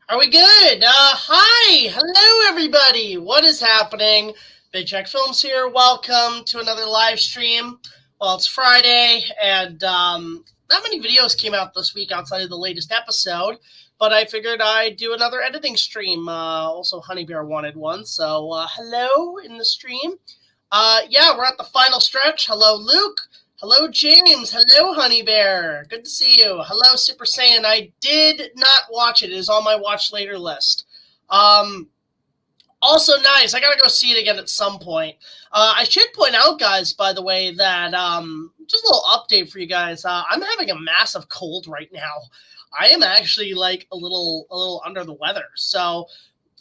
Are we good? Hi! Hello, everybody! What is happening? BigJackFilms here. Welcome to another live stream. Well, it's Friday, and not many videos came out this week outside of the latest episode, but I figured I'd do another editing stream. Also, Honeybear wanted one, so hello in the stream. Yeah, we're at the final stretch. Hello, Luke. Hello, James. Hello, Honey Bear. Good to see you. Hello, Super Saiyan. I did not watch it. It is on my watch later list. Also nice. I gotta go see it again at some point. I should point out, guys, by the way, that just a little update for you guys. I'm having a massive cold right now. I am actually like a little under the weather. So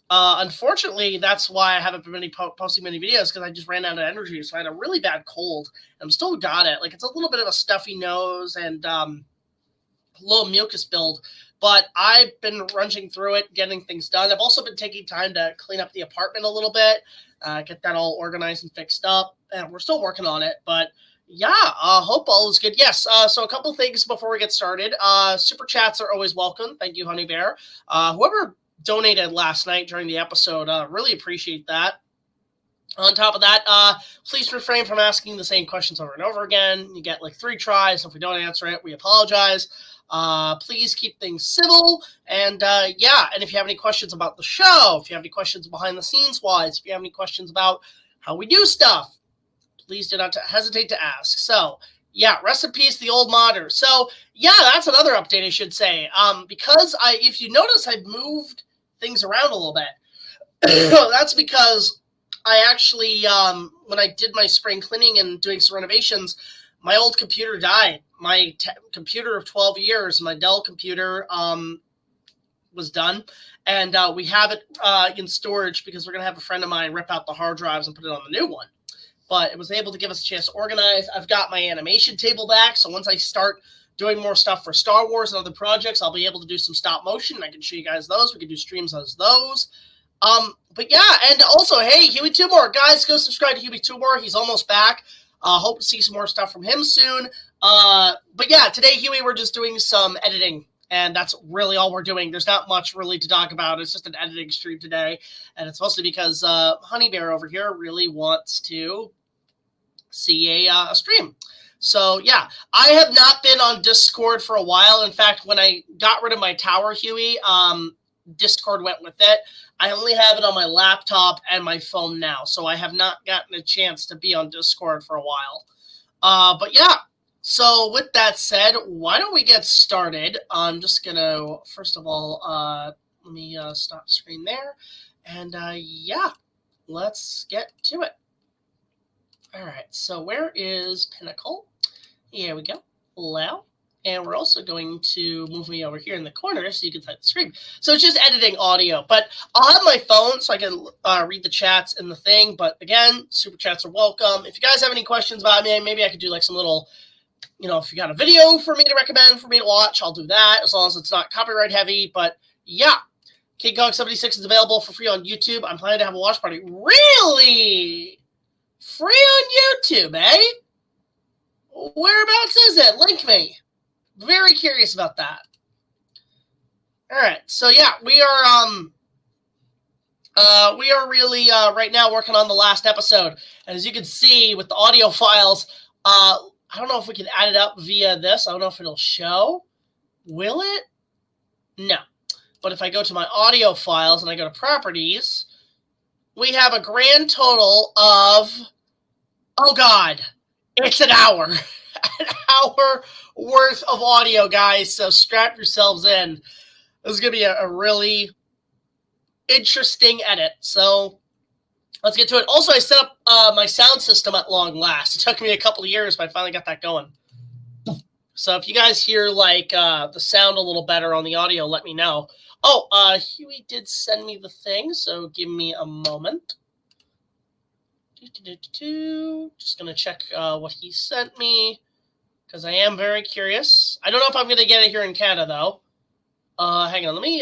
unfortunately, that's why I haven't been posting many videos, because I just ran out of energy. So I had a really bad cold. I'm still got it. Like, it's a little bit of a stuffy nose and a little mucus build. But I've been runging through it, getting things done. I've also been taking time to clean up the apartment a little bit, get that all organized and fixed up. And we're still working on it. But yeah, hope all is good. Yes, so a couple things before we get started. Super chats are always welcome. Thank you, Honey Bear. Whoever donated last night during the episode, really appreciate that. On top of that, please refrain from asking the same questions over and over again. You get like 3 tries. If we don't answer it, we apologize. Please keep things civil. And yeah, and if you have any questions about the show, if you have any questions behind the scenes wise, if you have any questions about how we do stuff, please do not hesitate to ask. So yeah, rest in peace, the old modder. So yeah, that's another update I should say. Because if you notice, I've moved things around a little bit. That's because I actually, when I did my spring cleaning and doing some renovations, my old computer died. My computer of 12 years, my Dell computer, was done. And we have it in storage because we're going to have a friend of mine rip out the hard drives and put it on the new one. But it was able to give us a chance to organize. I've got my animation table back, so once I start doing more stuff for Star Wars and other projects, I'll be able to do some stop motion. I can show you guys those. We can do streams as those. But yeah, and also, hey, Huey Tumor. Guys, go subscribe to Huey Tumor. He's almost back. Hope to see some more stuff from him soon. But yeah, today, Huey, we're just doing some editing. And that's really all we're doing. There's not much really to talk about. It's just an editing stream today. And it's mostly because Honey Bear over here really wants to see a stream. So, yeah, I have not been on Discord for a while. In fact, when I got rid of my tower, Huey, Discord went with it. I only have it on my laptop and my phone now. So I have not gotten a chance to be on Discord for a while. But, yeah. So with that said, why don't we get started? I'm just going to, first of all, let me stop screen there. And yeah, let's get to it. All right, so where is Pinnacle? Here we go. Hello. And we're also going to move me over here in the corner so you can type the screen. So it's just editing audio. But I'll have my phone so I can read the chats in the thing. But again, super chats are welcome. If you guys have any questions about me, maybe I could do like some little... You know, if you got a video for me to recommend for me to watch, I'll do that as long as it's not copyright heavy. But yeah, King Kong 76 is available for free on YouTube. I'm planning to have a watch party. Really? Free on YouTube, eh? Whereabouts is it? Link me. Very curious about that. All right, so yeah, we are really right now working on the last episode, and as you can see with the audio files, I don't know if we can add it up via this. I don't know if it'll show. Will it? No. But if I go to my audio files and I go to properties, we have a grand total of, oh God, it's an hour. An hour worth of audio, guys. So strap yourselves in. This is going to be a really interesting edit. So let's get to it. Also, I set up my sound system at long last. It took me a couple of years, but I finally got that going. So if you guys hear like the sound a little better on the audio, let me know. Oh, Huey did send me the thing, so give me a moment. Just going to check what he sent me, because I am very curious. I don't know if I'm going to get it here in Canada, though. Hang on, let me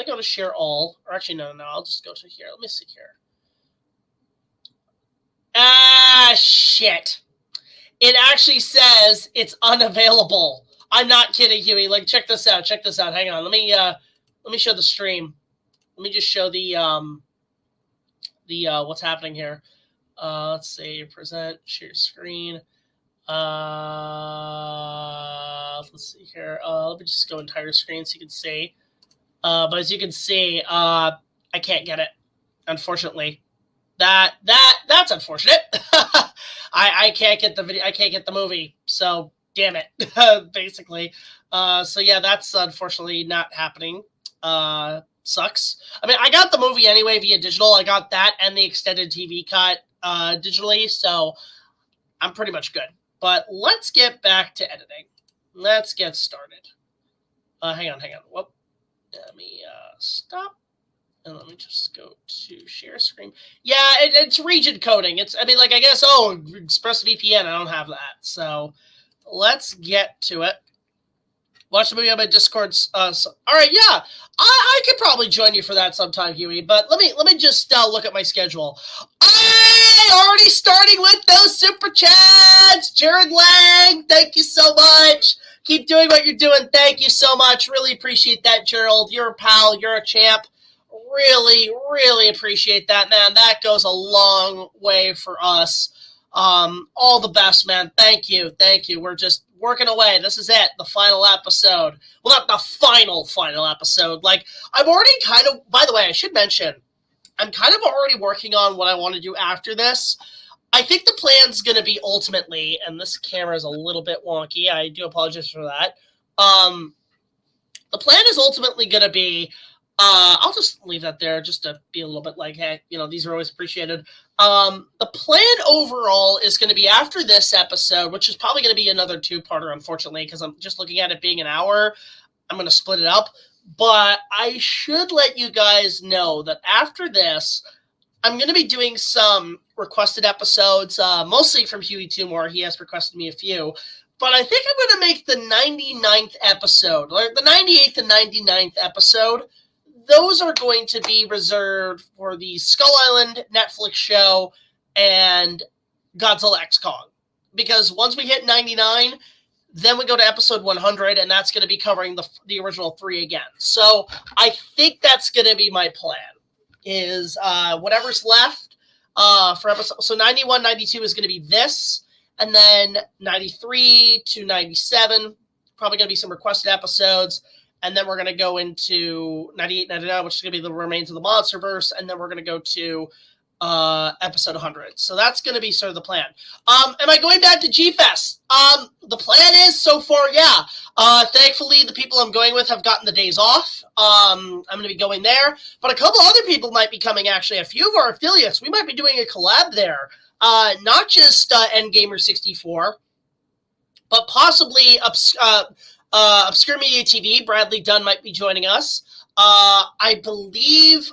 go to share all. Or actually, no, I'll just go to here. Let me see here. Ah, shit. It actually says it's unavailable. I'm not kidding, Huey. Like, check this out. Hang on. Let me show the stream. Let me just show the what's happening here. Let's see, present, share screen. Let's see here. Let me just go entire screen so you can see. But as you can see, I can't get it, unfortunately. That's unfortunate. I can't get the video. I can't get the movie. So damn it, basically. So yeah, that's unfortunately not happening. Sucks. I mean, I got the movie anyway via digital. I got that and the extended TV cut digitally, so I'm pretty much good. But let's get back to editing. Let's get started. Hang on. Whoop. Let me stop. And let me just go to share screen. Yeah, it's region coding. I mean, like, I guess, ExpressVPN, I don't have that. So let's get to it. Watch the movie on my Discord. All right, yeah. I could probably join you for that sometime, Huey. But let me just look at my schedule. Already starting with those super chats. Jared Lang, thank you so much. Keep doing what you're doing. Thank you so much. Really appreciate that, Gerald. You're a pal. You're a champ. Really, really appreciate that, man. That goes a long way for us. All the best, man. Thank you. We're just working away. This is it, the final episode. Well, not the final episode. Like, I'm already kind of, by the way, I should mention, I'm kind of already working on what I want to do after this. I think the plan's going to be ultimately, and this camera is a little bit wonky. I do apologize for that. The plan is ultimately going to be, I'll just leave that there just to be a little bit like, hey, these are always appreciated. The plan overall is going to be after this episode, which is probably going to be another two-parter, unfortunately, because I'm just looking at it being an hour. I'm going to split it up. But I should let you guys know that after this, I'm going to be doing some requested episodes, mostly from Huey Tumor. He has requested me a few. But I think I'm going to make the 99th episode, or the 98th and 99th episode. Those are going to be reserved for the Skull Island Netflix show and Godzilla X Kong. Because once we hit 99, then we go to episode 100, and that's going to be covering the original 3 again. So I think that's going to be my plan, is whatever's left for episode. So 91, 92 is going to be this, and then 93 to 97, probably going to be some requested episodes. And then we're going to go into 98, 99, which is going to be the remains of the Monsterverse. And then we're going to go to episode 100. So that's going to be sort of the plan. Am I going back to G-Fest? The plan is so far, yeah. Thankfully, the people I'm going with have gotten the days off. I'm going to be going there. But a couple other people might be coming, actually. A few of our affiliates. We might be doing a collab there. Not just Endgamer64, but possibly Obscure Media TV, Bradley Dunn might be joining us. I believe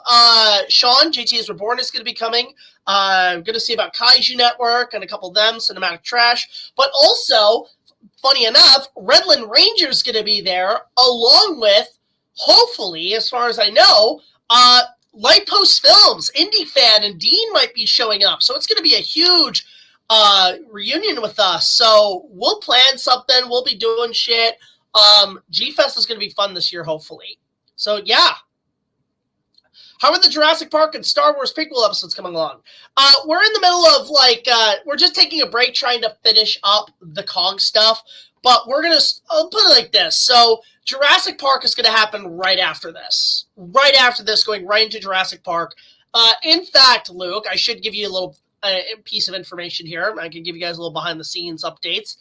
Sean, JT is Reborn, is going to be coming. I'm going to see about Kaiju Network and a couple of them, Cinematic Trash. But also, funny enough, Redland Ranger is going to be there, along with, hopefully, as far as I know, Light Post Films, IndiFan, and Dean might be showing up. So it's going to be a huge reunion with us. So we'll plan something. We'll be doing shit. G-Fest is going to be fun this year, hopefully. So, yeah. How are the Jurassic Park and Star Wars prequel episodes coming along? We're in the middle of, we're just taking a break trying to finish up the Kong stuff. But we're going to, I'll put it like this. So, Jurassic Park is going to happen right after this. Right after this, going right into Jurassic Park. In fact, Luke, I should give you a little piece of information here. I can give you guys a little behind-the-scenes updates.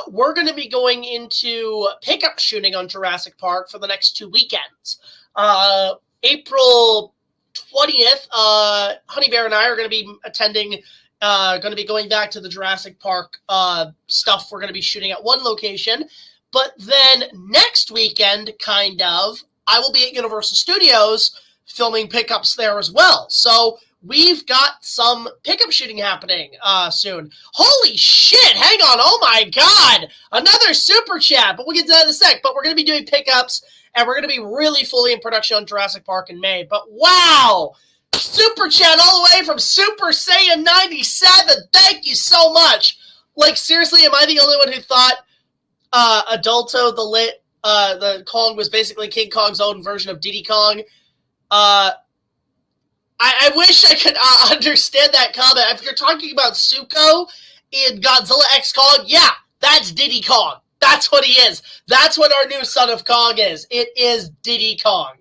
We're going to be going into pickup shooting on Jurassic Park for the next 2 weekends. April 20th, Honey Bear and I are going to be attending, going to be going back to the Jurassic Park stuff. We're going to be shooting at one location. But then next weekend, I will be at Universal Studios filming pickups there as well. So we've got some pickup shooting happening soon. Holy shit, hang on, oh my god! Another super chat, but we'll get to that in a sec. But we're going to be doing pickups, and we're going to be really fully in production on Jurassic Park in May. But wow! Super chat all the way from Super Saiyan 97! Thank you so much! Like, seriously, am I the only one who thought Adulto, the Kong was basically King Kong's own version of Diddy Kong? I wish I could understand that comment. If you're talking about Zuko in Godzilla X Kong, yeah, that's Diddy Kong. That's what he is. That's what our new Son of Kong is. It is Diddy Kong.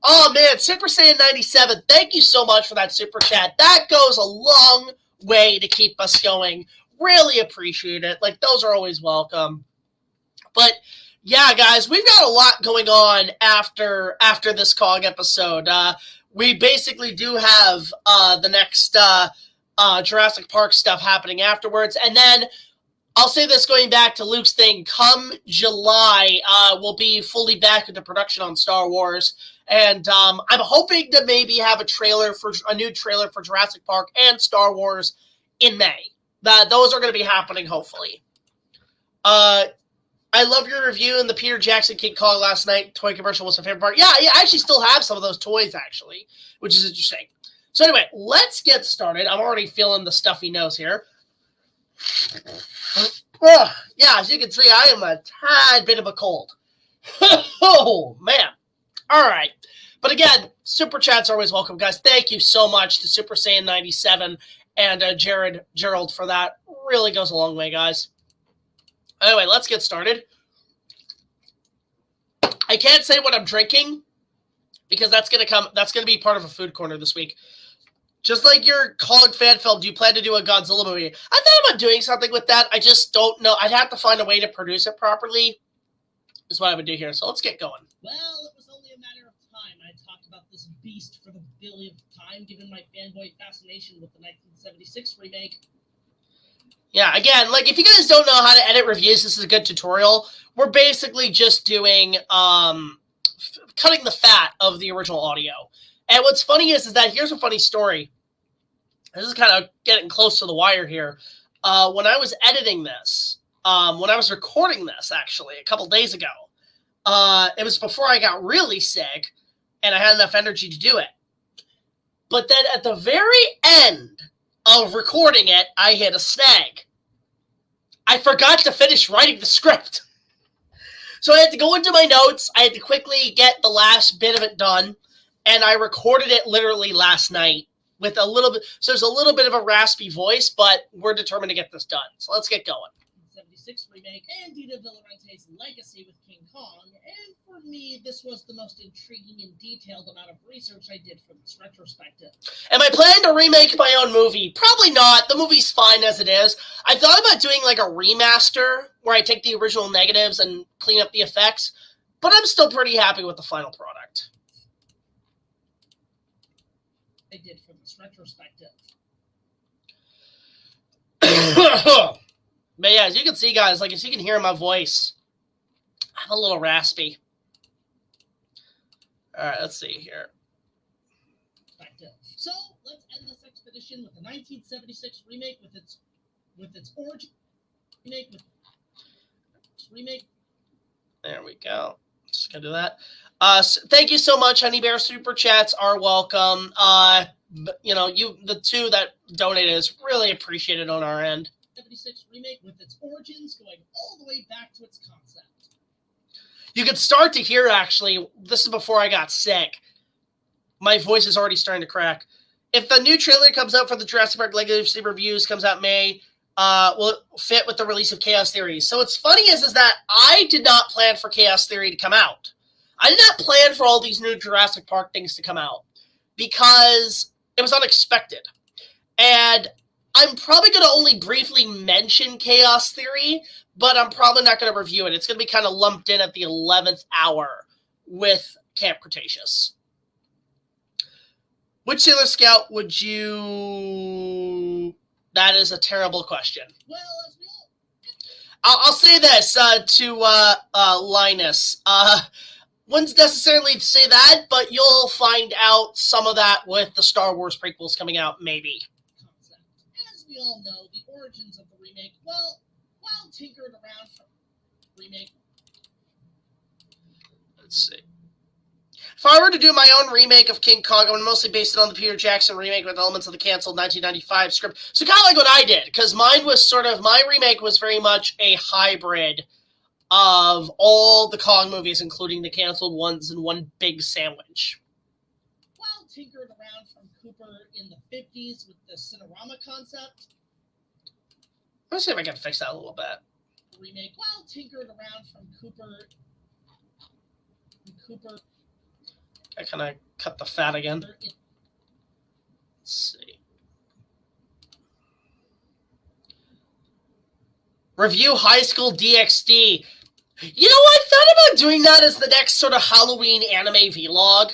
Oh, man, Super Saiyan 97, thank you so much for that super chat. That goes a long way to keep us going. Really appreciate it. Like, those are always welcome. But, yeah, guys, we've got a lot going on after this Kong episode. We basically do have the next Jurassic Park stuff happening afterwards. And then, I'll say this going back to Luke's thing, come July, we'll be fully back into production on Star Wars. And I'm hoping to maybe have a new trailer for Jurassic Park and Star Wars in May. Those are going to be happening, hopefully. I love your review in the Peter Jackson King Kong last night. Toy commercial was my favorite part. Yeah, I actually still have some of those toys, actually, which is interesting. So anyway, let's get started. I'm already feeling the stuffy nose here. Yeah, as you can see, I am a tad bit of a cold. Oh, man. All right. But again, super chats are always welcome, guys. Thank you so much to Super Saiyan 97 and Gerald for that. Really goes a long way, guys. Anyway, let's get started. I can't say what I'm drinking because that's gonna be part of a food corner this week. Just like your Kong fan film, do you plan to do a Godzilla movie? I thought about doing something with that. I just don't know. I'd have to find a way to produce it properly. Is what I would do here. So let's get going. Well, it was only a matter of time. I talked about this beast for the billionth time, given my fanboy fascination with the 1976 remake. Yeah, again, like, if you guys don't know how to edit reviews, this is a good tutorial. We're basically just doing, cutting the fat of the original audio. And what's funny is that here's a funny story. This is kind of getting close to the wire here. When I was editing this, when I was recording this, actually, a couple days ago, it was before I got really sick, and I had enough energy to do it. But then at the very end of recording it, I hit a snag. I forgot to finish writing the script. So I had to go into my notes. I had to quickly get the last bit of it done. And I recorded it literally last night with a little bit. So there's a little bit of a raspy voice, but we're determined to get this done. So let's get going. 76 remake and Dino De Laurentiis's legacy with King Kong. And for me, this was the most intriguing and detailed amount of research I did for this retrospective. Am I planning to remake my own movie? Probably not. The movie's fine as it is. I thought about doing like a remaster where I take the original negatives and clean up the effects, but I'm still pretty happy with the final product. I did for this retrospective. But yeah, as you can see, guys, like, as you can hear in my voice, I'm a little raspy. All right, let's see here. So let's end this expedition with the 1976 remake with its origin remake. There we go. Just gonna do that. So thank you so much, Honey Bear. Super chats are welcome. You know, the two that donated is really appreciated on our end. 76 remake with its origins going all the way back to its concept. You can start to hear, actually, this is before I got sick. My voice is already starting to crack. If the new trailer comes out for the Jurassic Park Legacy reviews, comes out May, will it fit with the release of Chaos Theory? So what's funny is that I did not plan for Chaos Theory to come out. I did not plan for all these new Jurassic Park things to come out because it was unexpected. And I'm probably going to only briefly mention Chaos Theory, but I'm probably not going to review it. It's going to be kind of lumped in at the 11th hour with Camp Cretaceous. Which Sailor Scout would you... That is a terrible question. Well, as we all... I'll say this to Linus. Wouldn't necessarily say that, but you'll find out some of that with the Star Wars prequels coming out, maybe. As we all know, the origins of the remake, well, while tinkered around for remake. Let's see. If I were to do my own remake of King Kong, I would mostly base it on the Peter Jackson remake with elements of the canceled 1995 script. So kind of like what I did, because mine was my remake was very much a hybrid of all the Kong movies, including the canceled ones, in one big sandwich. tinkered around from Cooper in the 50s with the Cinerama concept. Let's see if I can fix that a little bit. Remake, well, tinkered around from Cooper. I kind of cut the fat again. Let's see. Review High School DxD. You know what? I thought about doing that as the next sort of Halloween anime vlog,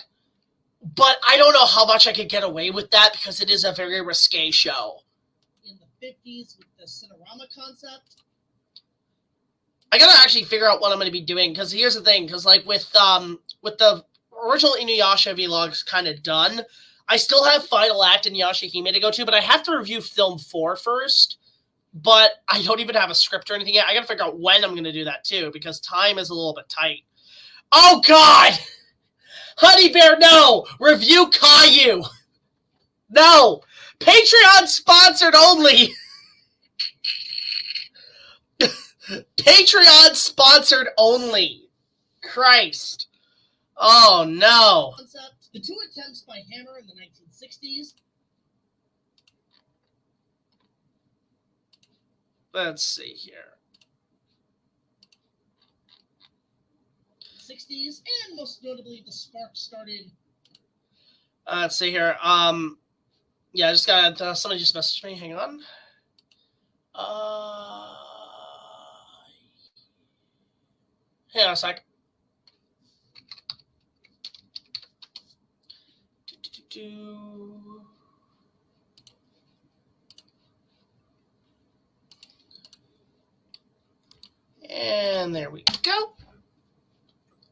but I don't know how much I could get away with that because it is a very risque show. In the 50s with the Cinerama concept. I gotta actually figure out what I'm going to be doing, because here's the thing, because like with the original Inuyasha vlogs kind of done, I still have Final Act and Yashahime to go to, but I have to review Film 4 first. But I don't even have a script or anything yet. I gotta figure out when I'm going to do that, too, because time is a little bit tight. Oh, God! Honey Bear, no! Review Caillou! No! Patreon sponsored only! Patreon sponsored only! Christ. Oh, no. The two attempts by Hammer in the 1960s. Let's see here. 60s, and most notably, the spark started. Let's see here. Yeah, I just got somebody just messaged me. Hang on. Hang on a sec. And there we go.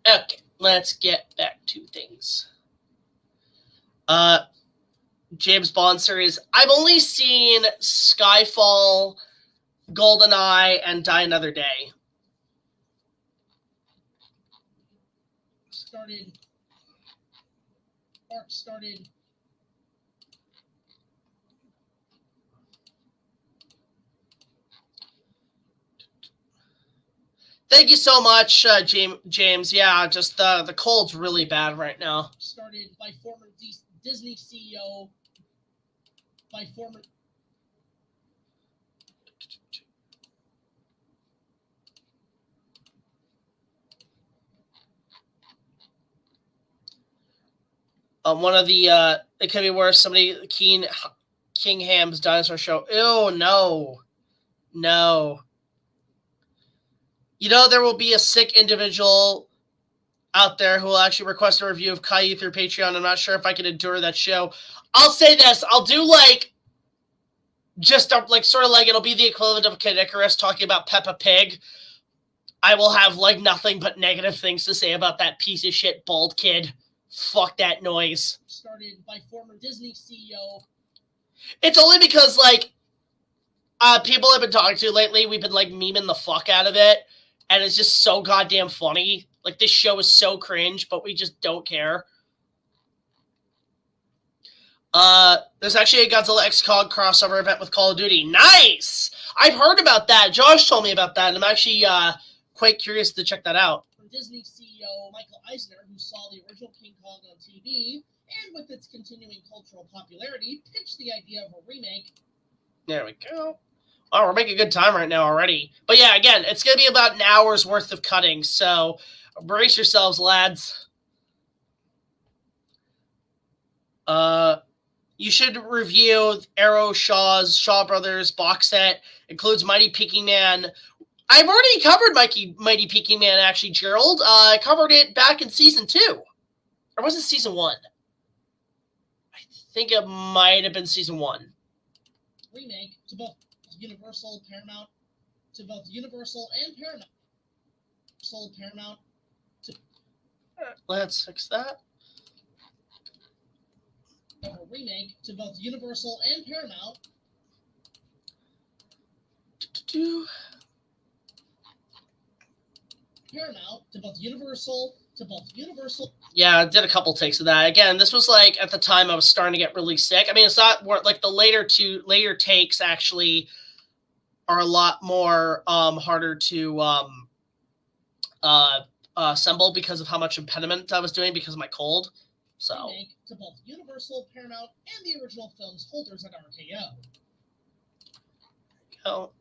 Okay, let's get back to things. James Bond series. I've only seen Skyfall, GoldenEye, and Die Another Day. Started. Thank you so much, James. Yeah, just the cold's really bad right now. Started by former Disney CEO, by former... One of the, it could be worse, somebody, King Ham's dinosaur show. Ew, no. No. You know, there will be a sick individual out there who will actually request a review of Caillou through Patreon. I'm not sure if I can endure that show. I'll say this. I'll do, like, just, like, sort of like it'll be the equivalent of Kid Icarus talking about Peppa Pig. I will have, like, nothing but negative things to say about that piece of shit bald kid. Fuck that noise. Started by former Disney CEO. It's only because, like, people I've been talking to lately, we've been, like, memeing the fuck out of it. And it's just so goddamn funny. Like, this show is so cringe, but we just don't care. There's actually a Godzilla X COG crossover event with Call of Duty. Nice! I've heard about that. Josh told me about that, and I'm actually quite curious to check that out. From Disney CEO Michael Eisner, who saw the original King Kong on TV, and with its continuing cultural popularity, pitched the idea of a remake. There we go. Oh, we're making good time right now already. But yeah, again, it's going to be about an hour's worth of cutting, so brace yourselves, lads. You should review Arrow Shaw Brothers box set. Includes Mighty Peking Man. I've already covered Mighty Peking Man, actually, Gerald. I covered it back in Season 2. Or was it Season 1? I think it might have been Season 1. Remake to both Universal, Paramount, to both Universal and Paramount. Paramount. Let's fix that. A remake to both Universal and Paramount. Paramount to both Universal. Yeah, I did a couple takes of that. Again, this was like at the time I was starting to get really sick. I mean, it's not like the later takes actually are a lot more harder to assemble because of how much impediment I was doing because of my cold. So. remake to both Universal, Paramount, and the original film's holders at RKO. Oh.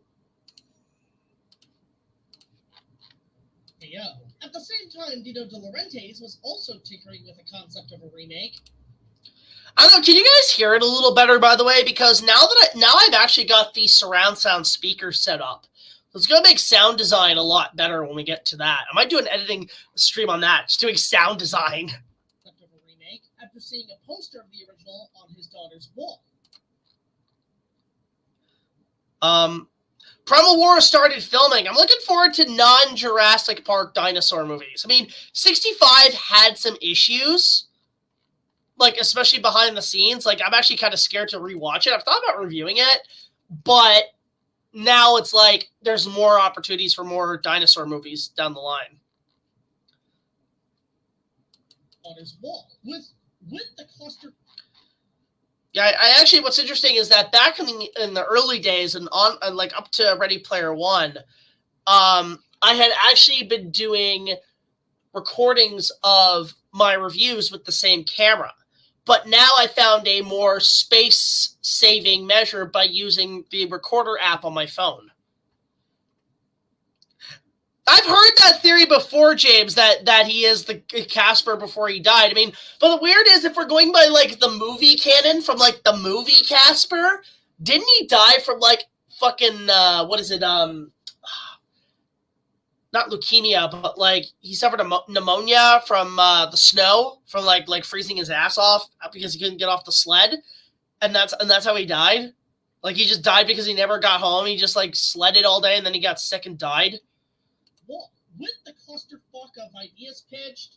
At the same time, Dino De Laurentiis was also tinkering with the concept of a remake. I don't know. Can you guys hear it a little better, by the way? Because now I've actually got the surround sound speakers set up. It's going to make sound design a lot better when we get to that. I might do an editing stream on that, just doing sound design. Of a remake after seeing a poster of the original on his daughter's wall. Primal War started filming. I'm looking forward to non-Jurassic Park dinosaur movies. I mean, 65 had some issues, like especially behind the scenes. Like, I'm actually kind of scared to rewatch it. I've thought about reviewing it, but now it's like there's more opportunities for more dinosaur movies down the line. Daughter's wall with the cluster. Yeah, I actually, what's interesting is that back in the early days and like up to Ready Player One, I had actually been doing recordings of my reviews with the same camera. But now I found a more space-saving measure by using the recorder app on my phone. I've heard that theory before, James, that he is the Casper before he died. I mean, but the weird is if we're going by, like, the movie canon from, like, the movie Casper, didn't he die from, like, fucking, what is it, not leukemia, but, like, he suffered a pneumonia from the snow, from, like freezing his ass off because he couldn't get off the sled, and that's how he died? Like, he just died because he never got home. He just, like, sledded all day, and then he got sick and died. Well, with the clusterfuck of ideas pitched.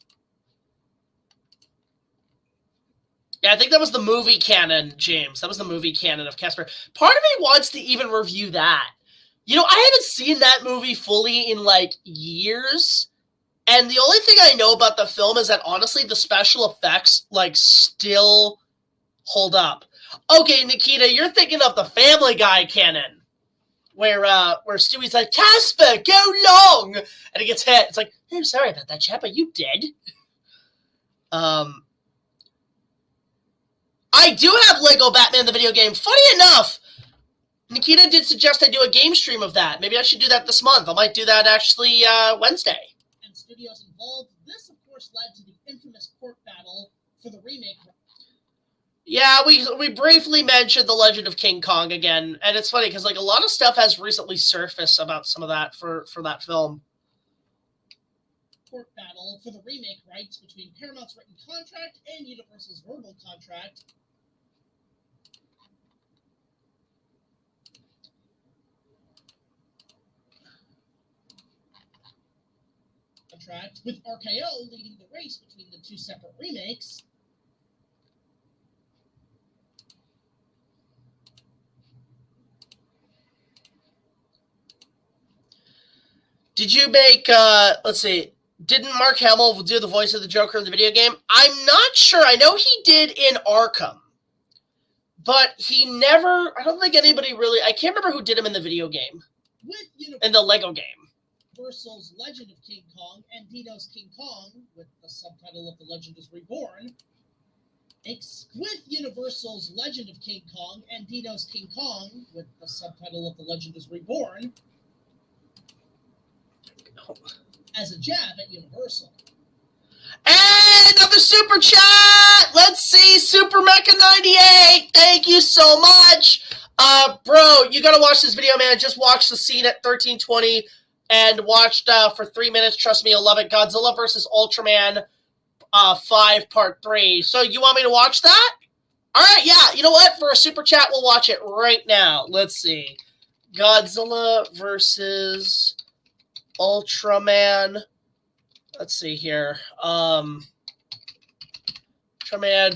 Yeah, I think that was the movie canon, James. That was the movie canon of Casper. Part of me wants to even review that. You know, I haven't seen that movie fully in, like, years. And the only thing I know about the film is that, honestly, the special effects, like, still hold up. Okay, Nikita, you're thinking of the Family Guy canon. Where Stewie's like, Casper, go long! And he gets hit. It's like, hey, I'm sorry about that, chap. Are you dead? I do have Lego Batman the video game. Funny enough, Nikita did suggest I do a game stream of that. Maybe I should do that this month. I might do that actually Wednesday. And studios involved. This, of course, led to the infamous court battle for the remake. Yeah, we briefly mentioned The Legend of King Kong again, and it's funny because like a lot of stuff has recently surfaced about some of that for that film. Court battle for the remake rights between Paramount's written contract and Universal's verbal contract. With RKO leading the race between the two separate remakes. Did you make, let's see, didn't Mark Hamill do the voice of the Joker in the video game? I'm not sure. I know he did in Arkham. But he never, I don't think anybody really, I can't remember who did him in the video game. In the Lego game. Universal's Legend of King Kong and Dino's King Kong, with the subtitle of The Legend is Reborn. With Universal's Legend of King Kong and Dino's King Kong, with the subtitle of The Legend is Reborn. As a jab at Universal. And another super chat! Let's see, Super Mecha 98! Thank you so much! Bro, you gotta watch this video, man. Just watch the scene at 1320 and watched for 3 minutes. Trust me, you'll love it. Godzilla vs. Ultraman 5 Part 3. So you want me to watch that? All right, yeah. You know what? For a super chat, we'll watch it right now. Let's see. Godzilla vs. Ultraman. Let's see here. Ultraman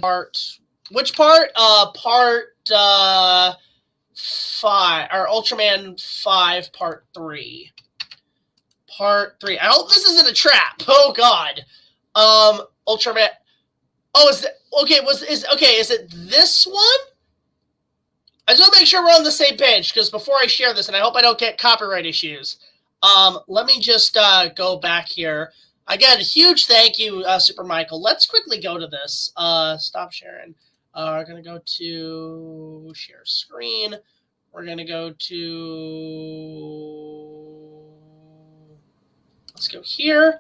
part. Which part? Part 5. Or Ultraman 5 Part 3. Part 3. I hope this isn't a trap. Oh God. Ultraman. Oh, is it okay? Is it this one? I just want to make sure we're on the same page because before I share this, and I hope I don't get copyright issues. Let me just go back here. Again, huge thank you, Super Michael. Let's quickly go to this. Stop sharing. We're going to go to share screen. We're going to go to... Let's go here.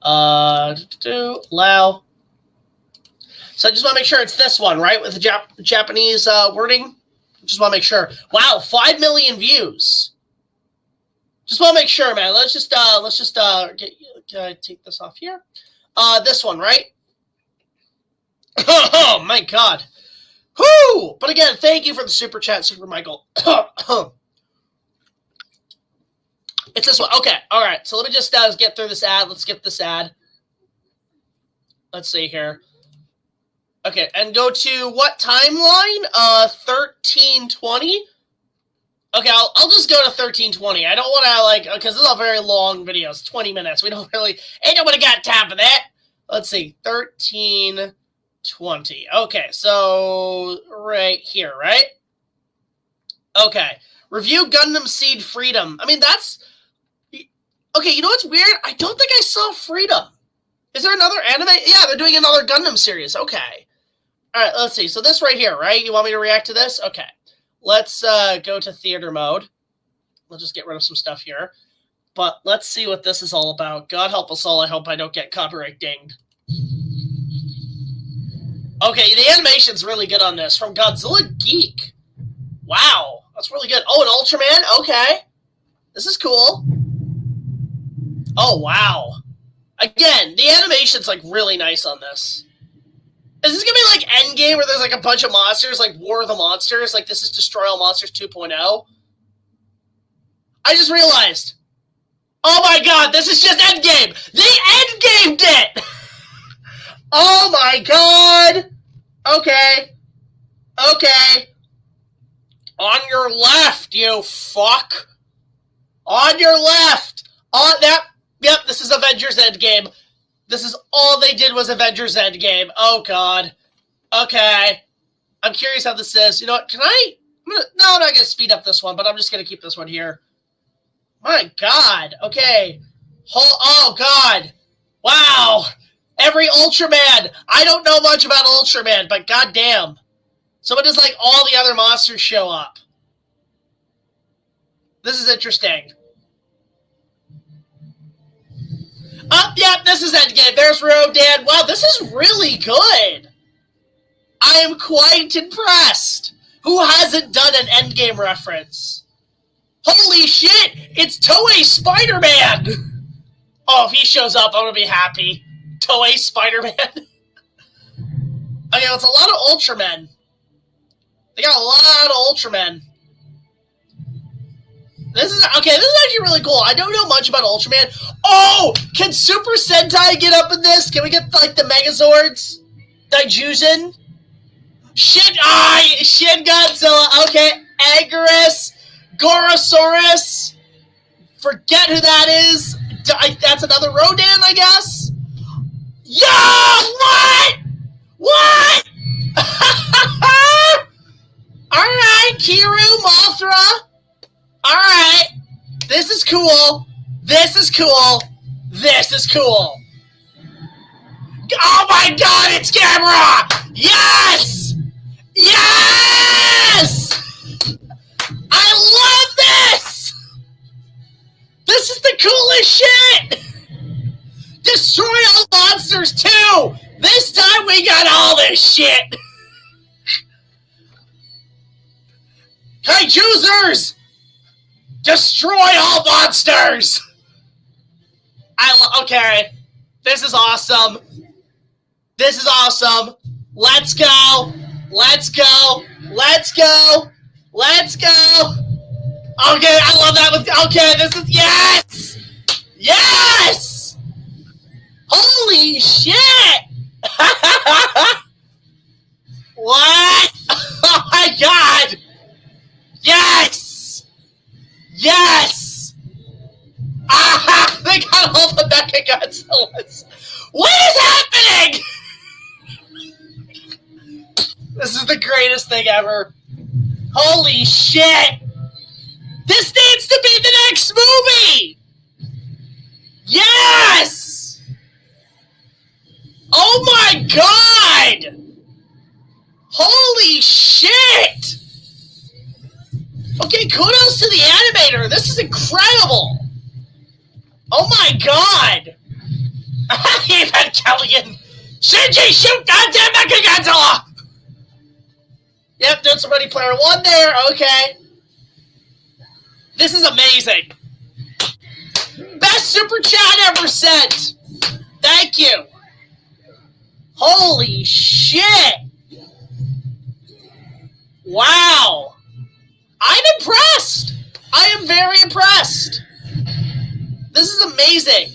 Allow. So I just want to make sure it's this one, right? With the Japanese wording. Just want to make sure. Wow, 5 million views. Just want to make sure, man. Let's just take this off here. This one, right? Oh my God. Whoo! But again, thank you for the super chat, Super Michael. It's this one. Okay. All right. So let me just get through this ad. Let's skip this ad. Let's see here. Okay, and go to what timeline? 1320. Okay, I'll just go to 1320. I don't want to because this is a very long video. It's 20 minutes. We don't really ain't nobody got time for that. Let's see, 1320. Okay, so right here, right? Okay, review Gundam Seed Freedom. I mean, that's okay. You know what's weird? I don't think I saw Freedom. Is there another anime? Yeah, they're doing another Gundam series. Okay. All right, let's see. So this right here, right? You want me to react to this? Okay. Let's go to theater mode. Let's just get rid of some stuff here. But let's see what this is all about. God help us all. I hope I don't get copyright dinged. Okay, the animation's really good on this. From Godzilla Geek. Wow, that's really good. Oh, an Ultraman? Okay. This is cool. Oh, wow. Again, the animation's really nice on this. Is this going to be like Endgame where there's a bunch of monsters, like War of the Monsters? Like this is Destroy All Monsters 2.0? I just realized. Oh my God, this is just Endgame! The Endgamed it! Oh my God! Okay. Okay. On your left, you fuck. On your left. On that. Yep, this is Avengers Endgame. This is all they did was Avengers Endgame. Oh, God. Okay. I'm curious how this is. You know what? No, I'm not going to speed up this one, but I'm just going to keep this one here. My God. Okay. Oh, God. Wow. Every Ultraman. I don't know much about Ultraman, but goddamn. So it is all the other monsters show up. This is interesting. Oh, yeah, this is Endgame. There's Rodan. Wow, this is really good. I am quite impressed. Who hasn't done an Endgame reference? Holy shit, it's Toei Spider-Man. Oh, if he shows up, I'm going to be happy. Toei Spider-Man. Okay, it's a lot of Ultramen. They got a lot of Ultramen. This is actually really cool. I don't know much about Ultraman. Oh, can Super Sentai get up in this? Can we get the Megazords? Daijujin? Shin Godzilla. Okay, Agarus, Gorosaurus. Forget who that is. That's another Rodan, I guess. Yo, what? What? All right, Kiru, Mothra. All right. This is cool. This is cool. This is cool. Oh my God, it's Gamera! Yes! Yes! I love this! This is the coolest shit! Destroy all monsters too! This time we got all this shit! Kaijuzers! Destroy all monsters! Okay. This is awesome. This is awesome. Let's go. Let's go. Let's go. Let's go. Okay, I love that. Okay, this is... Yes! Yes! Holy shit! What? Oh my God! Yes! Yes! Ah! They got all the Mecha Godzillas. What is happening? This is the greatest thing ever. Holy shit! This needs to be the next movie! Yes! my god! Holy shit! Okay, kudos to the animator. This is incredible. Oh my god! Evangelion! Shinji, shoot goddamn Mechagodzilla! Yep, doing some Ready Player One there. Okay. This is amazing. Best super chat ever sent. Thank you. Holy shit. Wow. I'm impressed. I am very impressed. This is amazing.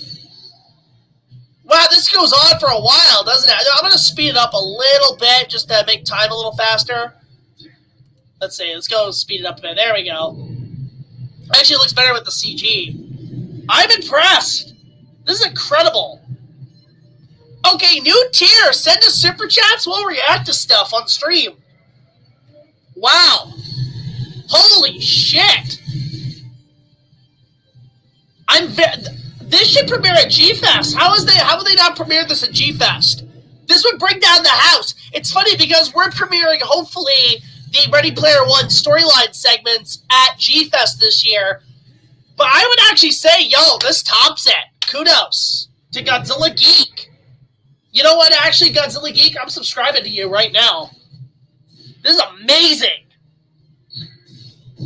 Wow, this goes on for a while, doesn't it? I'm going to speed it up a little bit just to make time a little faster. Let's see. Let's go speed it up a bit. There we go. Actually, it looks better with the CG. I'm impressed. This is incredible. Okay, new tier. Send us super chats. We'll react to stuff on stream. Wow. Holy shit. This should premiere at G-Fest. How would they not premiere this at G-Fest? This would bring down the house. It's funny because we're premiering, hopefully, the Ready Player One storyline segments at G-Fest this year. But I would actually say, yo, this tops it. Kudos to Godzilla Geek. You know what, actually, Godzilla Geek, I'm subscribing to you right now. This is amazing.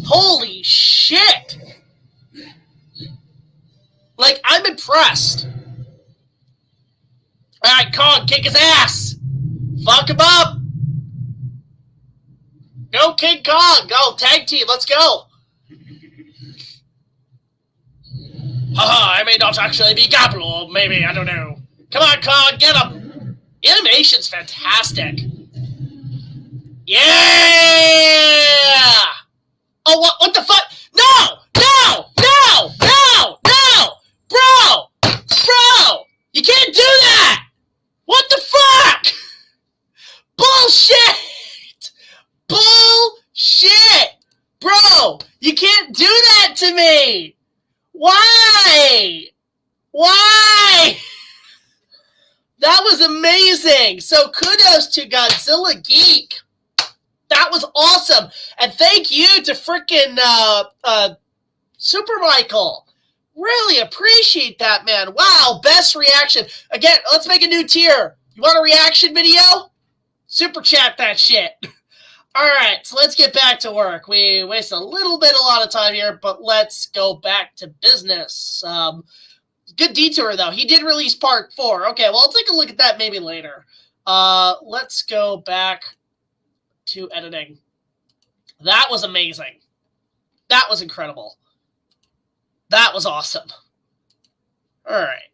Holy shit. Like, I'm impressed. Alright, Kong, kick his ass. Fuck him up. Go King Kong. Go, tag team, let's go. Haha, I may not actually be capital, maybe, I don't know. Come on, Kong, get him. Animation's fantastic. Yeah! Oh, what the fuck? No! No! No! No! No! Bro! You can't do that! What the fuck? Bullshit! Bullshit! Bro, you can't do that to me! Why? Why? That was amazing! So kudos to Godzilla Geek. That was awesome. And thank you to frickin' Super Micheal. Really appreciate that, man. Wow, best reaction. Again, let's make a new tier. You want a reaction video? Super chat that shit. All right, so let's get back to work. We wasted a lot of time here, but let's go back to business. Good detour, though. He did release part 4. Okay, well, I'll take a look at that maybe later. Let's go back to editing. That was amazing. That was incredible. That was awesome. All right.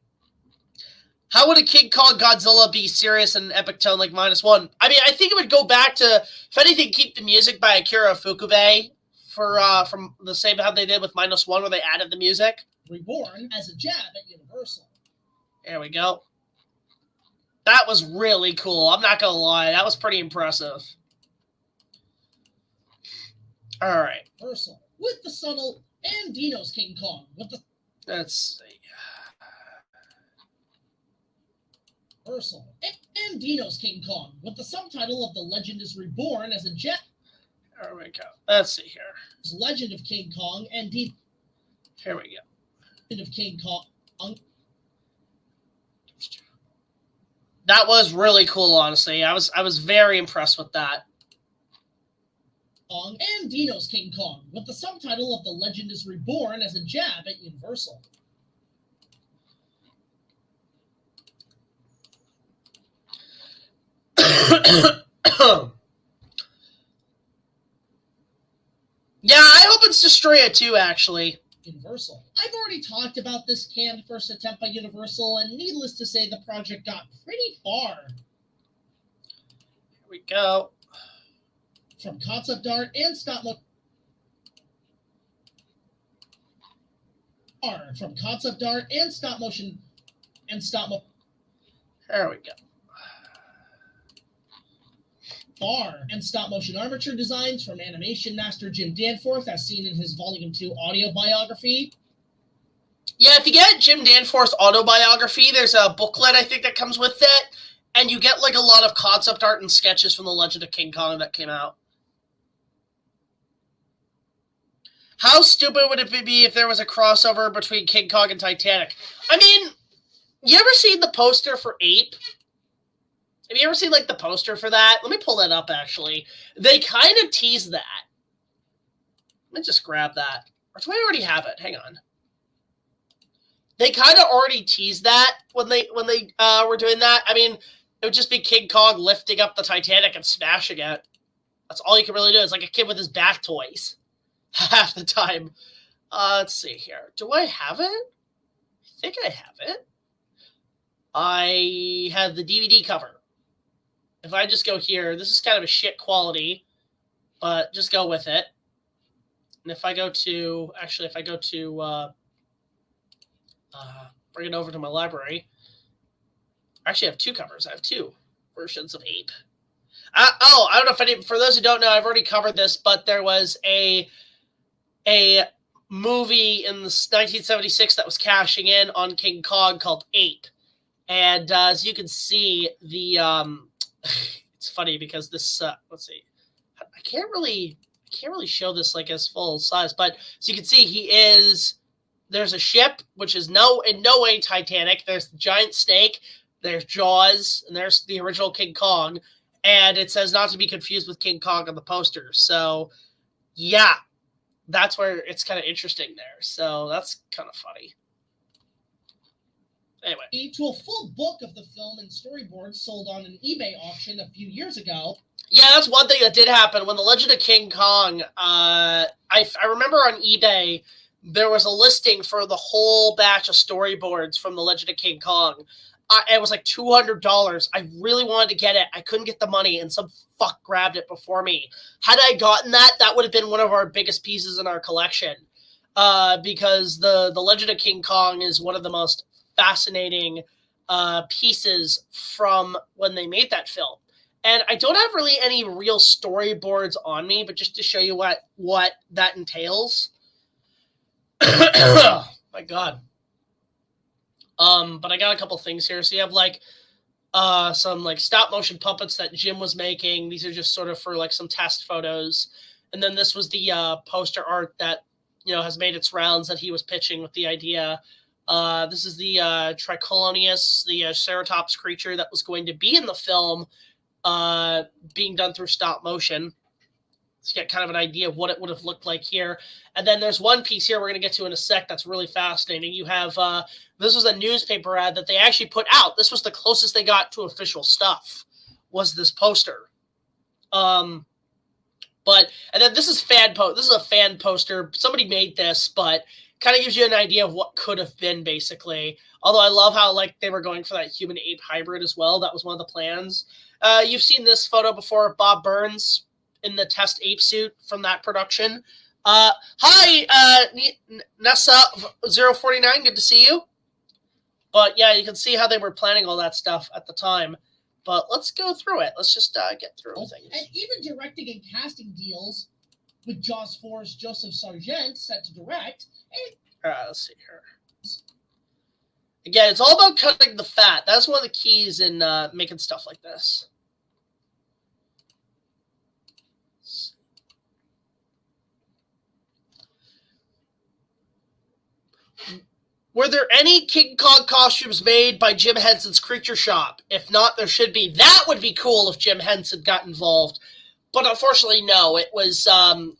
How would a King Kong Godzilla be serious and epic tone like -1? I mean, I think it would go back to, if anything, keep the music by Akira Ifukube from the same how they did with -1 where they added the music. Reborn as a jab at Universal. There we go. That was really cool. I'm not going to lie. That was pretty impressive. All right. Universal with the subtle and Dino's King Kong with the... Let's see. Universal and Dino's King Kong with the subtitle of The Legend is Reborn as a jet. There we go. Let's see here. Legend of King Kong and Dino. Here we go. Of King Kong. That was really cool, honestly. I was very impressed with that. Kong and Dino's King Kong with the subtitle of The Legend is Reborn as a jab at Universal. Yeah, I hope it's Destroya too, actually. Universal. I've already talked about this canned first attempt by Universal, and needless to say, the project got pretty far. Here we go. From concept art and stop motion. From concept art and stop motion There we go. And stop motion armature designs from animation master Jim Danforth, as seen in his Volume 2 autobiography. Yeah, if you get Jim Danforth's autobiography, there's a booklet I think that comes with it, And you get, like, a lot of concept art and sketches from The Legend of King Kong that came out. How stupid would it be if there was a crossover between King Kong and Titanic? I mean, you ever seen the poster for Ape? Have you ever seen, like, the poster for that? Let me pull that up, actually. They kind of tease that. Let me just grab that. Or do I already have it? Hang on. They kind of already teased that when they were doing that. I mean, it would just be King Kong lifting up the Titanic and smashing it. That's all you can really do. It's like a kid with his bath toys half the time. Let's see here. Do I have it? I think I have it. I have the DVD cover. If I just go here, this is kind of a shit quality, but just go with it. And if I go to, actually, if I go to, bring it over to my library, I actually have two covers. I have two versions of Ape. I don't know if any, for those who don't know, I've already covered this, but there was a movie in 1976 that was cashing in on King Kong called Ape. And as you can see, the it's funny because this let's see, I can't really show this like as full size, but as you can see, there's a ship which is in no way Titanic. There's the giant snake, there's Jaws, and there's the original King Kong, and it says not to be confused with King Kong on the poster. So yeah, that's where it's kind of interesting there. So that's kind of funny. Anyway. To a full book of the film and storyboards sold on an eBay auction a few years ago. Yeah, that's one thing that did happen. When The Legend of King Kong, I remember on eBay, there was a listing for the whole batch of storyboards from The Legend of King Kong. It was like $200. I really wanted to get it. I couldn't get the money, and some fuck grabbed it before me. Had I gotten that, that would have been one of our biggest pieces in our collection. Because the Legend of King Kong is one of the most fascinating pieces from when they made that film. And I don't have really any real storyboards on me, but just to show you what that entails. Oh, my God. But I got a couple things here. So you have like some like stop motion puppets that Jim was making. These are just sort of for like some test photos. And then this was the poster art that, has made its rounds that he was pitching with the idea. This is the Tricolonius, the Ceratops creature that was going to be in the film, being done through stop motion. So you get kind of an idea of what it would have looked like here. And then there's one piece here we're going to get to in a sec that's really fascinating. You have, this was a newspaper ad that they actually put out. This was the closest they got to official stuff, was this poster. And then this is this is a fan poster. Somebody made this, but kind of gives you an idea of what could have been, basically. Although I love how like they were going for that human-ape hybrid as well. That was one of the plans. You've seen this photo before of Bob Burns in the test ape suit from that production. Hi, Nessa049, good to see you. But yeah, you can see how they were planning all that stuff at the time. But let's go through it. Let's just get through things. And even directing and casting deals with Jaws 4's Joseph Sargent set to direct. Let's see here. Again, it's all about cutting the fat. That's one of the keys in making stuff like this. Were there any King Kong costumes made by Jim Henson's Creature Shop? If not, there should be. That would be cool if Jim Henson got involved. But unfortunately, no. It was,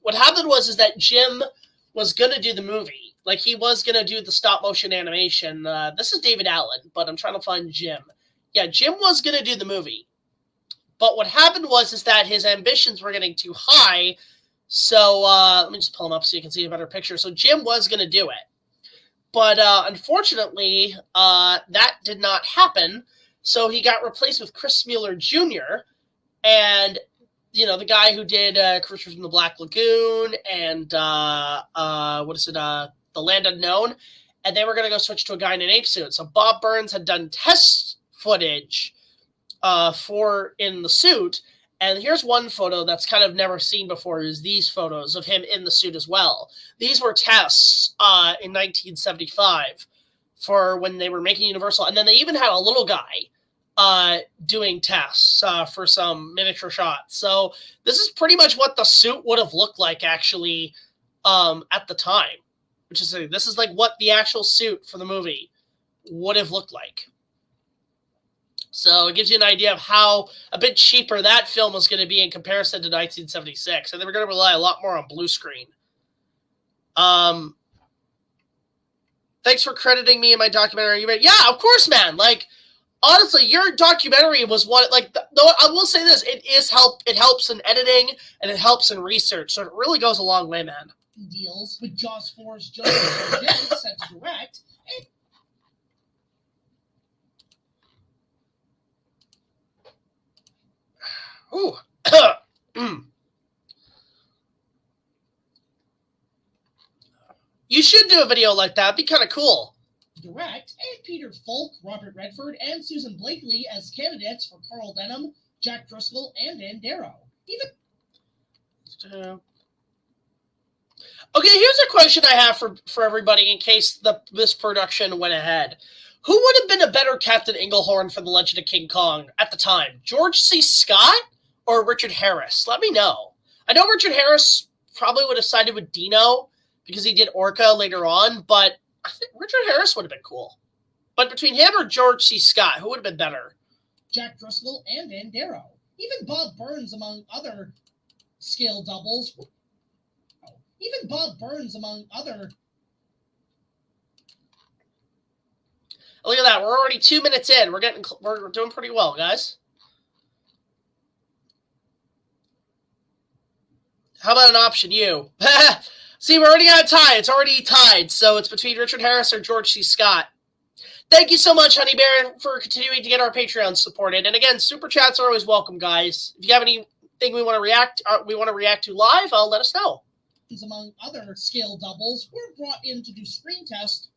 what happened was that Jim was going to do the movie. Like, he was going to do the stop-motion animation. This is David Allen, but I'm trying to find Jim. Yeah, Jim was going to do the movie. But what happened was that his ambitions were getting too high. So, let me just pull him up so you can see a better picture. So Jim was going to do it. But unfortunately, that did not happen. So he got replaced with Chris Mueller Jr. And, the guy who did Creatures from the Black Lagoon and, The Land Unknown. And they were going to go switch to a guy in an ape suit. So Bob Burns had done test footage in the suit. And here's one photo that's kind of never seen before, is these photos of him in the suit as well. These were tests in 1975 for when they were making Universal. And then they even had a little guy doing tests for some miniature shots. So this is pretty much what the suit would have looked like actually at the time, which is this is like what the actual suit for the movie would have looked like. So it gives you an idea of how a bit cheaper that film was going to be in comparison to 1976. And they were going to rely a lot more on blue screen. Thanks for crediting me in my documentary. Yeah, of course, man. Like, honestly, your documentary was one, like, though I will say this, it helps in editing and it helps in research. So it really goes a long way, man. Deals with Jaws 4's Joseph Jen set to direct. Ooh. You should do a video like that. It'd be kind of cool. Direct, and Peter Falk, Robert Redford, and Susan Blakely as candidates for Carl Denham, Jack Driscoll, and Dan Darrow. Okay, here's a question I have for everybody in case this production went ahead. Who would have been a better Captain Englehorn for The Legend of King Kong at the time? George C. Scott or Richard Harris? Let me know. I know Richard Harris probably would have sided with Dino because he did Orca later on, but I think Richard Harris would have been cool. But between him or George C. Scott, who would have been better? Jack Driscoll and Dan Darrow. Even Bob Burns, among other scale doubles. Even Bob Burns, among other... Look at that. We're already 2 minutes in. We're doing pretty well, guys. How about an option U? See, we're already got a tie. It's already tied. So it's between Richard Harris or George C. Scott. Thank you so much, Honey Bear, for continuing to get our Patreon supported. And again, super chats are always welcome, guys. If you have anything we want to react to live, let us know. Among other scale doubles were brought in to do screen tests.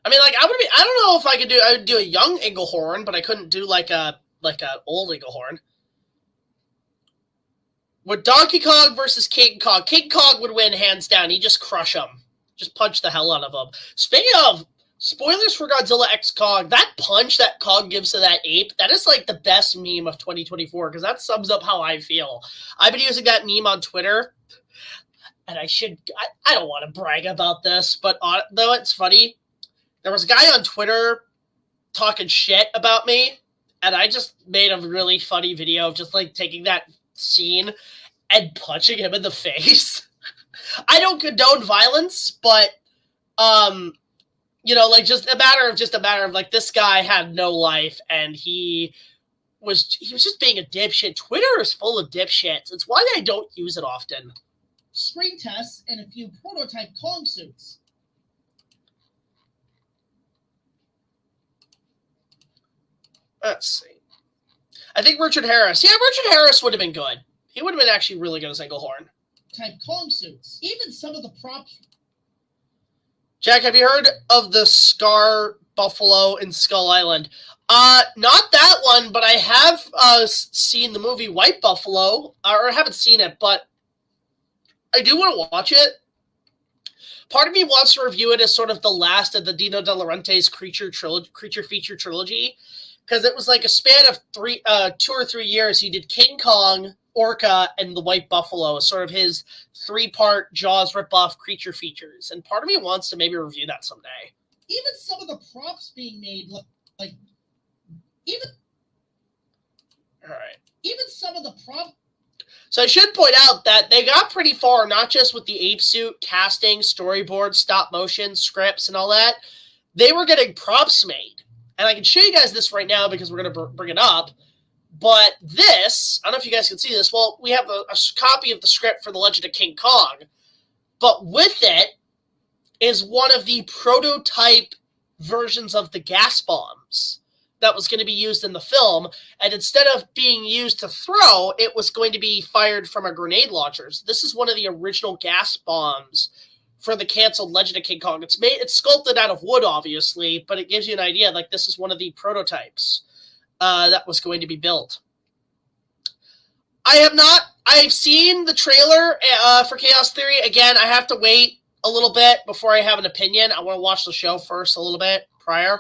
I mean, like, I don't know if I would do a young Englehorn, but I couldn't do like a old Englehorn. With Donkey Kong versus King Kong, King Kong would win hands down. He'd just crush him. Just punch the hell out of him. Speaking of spoilers for Godzilla X Kong, that punch that Kong gives to that ape, that is like the best meme of 2024 because that sums up how I feel. I've been using that meme on Twitter, and I don't want to brag about this, but though it's funny, there was a guy on Twitter talking shit about me, and I just made a really funny video of just like taking that scene and punching him in the face. I don't condone violence, but you know, like just a matter of like this guy had no life and he was just being a dipshit. Twitter is full of dipshits. It's why I don't use it often. Screen tests and a few prototype Kong suits. Let's see. I think Richard Harris. Yeah, Richard Harris would have been good. He would have been actually really good as Englehorn. Type Kong suits. Even some of the props. Jack, have you heard of the Scar Buffalo in Skull Island? Not that one, but I have seen the movie White Buffalo, or I haven't seen it, but I do want to watch it. Part of me wants to review it as sort of the last of the Dino De Laurentiis creature feature trilogy, because it was like a span of 2 or 3 years. He did King Kong, Orca, and the White Buffalo, sort of his 3-part Jaws ripoff creature features. And part of me wants to maybe review that someday. Even some of the props being made, like even. All right. Even some of the props. So I should point out that they got pretty far, not just with the ape suit, casting, storyboard, stop motion, scripts, and all that. They were getting props made. And I can show you guys this right now because we're going to bring it up. But this, I don't know if you guys can see this. Well, we have a copy of the script for The Legend of King Kong. But with it is one of the prototype versions of the gas bombs that was going to be used in the film. And instead of being used to throw, it was going to be fired from a grenade launcher. So this is one of the original gas bombs for the canceled Legend of King Kong. It's sculpted out of wood, obviously, but it gives you an idea. Like, this is one of the prototypes that was going to be built. I have not. I've seen the trailer for Chaos Theory. Again, I have to wait a little bit before I have an opinion. I want to watch the show first a little bit prior.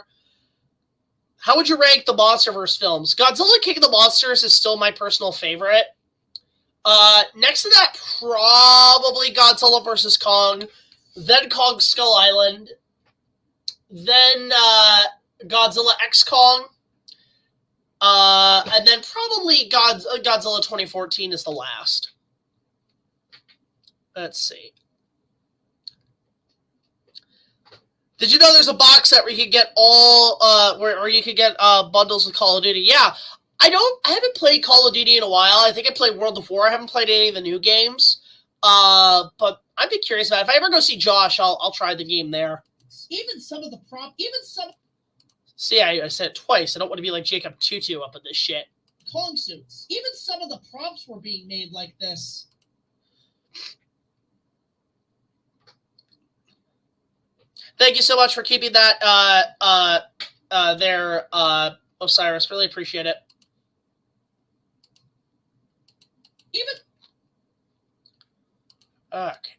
How would you rank the MonsterVerse films? Godzilla King of the Monsters is still my personal favorite. Next to that, probably Godzilla vs. Kong, then Kong Skull Island, then Godzilla X Kong, and then probably Godzilla 2014 is the last. Let's see. Did you know there's a box set where you could get all, where you could get bundles of Call of Duty? Yeah, I haven't played Call of Duty in a while. I think I played World of War. I haven't played any of the new games. But I'd be curious about it. If I ever go see Josh, I'll try the game there. Even some of the See, I said it twice. I don't want to be like Jacob Tutu up in this shit. Kong suits. Even some of the props were being made like this. Thank you so much for keeping that there, Osiris. Really appreciate it. Okay.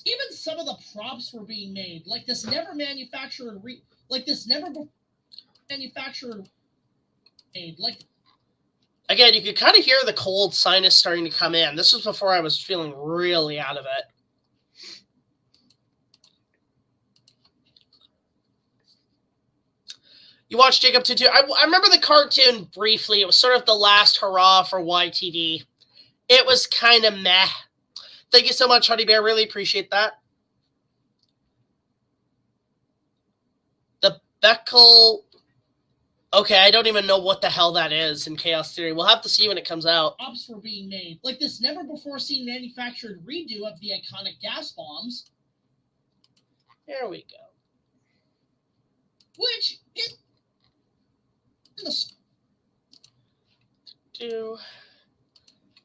Even some of the props were being made like this never manufactured Again, you could kind of hear the cold sinus starting to come in. This was before I was feeling really out of it. You watched Jacob Tutu. I remember the cartoon briefly. It was sort of the last hurrah for YTV. It was kind of meh. Thank you so much, Honey Bear. Really appreciate that. The Beckel. Okay, I don't even know what the hell that is in Chaos Theory. We'll have to see when it comes out. Props were being made like this never before seen manufactured redo of the iconic gas bombs. There we go. Which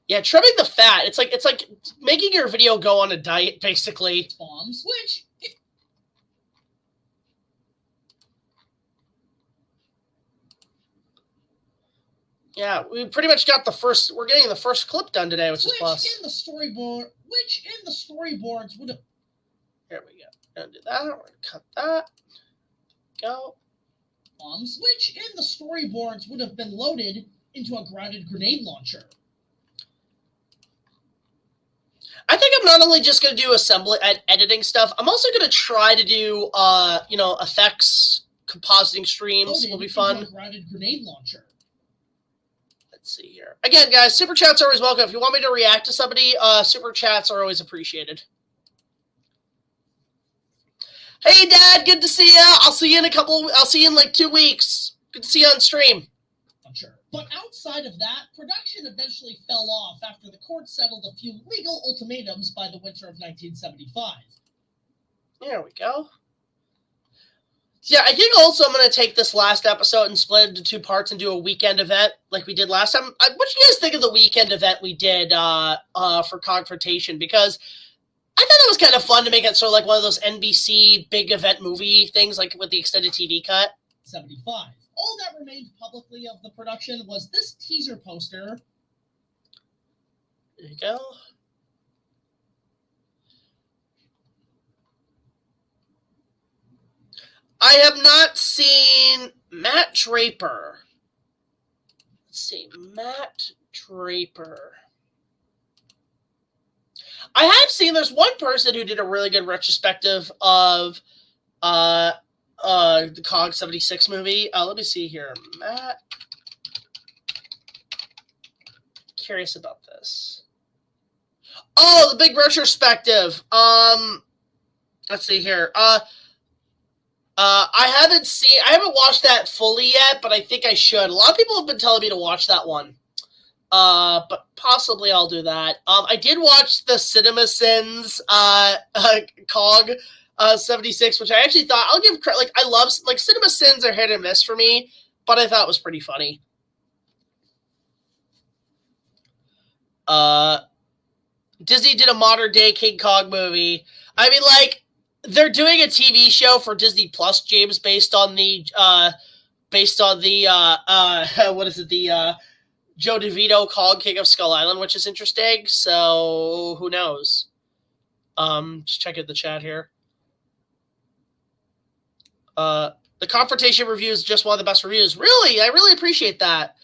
Yeah, trimming the fat. It's like making your video go on a diet, basically. Bombs, Yeah, we pretty much got we're getting the first clip done today, which is plus. Which in the storyboards would have. Here we go. We're gonna do that. We're gonna cut that. Go. Bombs, which in the storyboards would have been loaded into a grounded grenade launcher. I think I'm not only just going to do editing stuff, I'm also going to try to do, effects, compositing streams will be fun. A grounded grenade launcher. Let's see here. Again, guys, super chats are always welcome. If you want me to react to somebody, super chats are always appreciated. Hey, Dad, good to see you. I'll see you in like 2 weeks. Good to see you on stream. Sure. But outside of that, production eventually fell off after the court settled a few legal ultimatums by the winter of 1975. There we go. Yeah, I think also I'm going to take this last episode and split it into 2 parts and do a weekend event like we did last time. What do you guys think of the weekend event we did for Confrontation? Because I thought it was kind of fun to make it sort of like one of those NBC big event movie things, like with the extended TV cut. 75. All that remained publicly of the production was this teaser poster. There you go. I have not seen Matt Draper. Let's see, Matt Draper. I have seen there's one person who did a really good retrospective of the COG 76 movie. Let me see here. Matt. Curious about this. Oh, the big retrospective. Let's see here. I haven't watched that fully yet, but I think I should. A lot of people have been telling me to watch that one. But possibly I'll do that. I did watch the CinemaSins COG 76, which I actually thought, I'll give credit, I love, CinemaSins are hit and miss for me, but I thought it was pretty funny. Disney did a modern day King Kong movie. I mean, they're doing a TV show for Disney Plus, James, based on the based on the what is it, the Joe DeVito Kong King of Skull Island, which is interesting. So who knows? Just check out the chat here. The Confrontation review is just one of the best reviews. Really? I really appreciate that.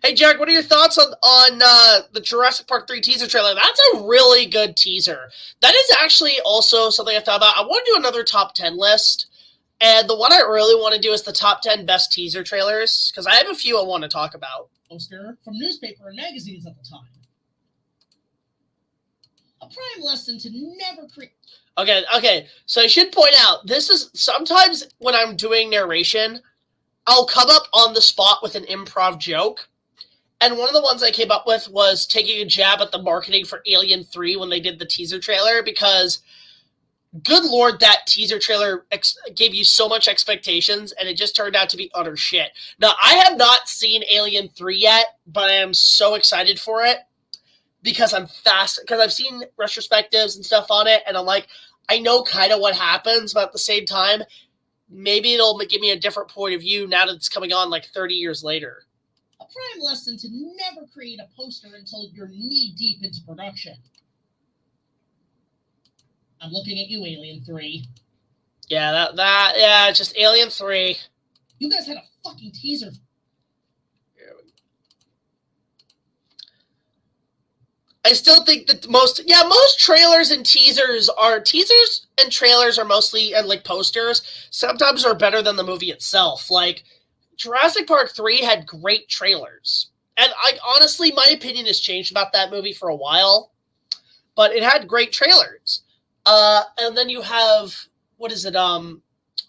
Hey, Jack, what are your thoughts on the Jurassic Park 3 teaser trailer? That's a really good teaser. That is actually also something I've thought about. I want to do another top 10 list. And the one I really want to do is the top 10 best teaser trailers, because I have a few I want to talk about. Poster from newspaper and magazines at the time. A prime lesson to never create. Okay. So I should point out, this is sometimes when I'm doing narration, I'll come up on the spot with an improv joke. And one of the ones I came up with was taking a jab at the marketing for Alien 3 when they did the teaser trailer, because good Lord, that teaser trailer gave you so much expectations, and it just turned out to be utter shit. Now, I have not seen Alien 3 yet, but I am so excited for it because I've seen retrospectives and stuff on it, and I'm like, I know kind of what happens, but at the same time, maybe it'll give me a different point of view now that it's coming on like 30 years later. A prime lesson to never create a poster until you're knee-deep into production. I'm looking at you, Alien 3. Yeah, just Alien 3. You guys had a fucking teaser. I still think that most trailers and teasers and trailers are mostly, and like posters, sometimes are better than the movie itself. Like, Jurassic Park 3 had great trailers. And honestly, my opinion has changed about that movie for a while, but it had great trailers. And then you have, what is it? I'm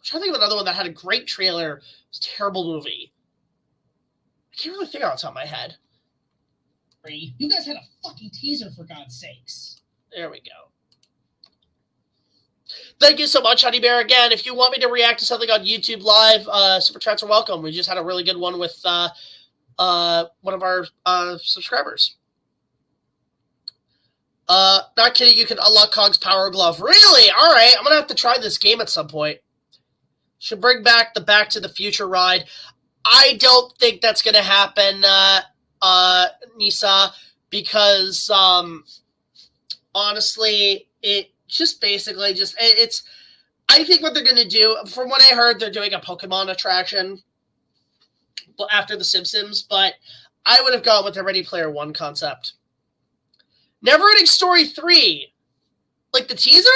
trying to think of another one that had a great trailer. It was a terrible movie. I can't really think off the top of my head. You guys had a fucking teaser, for God's sakes. There we go. Thank you so much, Honey Bear. Again, if you want me to react to something on YouTube Live, Super Chats are welcome. We just had a really good one with one of our subscribers. Not kidding, you can unlock Kong's Power Glove. Really? All right, I'm going to have to try this game at some point. Should bring back the Back to the Future ride. I don't think that's going to happen, Nisa, because honestly, it just basically it's. I think what they're going to do, from what I heard, they're doing a Pokemon attraction after The Simpsons, but I would have gone with the Ready Player One concept. Neverending Story 3, like the teaser?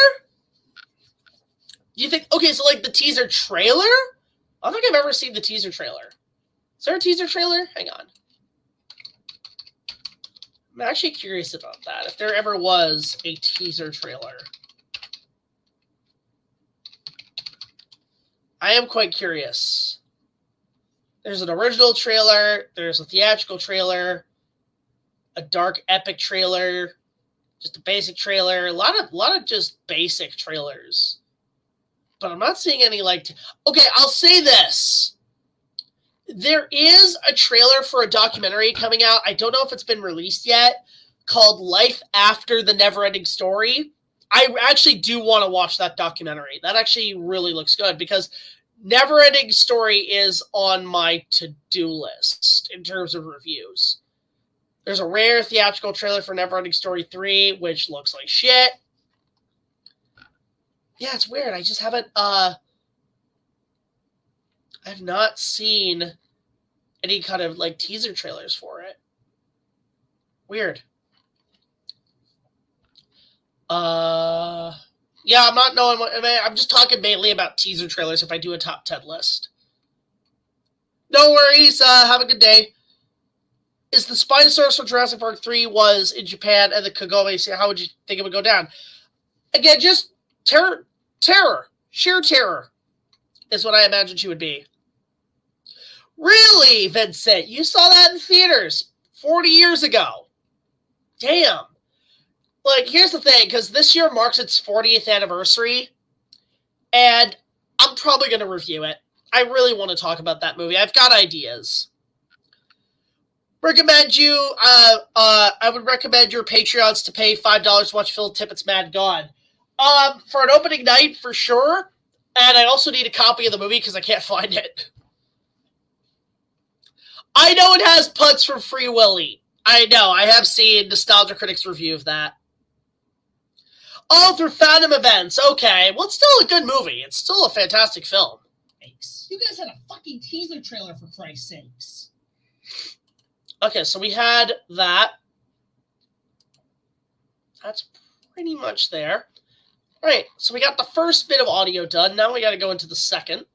You think, okay, so like the teaser trailer? I don't think I've ever seen the teaser trailer. Is there a teaser trailer? Hang on. I'm actually curious about that, if there ever was a teaser trailer. I am quite curious. There's an original trailer, there's a theatrical trailer, a dark epic trailer, just a basic trailer, a lot of just basic trailers. But I'm not seeing any like okay, I'll say this. There is a trailer for a documentary coming out. I don't know if it's been released yet, called Life After the Neverending Story. I actually do want to watch that documentary. That actually really looks good because Neverending Story is on my to-do list in terms of reviews. There's a rare theatrical trailer for Neverending Story 3, which looks like shit. Yeah, it's weird. I just haven't, I've not seen any kind of, like, teaser trailers for it. Weird. Yeah, I'm not knowing what, I'm just talking mainly about teaser trailers if I do a top 10 list. No worries. Have a good day. Is the Spinosaurus from Jurassic Park 3 was in Japan and the Kagome, how would you think it would go down? Again, just terror, sheer terror is what I imagine she would be. Really, Vincent? You saw that in theaters 40 years ago. Damn. Like, here's the thing, because this year marks its 40th anniversary, and I'm probably going to review it. I really want to talk about that movie. I've got ideas. Recommend you, I would recommend your Patreons to pay $5 to watch Phil Tippett's Mad God. For an opening night, for sure, And I also need a copy of the movie because I can't find it. I know it has putts from Free Willy. I know. I have seen Nostalgia Critic's review of that. All through fandom events. Okay. Well, it's still a good movie. It's still a fantastic film. You guys had a fucking teaser trailer, for Christ's sakes. Okay, so we had that. That's pretty much there. All right, so we got the first bit of audio done. Now we got to go into the second.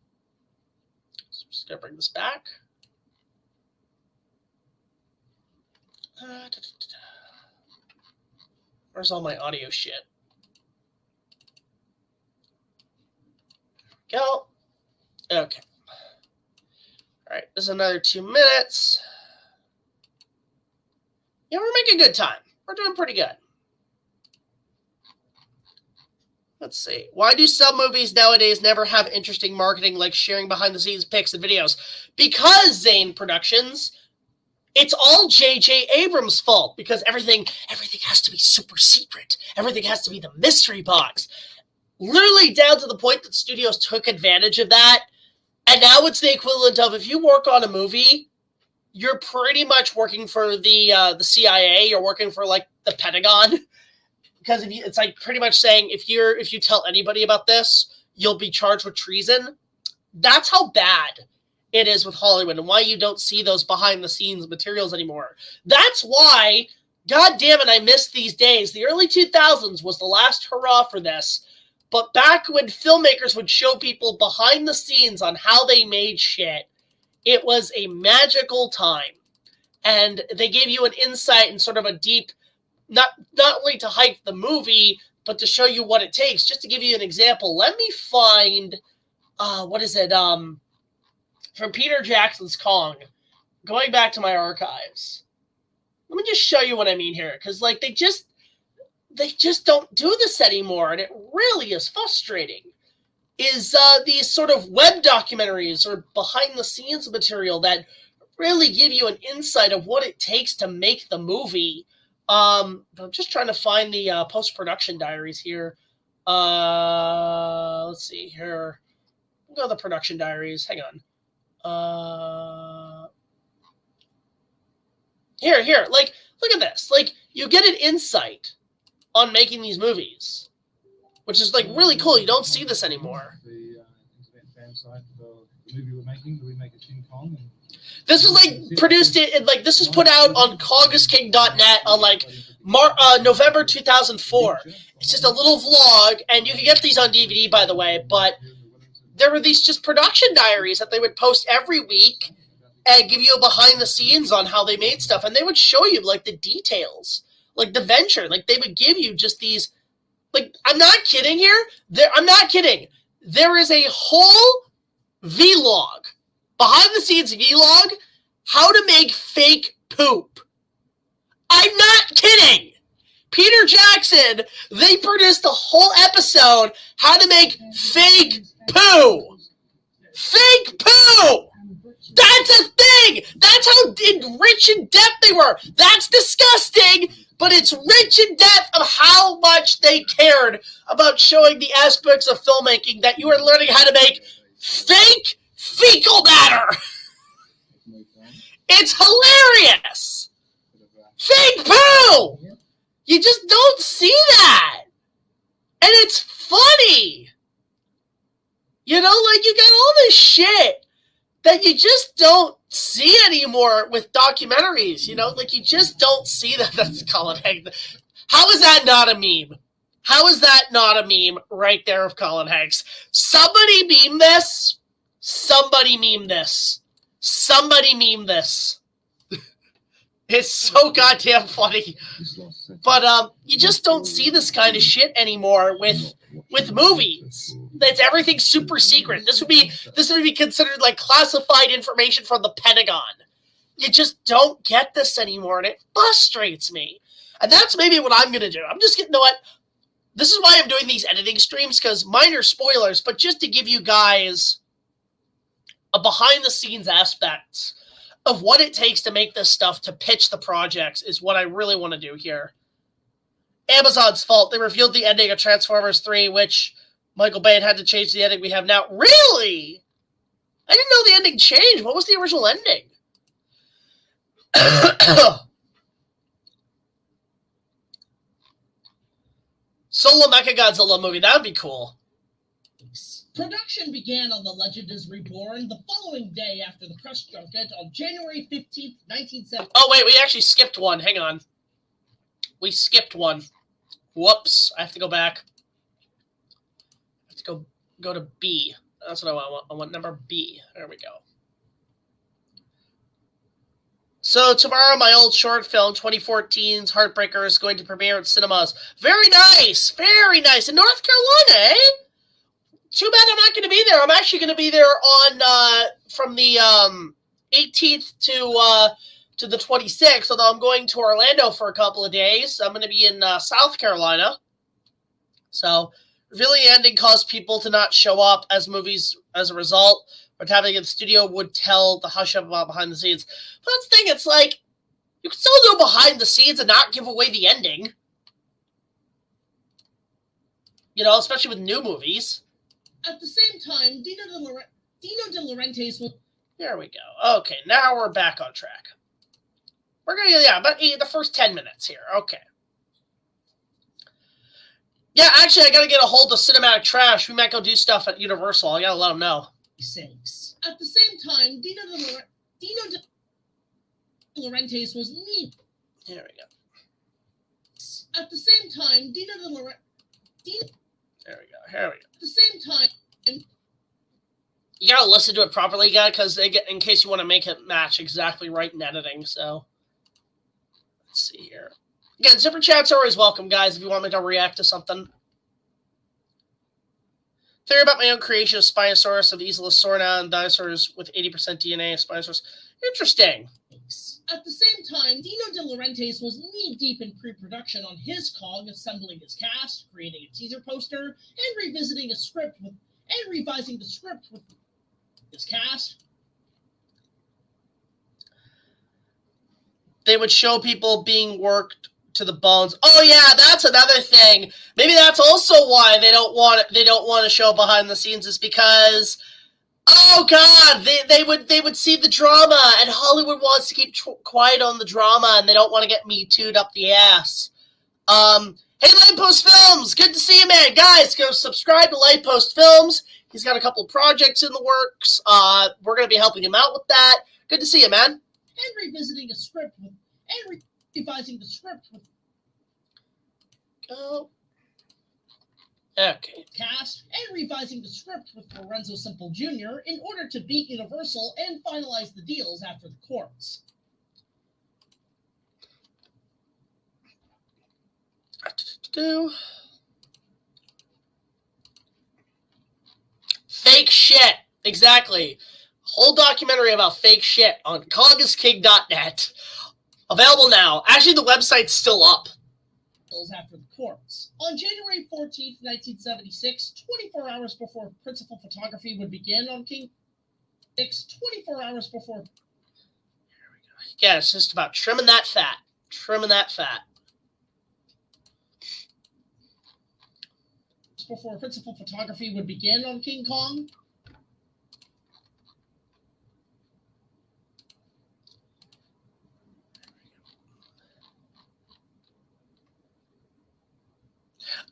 So I'm just going to bring this back. Where's all my audio shit? Go. Okay. All right, this is another 2 minutes. Yeah, we're making good time. We're doing pretty good. Let's see. Why do some movies nowadays never have interesting marketing like sharing behind-the-scenes pics and videos? Because, Zane Productions, it's all J.J. Abrams' fault. Because everything has to be super secret. Everything has to be the mystery box. Literally down to the point that studios took advantage of that. And now it's the equivalent of if you work on a movie, you're pretty much working for the CIA. You're working for, like, the Pentagon. Because it's like pretty much saying if you tell anybody about this, you'll be charged with treason. That's how bad it is with Hollywood and why you don't see those behind the scenes materials anymore. That's why, god damn it, I miss these days. The early 2000s was the last hurrah for this. But back when filmmakers would show people behind the scenes on how they made shit, it was a magical time. And they gave you an insight and sort of a deep, not only to hype the movie, but to show you what it takes. Just to give you an example, let me find, what is it, from Peter Jackson's Kong, going back to my archives. Let me just show you what I mean here, because, like, they just don't do this anymore, and it really is frustrating, is these sort of web documentaries or behind-the-scenes material that really give you an insight of what it takes to make the movie. But I'm just trying to find the post-production diaries here. Let's see here. We'll go to the production diaries. Hang on. Here. Like, look at this. Like, you get an insight on making these movies, which is, like, really cool. You don't see this anymore. The internet fan site for the movie we're making, we make a King Kong. And this was, like, produced it, like, this was put out on CongressKing.net on, like, November 2004. It's just a little vlog, and you can get these on DVD, by the way, but there were these just production diaries that they would post every week and give you a behind the scenes on how they made stuff, and they would show you, like, the details, like the venture, like, they would give you just these, like, I'm not kidding here. I'm not kidding. There is a whole vlog, behind the scenes vlog, how to make fake poop. I'm not kidding. Peter Jackson, they produced a whole episode, how to make fake poo. Fake poo. That's a thing. That's how rich in depth they were. That's disgusting, but it's rich in depth of how much they cared about showing the aspects of filmmaking that you are learning how to make fake fecal matter. It's hilarious. Fake poo. You just don't see that. And it's funny. You know, like, you got all this shit that you just don't see anymore with documentaries, you know? Like, you just don't see that. That's Colin Hanks. How is that not a meme? How is that not a meme right there of Colin Hanks? Somebody meme this. Somebody meme this. Somebody meme this. It's so goddamn funny. But you just don't see this kind of shit anymore with movies. It's everything super secret. This would be considered like classified information from the Pentagon. You just don't get this anymore, and it frustrates me. And that's maybe what I'm gonna do. I'm just gonna, you know what? This is why I'm doing these editing streams, because minor spoilers, but just to give you guys a behind the scenes aspect of what it takes to make this stuff, to pitch the projects, is what I really want to do here. Amazon's fault. They revealed the ending of Transformers 3, which Michael Bay had to change the ending we have now. Really? I didn't know the ending changed. What was the original ending? Solo Mechagodzilla movie. That would be cool. Production began on The Legend is Reborn the following day after the press junket on January 15th, 1970. Oh, wait. We actually skipped one. Hang on. We skipped one. Whoops. I have to go back. I have to go to B. That's what I want. I want number B. There we go. So tomorrow, my old short film, 2014's Heartbreaker, is going to premiere at cinemas. Very nice. Very nice. In North Carolina, eh? Too bad I'm not going to be there. I'm actually going to be there on from the 18th to the 26th, although I'm going to Orlando for a couple of days. I'm going to be in South Carolina. So really ending caused people to not show up as movies as a result. But having it in the studio would tell the hush-up about behind the scenes. But that's the thing, it's like, you can still do behind the scenes and not give away the ending. You know, especially with new movies. At the same time, Dino De Laurentiis will... There we go. Okay, now we're back on track. We're going to, yeah, about the first 10 minutes here. Okay. Yeah, actually, I got to get a hold of Cinematic Trash. We might go do stuff at Universal. I got to let them know. At the same time, Dino De Laurentiis was neat. There we go. At the same time, Dino De Laurentiis... There we go. Here we go. At the same time... You gotta listen to it properly, guy, because in case you want to make it match exactly right in editing. So, let's see here. Again, super chats are always welcome, guys, if you want me to react to something. Theory about my own creation of Spinosaurus of Easilorna and dinosaurs with 80% DNA of Spinosaurus. Interesting. At the same time, Dino De Laurentiis was knee-deep in pre-production on his Kong, assembling his cast, creating a teaser poster, and revising the script with his cast. They would show people being worked to the bones. Oh yeah, that's another thing. Maybe that's also why they don't want to show behind the scenes, is because, oh god, they would see the drama, and Hollywood wants to keep quiet on the drama, and they don't want to get Me Too'd up the ass. Hey, Lightpost Films, good to see you, man. Guys, go subscribe to Lightpost Films. He's got a couple of projects in the works. We're going to be helping him out with that. Good to see you, man. And revising the script with revising the script with okay. Cast and revising the script with Lorenzo Simple Jr. in order to beat Universal and finalize the deals after the courts. Fake shit. Exactly. Whole documentary about fake shit on KongIsKing.net. Available now. Actually, the website's still up. After the courts. On January 14th, 1976, 24 hours before principal photography would begin on King 24 hours before. Here we go. Yeah, it's just about trimming that fat. Trimming that fat. Before principal photography would begin on King Kong.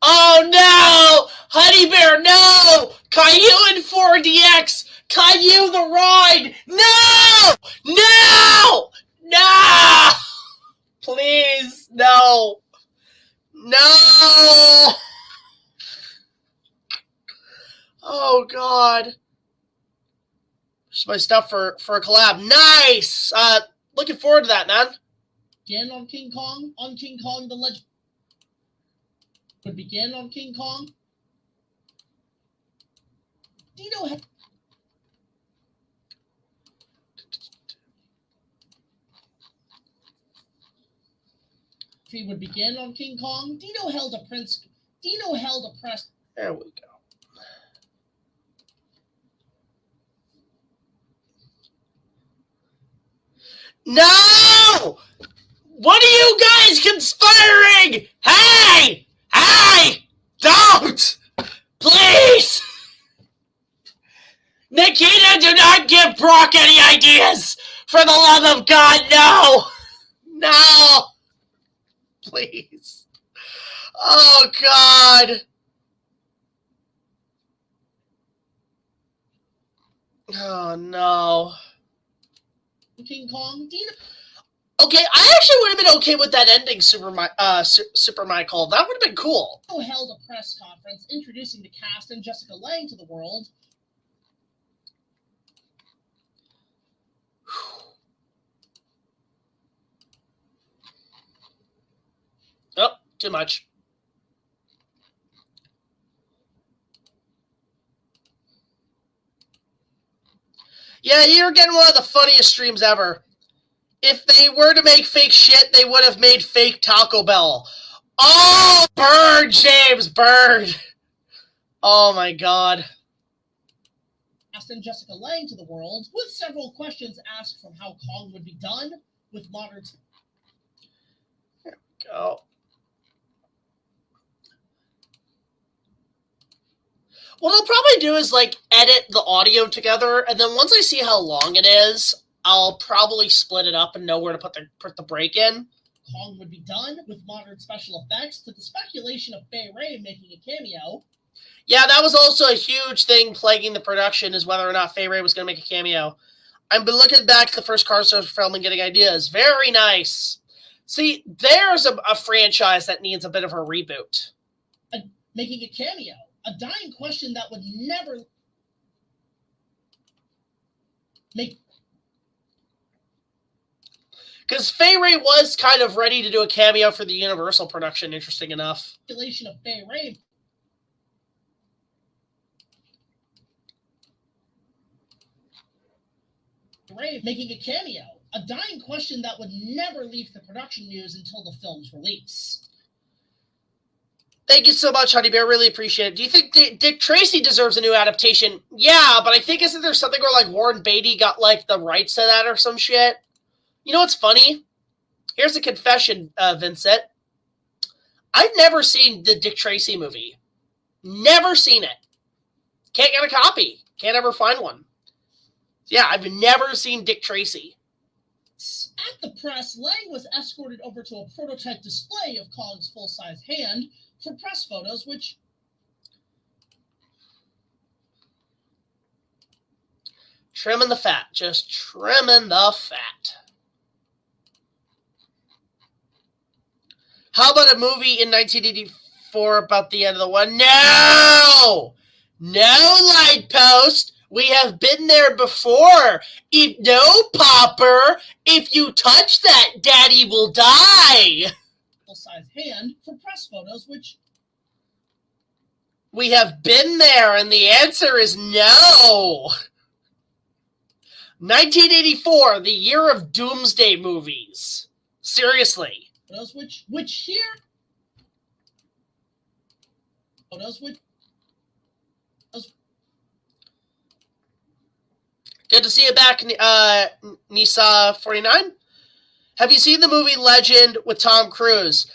Oh no! Honey Bear, no! Caillou and 4DX! Caillou the ride! No! No! No! Please, no! No! Oh god. Just my stuff for a collab. Nice! Looking forward to that, man. Again on King Kong the Legend would begin on King Kong. Dino would begin on King Kong. Dino held a press. There we go. No! What are you guys conspiring? Hey! Hey! Don't! Please! Nikita, do not give Brock any ideas! For the love of God, no! No! Please. Oh, God. Oh, no. King Kong, Dino. Okay, I actually would have been okay with that ending, Super Micheal. That would have been cool. Held a press conference introducing the cast and Jessica Lange to the world. Oh, too much. Yeah, you're getting one of the funniest streams ever. If they were to make fake shit, they would have made fake Taco Bell. Oh, Bird, James, Bird. Oh, my God. And Jessica Lange to the world, with several questions asked from how Kong would be done with modern... There we go. What I'll probably do is, like, edit the audio together, and then once I see how long it is, I'll probably split it up and know where to put the break in. Kong would be done with modern special effects to the speculation of Fay Wray making a cameo. Yeah, that was also a huge thing plaguing the production, is whether or not Fay Wray was going to make a cameo. I've been looking back at the first Car Stars film and getting ideas. Very nice. See, there's a franchise that needs a bit of a reboot. Making a cameo. A dying question that would never make... Because Fay Wray was kind of ready to do a cameo for the Universal production, interesting enough. Speculation of Fay Wray. Making a cameo. A dying question that would never leave the production news until the film's release. Thank you so much, Honey Bear. Really appreciate it. Do you think Dick Tracy deserves a new adaptation? Yeah, but I think isn't there something where like Warren Beatty got like the rights to that or some shit? You know what's funny? Here's a confession, Vincent. I've never seen the Dick Tracy movie. Never seen it. Can't get a copy. Can't ever find one. Yeah, I've never seen Dick Tracy. At the press, Lange was escorted over to a prototype display of Kong's full-size hand for press photos, which... Trimming the fat. Just trimming the fat. How about a movie in 1984 about the end of the world? No! No, Light Post! We have been there before. No, Popper. If you touch that, Daddy will die. Full-size hand for press photos, which... We have been there, and the answer is no. 1984, the year of doomsday movies. Seriously. Photos which here... Photos which... Good to see you back, Nisa 49. Have you seen the movie Legend with Tom Cruise?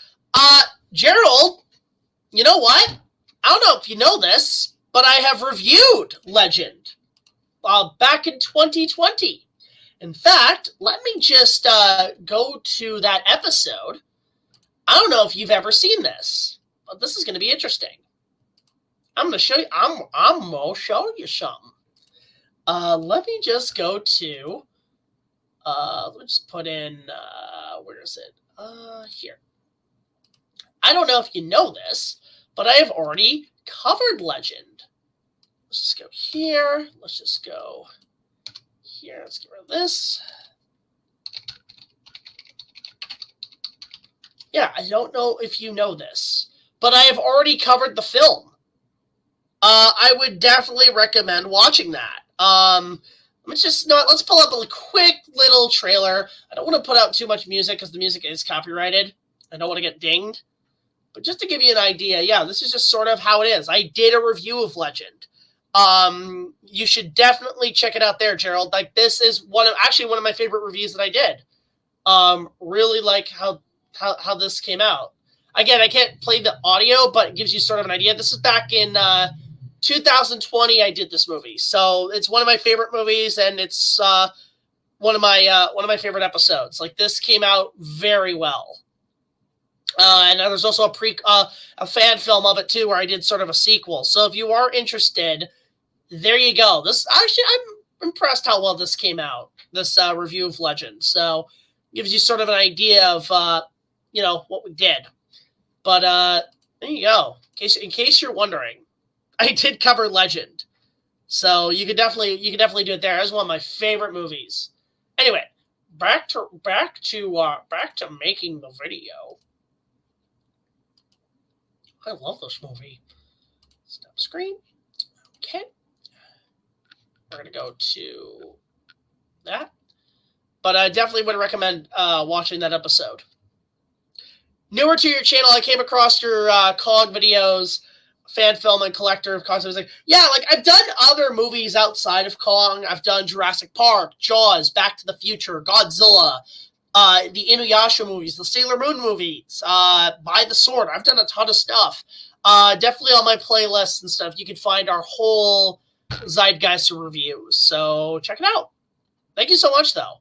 Gerald, you know what? I don't know if you know this, but I have reviewed Legend back in 2020. In fact, let me just go to that episode. I don't know if you've ever seen this, but this is going to be interesting. I'm going to show you. I'm going to show you something. Let me just go to, let's put in, where is it? Here. I don't know if you know this, but I have already covered Legend. Let's just go here. Let's just go here. Let's get rid of this. Yeah, I don't know if you know this, but I have already covered the film. I would definitely recommend watching that. Let's pull up a quick little trailer. I don't want to put out too much music because the music is copyrighted. I don't want to get dinged. But just to give you an idea, yeah, this is just sort of how it is. I did a review of Legend. You should definitely check it out there, Gerald. Like, this is one of my favorite reviews that I did. Really like how this came out. Again, I can't play the audio, but it gives you sort of an idea. This is back in 2020, I did this movie. So it's one of my favorite movies, and it's one of my favorite episodes. Like, this came out very well. And there's also a fan film of it too, where I did sort of a sequel. So if you are interested, there you go. This actually, I'm impressed how well this came out. This review of Legend. So gives you sort of an idea of what we did. But there you go. In case you're wondering, I did cover Legend. So you could definitely do it there. It's one of my favorite movies. Anyway, back to making the video. I love this movie. Stop screen. Okay. We're going to go to that. But I definitely would recommend watching that episode. Newer to your channel, I came across your Kong videos, fan film and collector of Kong. So I was like, yeah, like I've done other movies outside of Kong. I've done Jurassic Park, Jaws, Back to the Future, Godzilla, the Inuyasha movies, the Sailor Moon movies, By the Sword. I've done a ton of stuff. Definitely on my playlists and stuff. You can find our whole Zeitgeist reviews. So check it out. Thank you so much, though.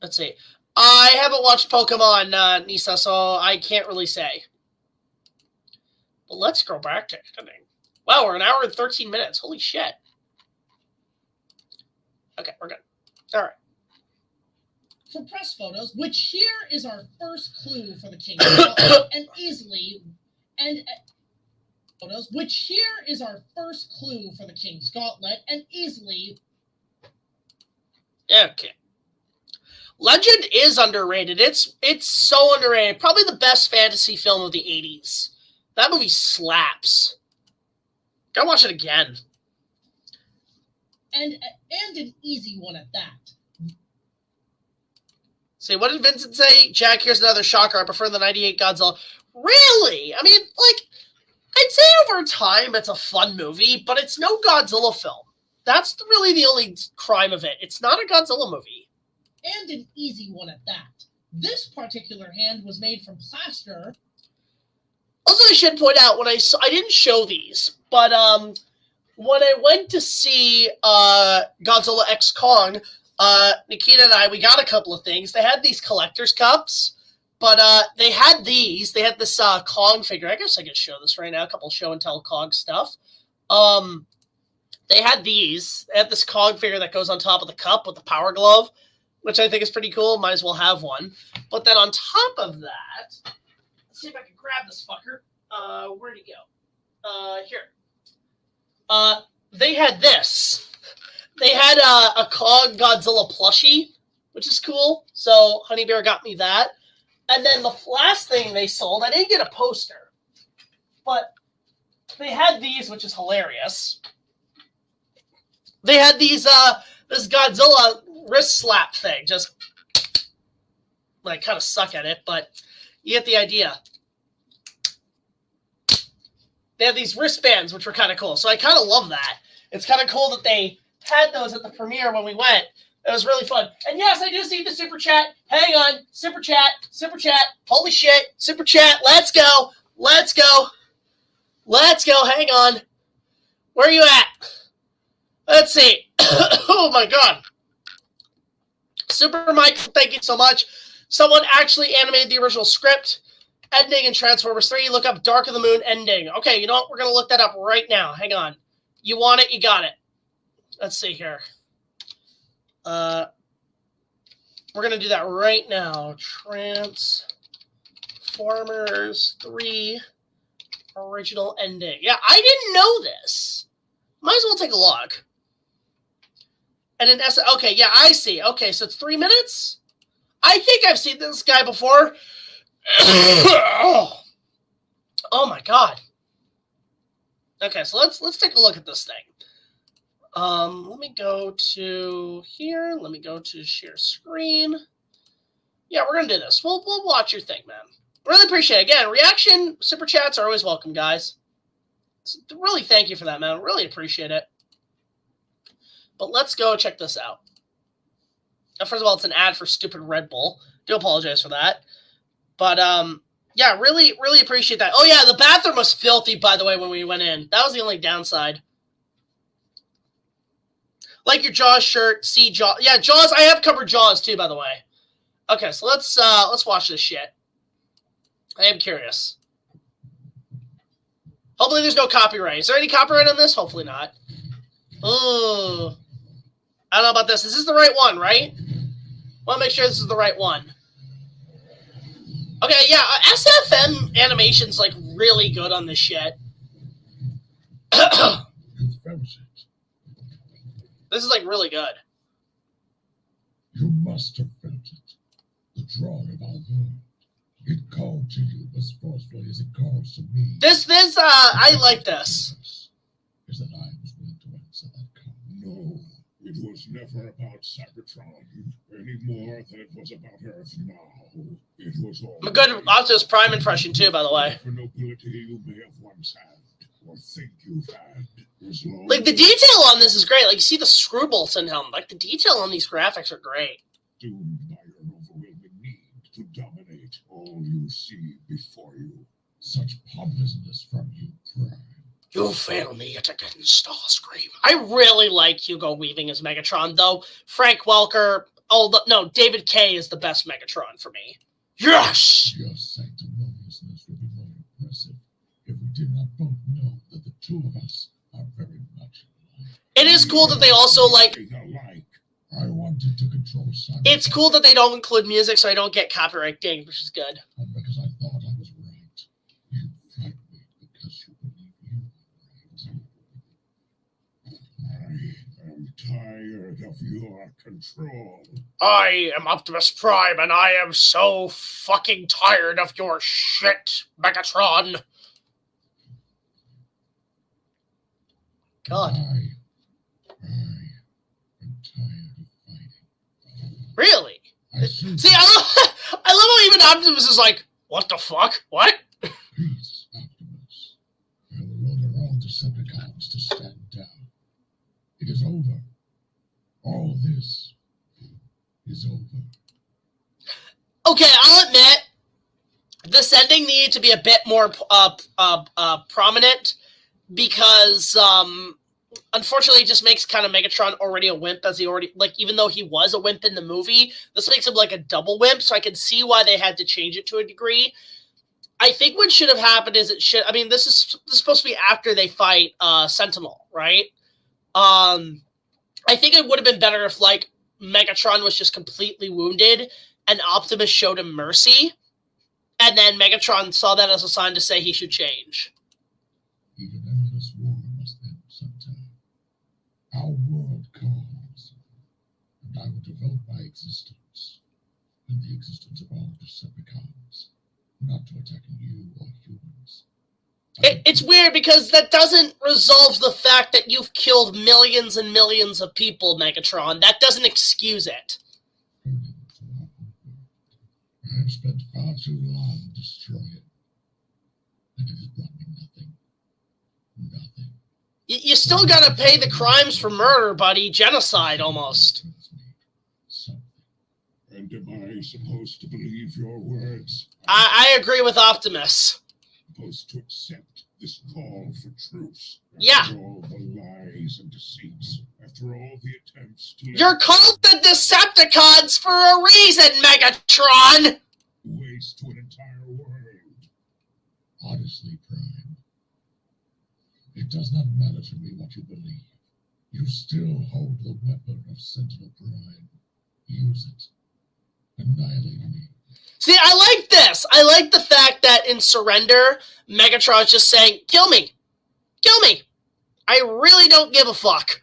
Let's see. I haven't watched Pokemon, Nisa, so I can't really say. But let's go back to editing. Wow, we're an hour and 13 minutes. Holy shit. Okay, we're good. All right. For press photos, which here is our first clue for the King, and easily, and photos, which here is our first clue for the King's Gauntlet, and easily. Okay. Legend is underrated. It's so underrated. Probably the best fantasy film of the 80s. That movie slaps. Go watch it again. And an easy one at that. See, what did Vincent say? Jack, here's another shocker. I prefer the 98 Godzilla. Really? I mean, like, I'd say over time it's a fun movie, but it's no Godzilla film. That's really the only crime of it. It's not a Godzilla movie. And an easy one at that. This particular hand was made from plaster. Also, I should point out, I didn't show these, but when I went to see Godzilla X Kong, Nikita and I, we got a couple of things. They had these collector's cups, but they had these. They had this Kong figure. I guess I could show this right now, a couple show and tell Kong stuff. They had these. They had this Kong figure that goes on top of the cup with the power glove, which I think is pretty cool. Might as well have one. But then on top of that, let's see if I can grab this fucker. Where'd he go? Here. They had this. They had a Kong Godzilla plushie, which is cool. So Honey Bear got me that. And then the last thing they sold, I didn't get a poster, but they had these, which is hilarious. They had these, this Godzilla wrist slap thing. Just, like, kind of suck at it, but you get the idea. They have these wristbands, which were kind of cool. So I kind of love that. It's kind of cool that they had those at the premiere when we went. It was really fun. And yes, I do see the super chat. Hang on. Super chat. Super chat. Holy shit. Super chat. Let's go. Let's go. Let's go. Hang on. Where are you at? Let's see. Oh, my God. Super Mike, thank you so much. Someone actually animated the original script. Ending in Transformers 3. Look up Dark of the Moon ending. Okay, you know what? We're going to look that up right now. Hang on. You want it? You got it. Let's see here. We're going to do that right now. Transformers 3 original ending. Yeah, I didn't know this. Might as well take a look. And an S. Okay, yeah, I see. Okay, so it's 3 minutes? I think I've seen this guy before. Oh my God. Okay, so let's take a look at this thing. Let me go to here. Let me go to share screen. Yeah, we're gonna do this. We'll watch your thing, man. Really appreciate it. Again, reaction, super chats are always welcome, guys. Really thank you for that, man. Really appreciate it. But let's go check this out. First of all, it's an ad for stupid Red Bull. Do apologize for that. But Yeah, really, really appreciate that. Oh, yeah, the bathroom was filthy, by the way, when we went in. That was the only downside. Like your Jaws shirt, see Jaws. Yeah, Jaws, I have covered Jaws, too, by the way. Okay, so let's watch this shit. I am curious. Hopefully there's no copyright. Is there any copyright on this? Hopefully not. Oh, I don't know about this. This is the right one, right? Want to make sure this is the right one. Okay, yeah, SFM animation's, like, really good on this shit. This is, like, really good. You must have felt it. The drawing of our world. It called to you as forcefully as it calls to me. I like this. Is that I was willing to answer that call. No, it was never about Cybertron any more than it was about Earth now. It was all. I'm a good Optimus Prime impression too, by the way. For nobility you may have once had, or think you've had. Like the detail on this is great. Like you see the screw bolts in him. Like the detail on these graphics are great. Doomed by your overwhelming need to dominate all you see before you. Such pompousness from you, Prime. You fail me yet again, Starscream. I really like Hugo Weaving as Megatron, though. Frank Welker, David Kaye is the best Megatron for me. Yes! Your sanctimoniousness would be more impressive if we did not both know that the two of us are very much alike. It is cool that they also, like... I wanted to control Cybertron. It's cool that they don't include music so I don't get copyright dinged, which is good. And because I thought I was right. You fight me because you believe you were right. I am tired of your control. I am Optimus Prime, and I am so fucking tired of your shit, Megatron. God. I am tired of fighting. Really? See, I love how even Optimus is like, what the fuck? What? Peace, Optimus. I will order all Decepticons to stand down. It is over. All this is over. Okay, I'll admit, this ending needed to be a bit more prominent because, unfortunately, it just makes kind of Megatron already a wimp, as he already, like, even though he was a wimp in the movie, this makes him like a double wimp, so I can see why they had to change it to a degree. I think what should have happened is this is supposed to be after they fight Sentinel, right? I think it would have been better if, like, Megatron was just completely wounded and Optimus showed him mercy, and then Megatron saw that as a sign to say he should change. Even endless war must end sometime. Our world calls, and I will devote my existence and the existence of all Decepticons, not to attacking you or humans. It's weird because that doesn't resolve the fact that you've killed millions and millions of people, Megatron. That doesn't excuse it. I have spent far too long destroying it, and it has brought me nothing. Nothing. You still gotta pay the crimes for murder, buddy. Genocide, almost. And am I supposed to believe your words? I agree with Optimus. Supposed to accept this call for truce? Yeah. After all the lies and deceits, after all the attempts to... You're called the Decepticons for a reason, Megatron! Waste to an entire world. Honestly, Prime, it does not matter to me what you believe. You still hold the weapon of Sentinel Prime. Use it. Annihilate me. See, I like this. I like the fact that in Surrender, Megatron's just saying, kill me. Kill me. I really don't give a fuck.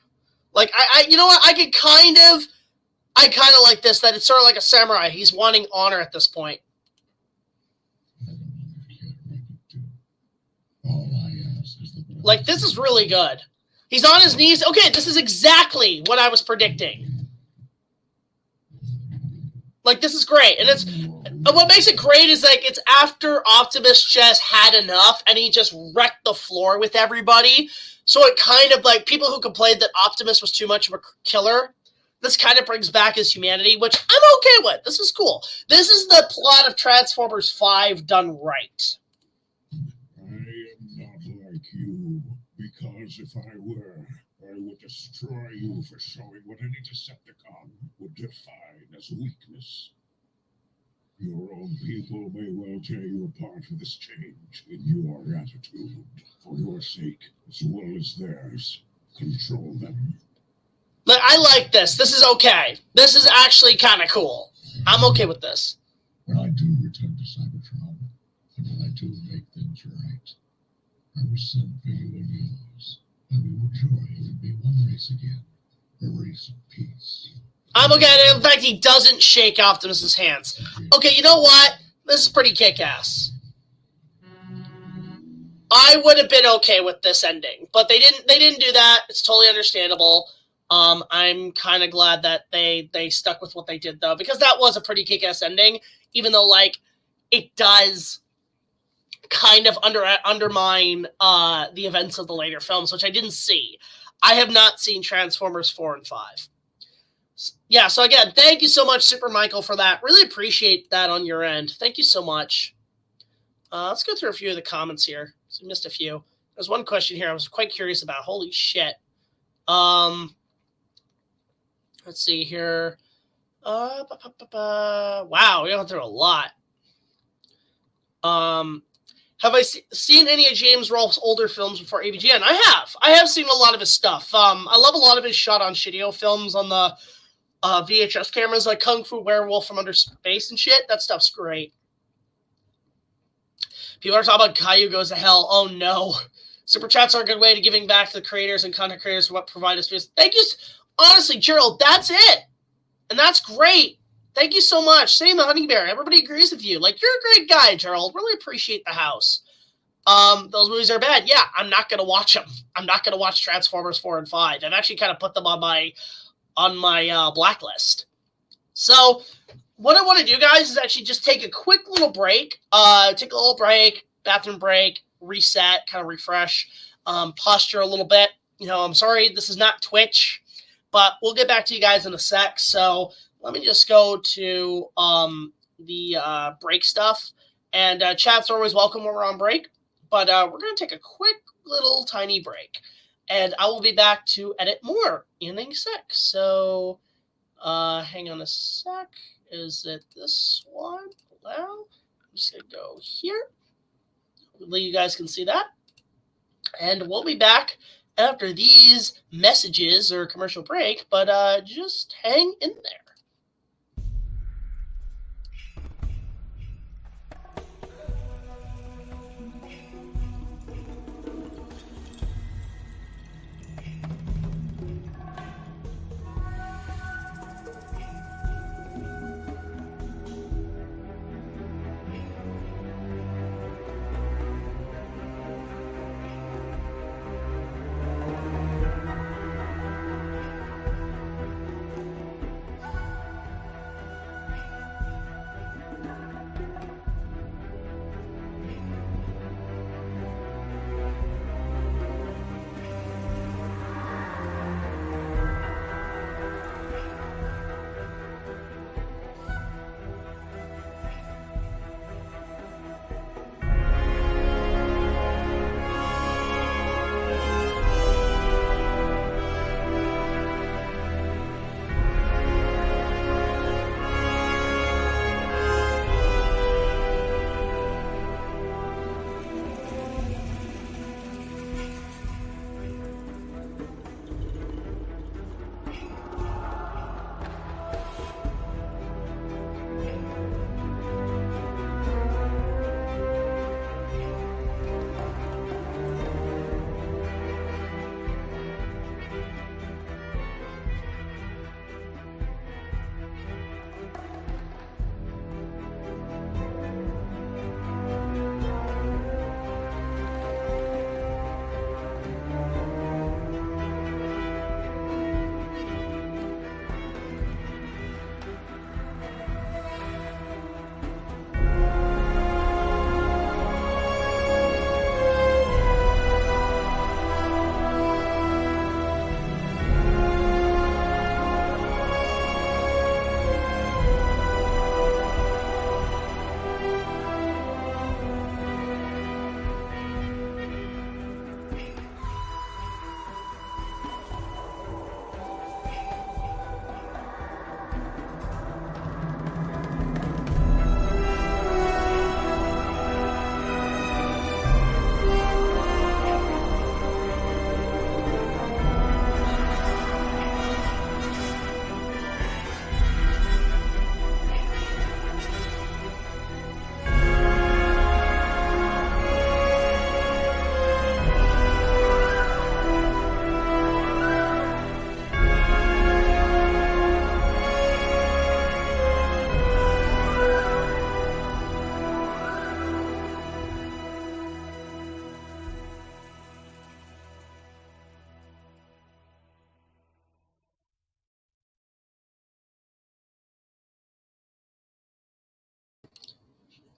Like, you know what? I kind of like this, that it's sort of like a samurai. He's wanting honor at this point. I don't care what you do. All I ask is that... Like, this is really good. He's on his knees. Okay, this is exactly what I was predicting. Like, this is great. And what makes it great is, like, it's after Optimus just had enough and he just wrecked the floor with everybody. So it kind of, like, people who complained that Optimus was too much of a killer, this kind of brings back his humanity, which I'm okay with. This is cool. This is the plot of Transformers 5 done right. I am not like you, because if I were, I would destroy you for showing what any Decepticon would define as weakness. Your own people may well tear you apart for this change in your attitude. For your sake, as well as theirs, control them. But I like this. This is okay. This is actually kind of cool. I'm okay with this. When I do return to Cybertron, and when I do make things right, I will send for you and yours, and we will join and be one race again, a race of peace. I'm okay. In fact, he doesn't shake Optimus's hands. Okay, you know what? This is pretty kick-ass. I would have been okay with this ending, but they didn't do that. It's totally understandable. I'm kind of glad that they stuck with what they did, though, because that was a pretty kick-ass ending, even though, like, it does kind of undermine the events of the later films, which I didn't see. I have not seen Transformers 4 and 5. Yeah, so again, thank you so much, Super Michael, for that. Really appreciate that on your end. Thank you so much. Let's go through a few of the comments here. So we missed a few. There's one question here I was quite curious about. Holy shit. Let's see here. Wow, we went through a lot. Have I seen any of James Rolfe's older films before AVGN? I have. I have seen a lot of his stuff. I love a lot of his shot on Shidio films on the VHS cameras, like Kung Fu Werewolf from Under Space and shit. That stuff's great. People are talking about Caillou Goes to Hell. Oh, no. Super chats are a good way to giving back to the creators and content creators for what provide us. Thank you. Honestly, Gerald, that's it. And that's great. Thank you so much. Same the Honey Bear. Everybody agrees with you. Like, you're a great guy, Gerald. Really appreciate the house. Those movies are bad. Yeah, I'm not going to watch them. I'm not going to watch Transformers 4 and 5. I've actually kind of put them on my blacklist. So what I want to do, guys, is actually just take a quick little break. Bathroom break, reset, kind of refresh, posture a little bit. You know, I'm sorry, this is not Twitch, but we'll get back to you guys in a sec. So let me just go to the break stuff. And chats are always welcome when we're on break. But we're going to take a quick little tiny break. And I will be back to edit more in a sec. So hang on a sec. Is it this one? Well, I'm just going to go here. Hopefully you guys can see that. And we'll be back after these messages or commercial break. But just hang in there.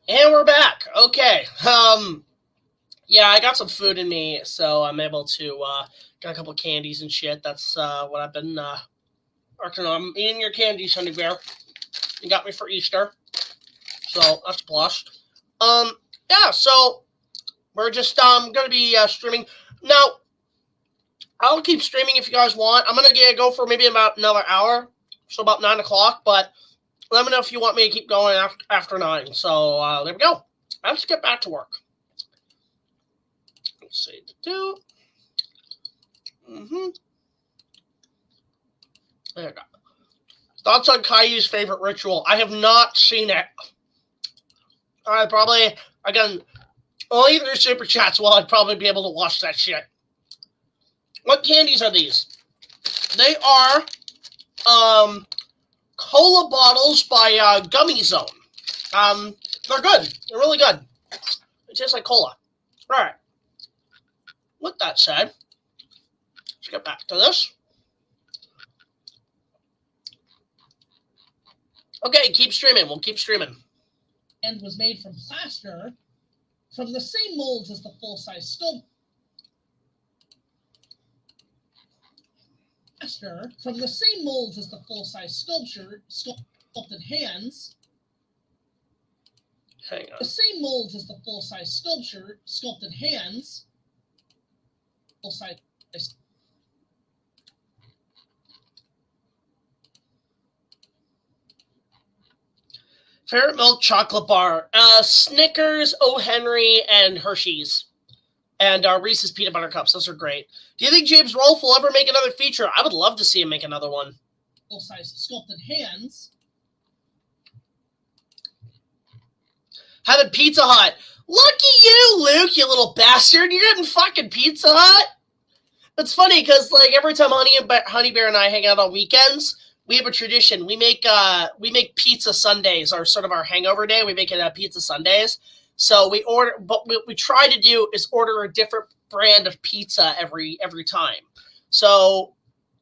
And we're back. Okay. Yeah, I got some food in me, so I'm able to, got a couple of candies and shit. That's, what I've been, working on. I'm eating your candies, Honey Bear. You got me for Easter. So, that's a plus. Yeah, so, we're just, gonna be, streaming. Now, I'll keep streaming if you guys want. I'm gonna go for maybe about another hour. So, about 9 o'clock, but let me know if you want me to keep going after 9. So, there we go. Let's get back to work. Let's see. There we go. Thoughts on Caillou's favorite ritual? I have not seen it. I probably, again, only through Super Chats will I'd probably be able to watch that shit. What candies are these? They are cola bottles by Gummy Zone. They're good. They're really good. It tastes like cola. All right. With that said, let's get back to this. Okay, keep streaming. We'll keep streaming. And was made from plaster from the same molds as the full-size sculpture. From the same molds as the full-size sculpture, sculpted hands. Hang on. The same molds as the full-size sculpture, sculpted hands. Full-size. Favorite milk chocolate bar? Snickers, O. Henry, and Hershey's. And Reese's Peanut Butter Cups. Those are great. Do you think James Rolfe will ever make another feature? I would love to see him make another one. Full-size sculpted hands. Having Pizza Hut. Lucky you, Luke, you little bastard. You're getting fucking Pizza Hut. It's funny because, like, every time Honey Bear and I hang out on weekends, we have a tradition. We make pizza Sundays, or sort of our hangover day. We make it Pizza Sundays. So we order, but what we try to do is order a different brand of pizza every time. So,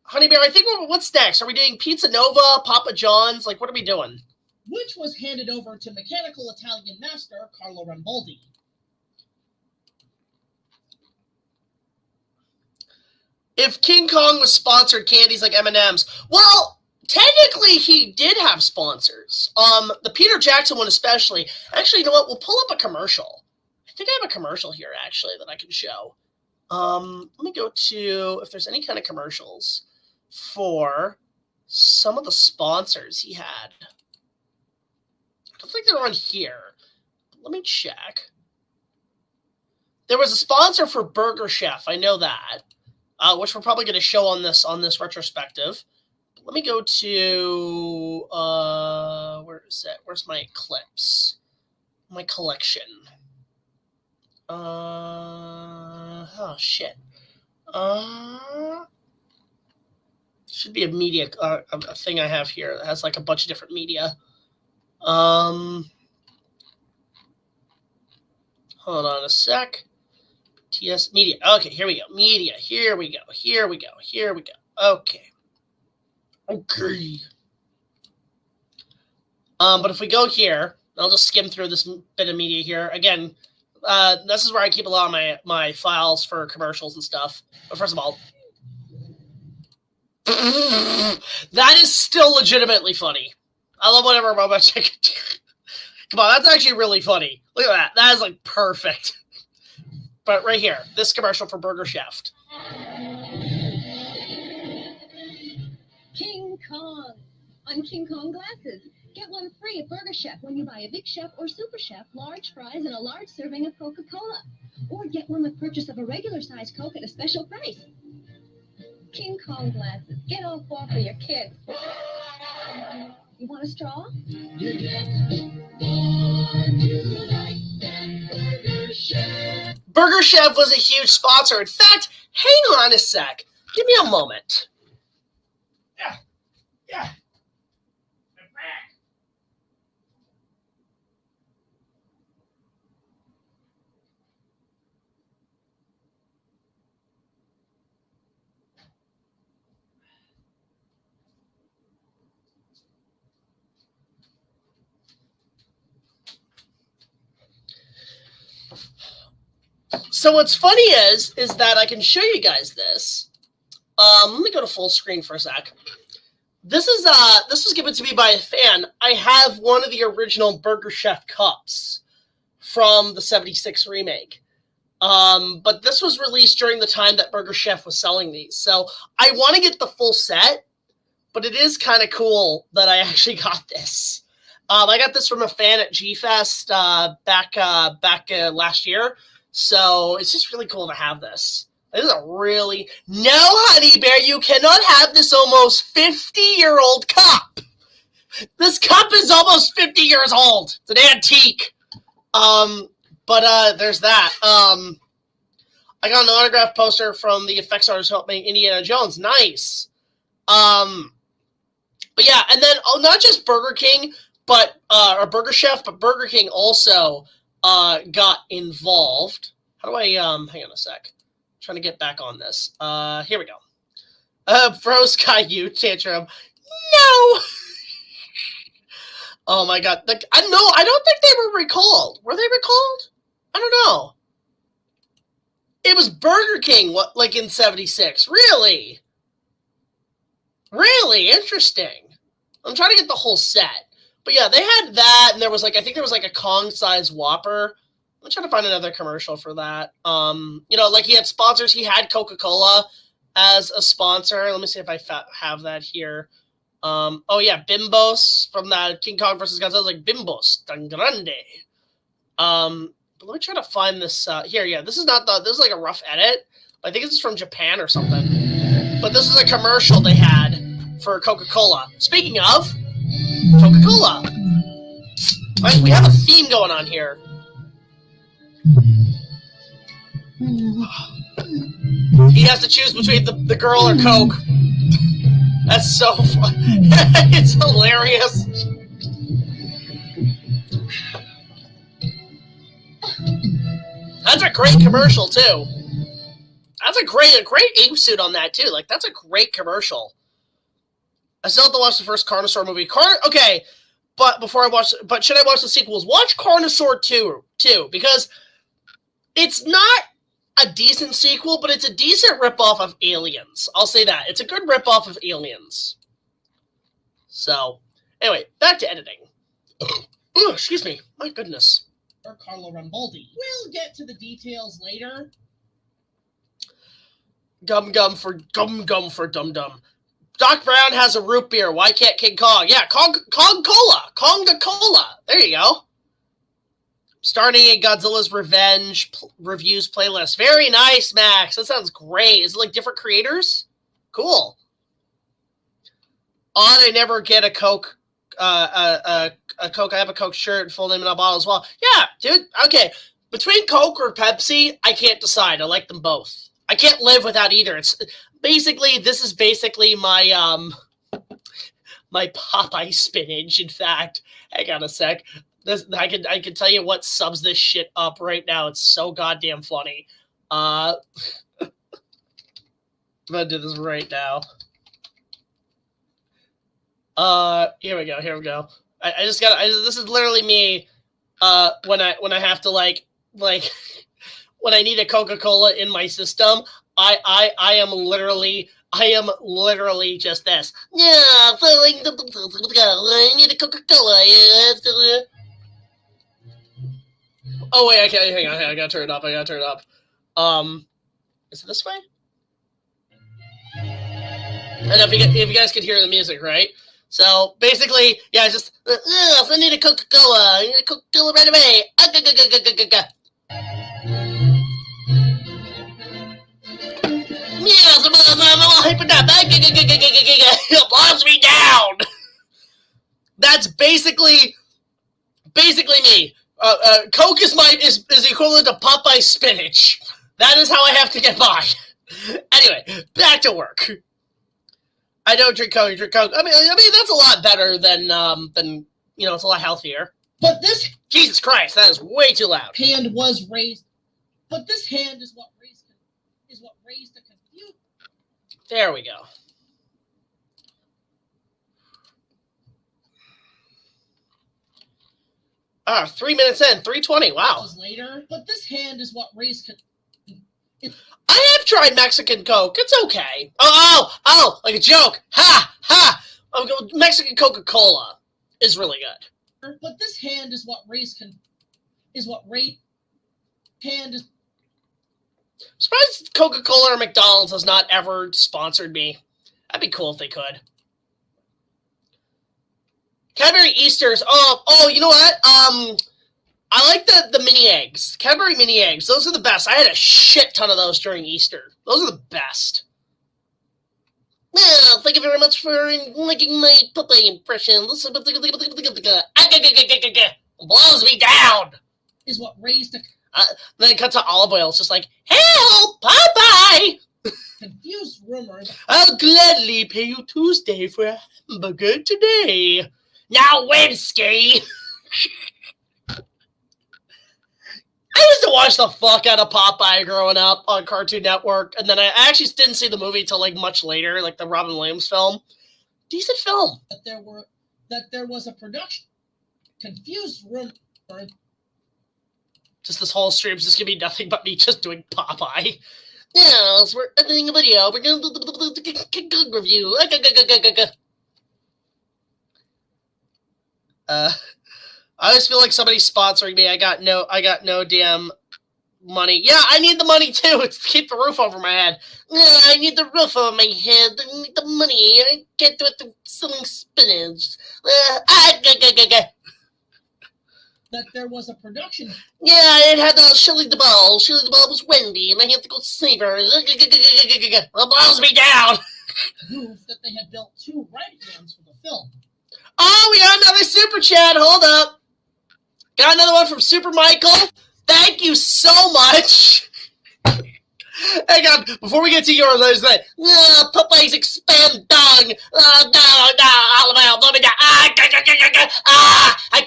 Honey Bear, I think what's next? Are we doing Pizza Nova, Papa John's? Like, what are we doing? Which was handed over to mechanical Italian master Carlo Rambaldi. If King Kong was sponsored candies like M&M's, well, technically he did have sponsors. The Peter Jackson one especially. Actually, you know what? We'll pull up a commercial. I think I have a commercial here, actually, that I can show. Let me go to, if there's any kind of commercials for some of the sponsors he had. I don't think they're on here. Let me check. There was a sponsor for Burger Chef. I know that. Which we're probably going to show on this retrospective. Let me go to where is it? Where's my clips? My collection. Oh shit. Should be a media a thing I have here that has like a bunch of different media. Hold on a sec. TS media. Okay, here we go. Media. Here we go. Okay. But if we go here, I'll just skim through this bit of media here. Again, this is where I keep a lot of my files for commercials and stuff. But first of all, that is still legitimately funny. I love whatever Robot Chicken. Come on, that's actually really funny. Look at that. That is like perfect. But right here, this commercial for Burger Chef. King Kong. On King Kong glasses. Get one free at Burger Chef when you buy a Big Chef or Super Chef, large fries, and a large serving of Coca-Cola. Or get one with purchase of a regular size Coke at a special price. King Kong glasses. Get all 4 for your kids. You want a straw? Burger Chef was a huge sponsor. In fact, hang on a sec. Give me a moment. Yeah. So what's funny is that I can show you guys this. Let me go to full screen for a sec. This was given to me by a fan. I have one of the original Burger Chef cups from the '76 remake. But this was released during the time that Burger Chef was selling these. So I want to get the full set, but it is kind of cool that I actually got this. I got this from a fan at G-Fest back last year. So it's just really cool to have this. This is a really... No, honey bear, you cannot have this almost 50-year-old cup. This cup is almost 50 years old. It's an antique. But there's that. I got an autograph poster from the effects artist who helped make Indiana Jones. Nice. But yeah, and then not just Burger King, but or Burger Chef, but Burger King also got involved. How do I hang on a sec. I'm trying to get back on this. Here we go. Bro Sky U tantrum. No. Oh my god. I don't think they were recalled. Were they recalled? I don't know. It was Burger King, like in '76. Really? Really interesting. I'm trying to get the whole set. But yeah, they had that, and there was like, I think there was like a Kong-sized Whopper. I'm trying to find another commercial for that. You know, like he had sponsors. He had Coca-Cola as a sponsor. Let me see if I have that here. Oh yeah, Bimbos from that King Kong versus Godzilla, like Bimbos tan grande. But let me try to find this here. Yeah, this is like a rough edit. I think this is from Japan or something. But this is a commercial they had for Coca-Cola. Speaking of Coca-Cola, right, we have a theme going on here. He has to choose between the girl or Coke. That's so fun. It's hilarious. That's a great commercial too. That's a great ape suit on that too. Like that's a great commercial. I still have to watch the first Carnosaur movie. Okay, but should I watch the sequels? Watch Carnosaur 2 because it's not a decent sequel, but it's a decent ripoff of Aliens. I'll say that. It's a good ripoff of Aliens. So, anyway, back to editing. Oh, excuse me. My goodness. Or Carlo Rambaldi. We'll get to the details later. Gum for dum dum. Doc Brown has a root beer. Why can't King Kong? Yeah, Kong Cola. Konga Cola. There you go. Starting a Godzilla's Revenge reviews playlist. Very nice, Max. That sounds great. Is it like different creators? Cool. Odd, I never get a Coke. A Coke. I have a Coke shirt, full name in a bottle as well. Yeah, dude. Okay. Between Coke or Pepsi, I can't decide. I like them both. I can't live without either. It's basically, this is basically my my Popeye spinach. In fact, hang on a sec. I can tell you what subs this shit up right now. It's so goddamn funny. I'm gonna do this right now. Here we go. I just gotta. This is literally me. When I have to like when I need a Coca-Cola in my system, I am literally just this. Yeah, filling I need a Coca-Cola. Oh wait, okay, hang on, I gotta turn it up. Is it this way? I don't know if you guys could hear the music, right? So basically, yeah, just I need a Coca-Cola. I need a Coca-Cola right away. It bombs me down. That's basically me. Coke is is equivalent to Popeye spinach. That is how I have to get by. Anyway, back to work. I don't drink Coke. You drink Coke. I mean that's a lot better than it's a lot healthier. But this Jesus Christ, that is way too loud. Hand was raised. But this hand is what raised the confusion. There we go. Ah, 3 minutes in, 3:20. Wow. Later, but this hand is what raised. I have tried Mexican Coke. It's okay. Oh, like a joke. Ha! Mexican Coca-Cola is really good. But this hand is what Ray's hand is. Surprised Coca-Cola or McDonald's has not ever sponsored me. That'd be cool if they could. Cadbury Easters. Oh, you know what? I like the mini eggs. Cadbury mini eggs. Those are the best. I had a shit ton of those during Easter. Those are the best. Well, thank you very much for liking my puppy impression. Blows me down. Is what raised the. Then it cuts to olive oil. It's just like, help, Popeye. Confused rumors. I'll gladly pay you Tuesday for a hamburger today. Now, Wednesday. I used to watch the fuck out of Popeye growing up on Cartoon Network, and then I actually didn't see the movie till like much later, like the Robin Williams film. Decent film. That there was a production. Confused rumor. Just this whole stream's just gonna be nothing but me just doing Popeye. Yes, we're editing a video. We're gonna do the review. I always feel like somebody's sponsoring me. I got no damn money. Yeah, I need the money too. It's to keep the roof over my head. I need the roof over my head. I need the money. I can't do it through selling spinach. That there was a production. Yeah, it had Shelley the Ball. Shelley the Ball was Wendy, and I had to go save her. It blows me down. Proof that they had built 2 right hands for the film. Oh, we got another super chat. Hold up. Got another one from Super Micheal. Thank you so much. Hang on, before we get to yours, there's that. Popeye's expand dong. Alabama, blow me down. I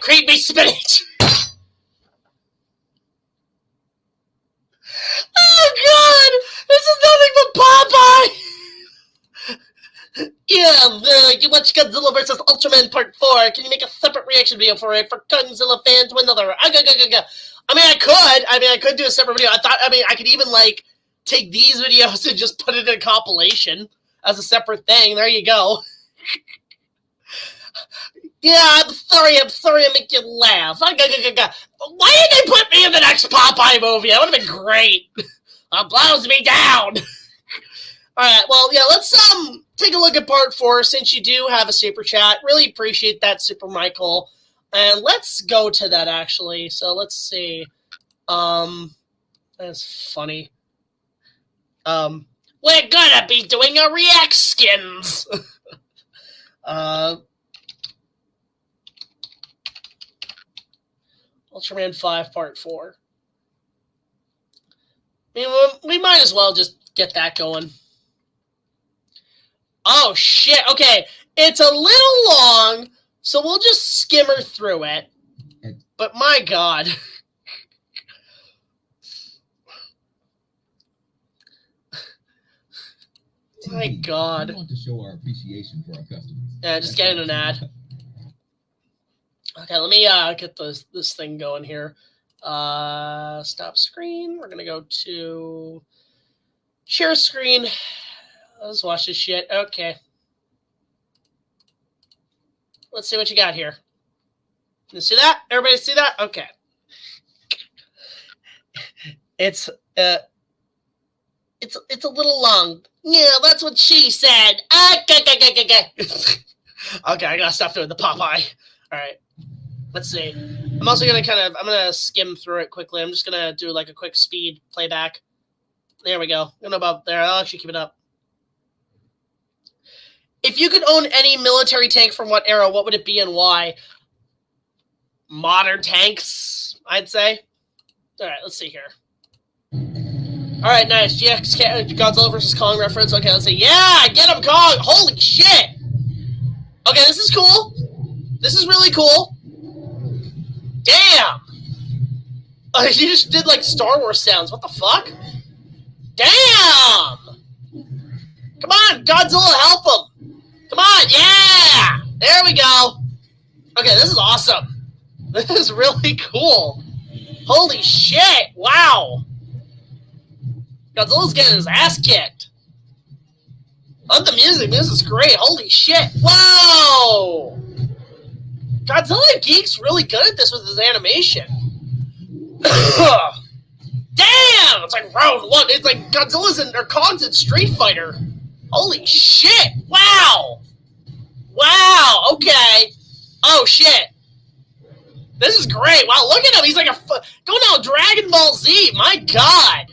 create me spinach. Oh, God. This is nothing but Popeye. Yeah, you watch Godzilla vs. Ultraman Part 4. Can you make a separate reaction video for it? For Godzilla fan to another. I could do a separate video. I could even, like, take these videos and just put it in a compilation as a separate thing. There you go. Yeah, I'm sorry I make you laugh. Why didn't they put me in the next Popeye movie? That would have been great. Blows me down. Alright, well, yeah, let's take a look at part 4 since you do have a super chat. Really appreciate that, Super Micheal. And let's go to that, actually. So let's see. That's funny. We're gonna be doing a react skins. Ultraman 5 Part 4. I mean, we might as well just get that going. Oh, shit. Okay, it's a little long, so we'll just skimmer through it. But my God. My God. We want to show our appreciation for our customers. Yeah, just getting an ad. Okay, let me get this thing going here. Stop screen. We're gonna go to share screen. Let's watch this shit. Okay. Let's see what you got here. You see that? Everybody see that? Okay. It's a little long. Yeah, that's what she said. Okay, I gotta stop doing the Popeye. All right. Let's see. I'm also gonna I'm gonna skim through it quickly. I'm just gonna do like a quick speed playback. There we go. I'm about there. I'll actually keep it up. If you could own any military tank from what era, what would it be and why? Modern tanks, I'd say. All right, let's see here. All right, nice. GX Godzilla vs. Kong reference. Okay, let's see. Yeah, get him, Kong. Holy shit. Okay, this is cool. This is really cool. Damn. You just did like Star Wars sounds. What the fuck? Damn. Come on, Godzilla, help him. Come on, yeah. There we go. Okay, this is awesome. This is really cool. Holy shit. Wow. Godzilla's getting his ass kicked. Love the music. This is great. Holy shit. Whoa! Godzilla Geek's really good at this with his animation. Damn! It's like round one. It's like Godzilla's in, or Kong's in Street Fighter. Holy shit! Wow! Wow! Okay. Oh shit! This is great. Wow! Look at him. He's like going out Dragon Ball Z. My God!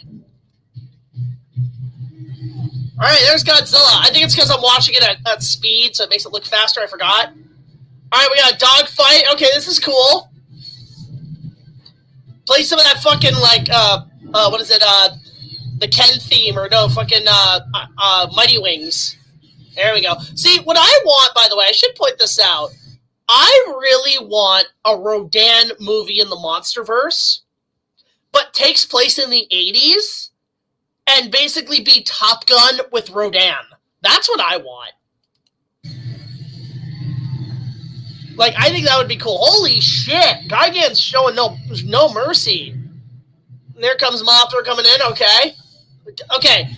All right, there's Godzilla. I think it's because I'm watching it at speed, so it makes it look faster. I forgot. All right, we got a dog fight. Okay, this is cool. Play some of that fucking like what is it? The Ken theme or no fucking Mighty Wings. There we go. See, what I want, by the way, I should point this out. I really want a Rodan movie in the Monsterverse, but takes place in the 80s and basically be Top Gun with Rodan. That's what I want. Like, I think that would be cool. Holy shit! Gigan's showing no mercy. And there comes Mothra coming in, okay. Okay.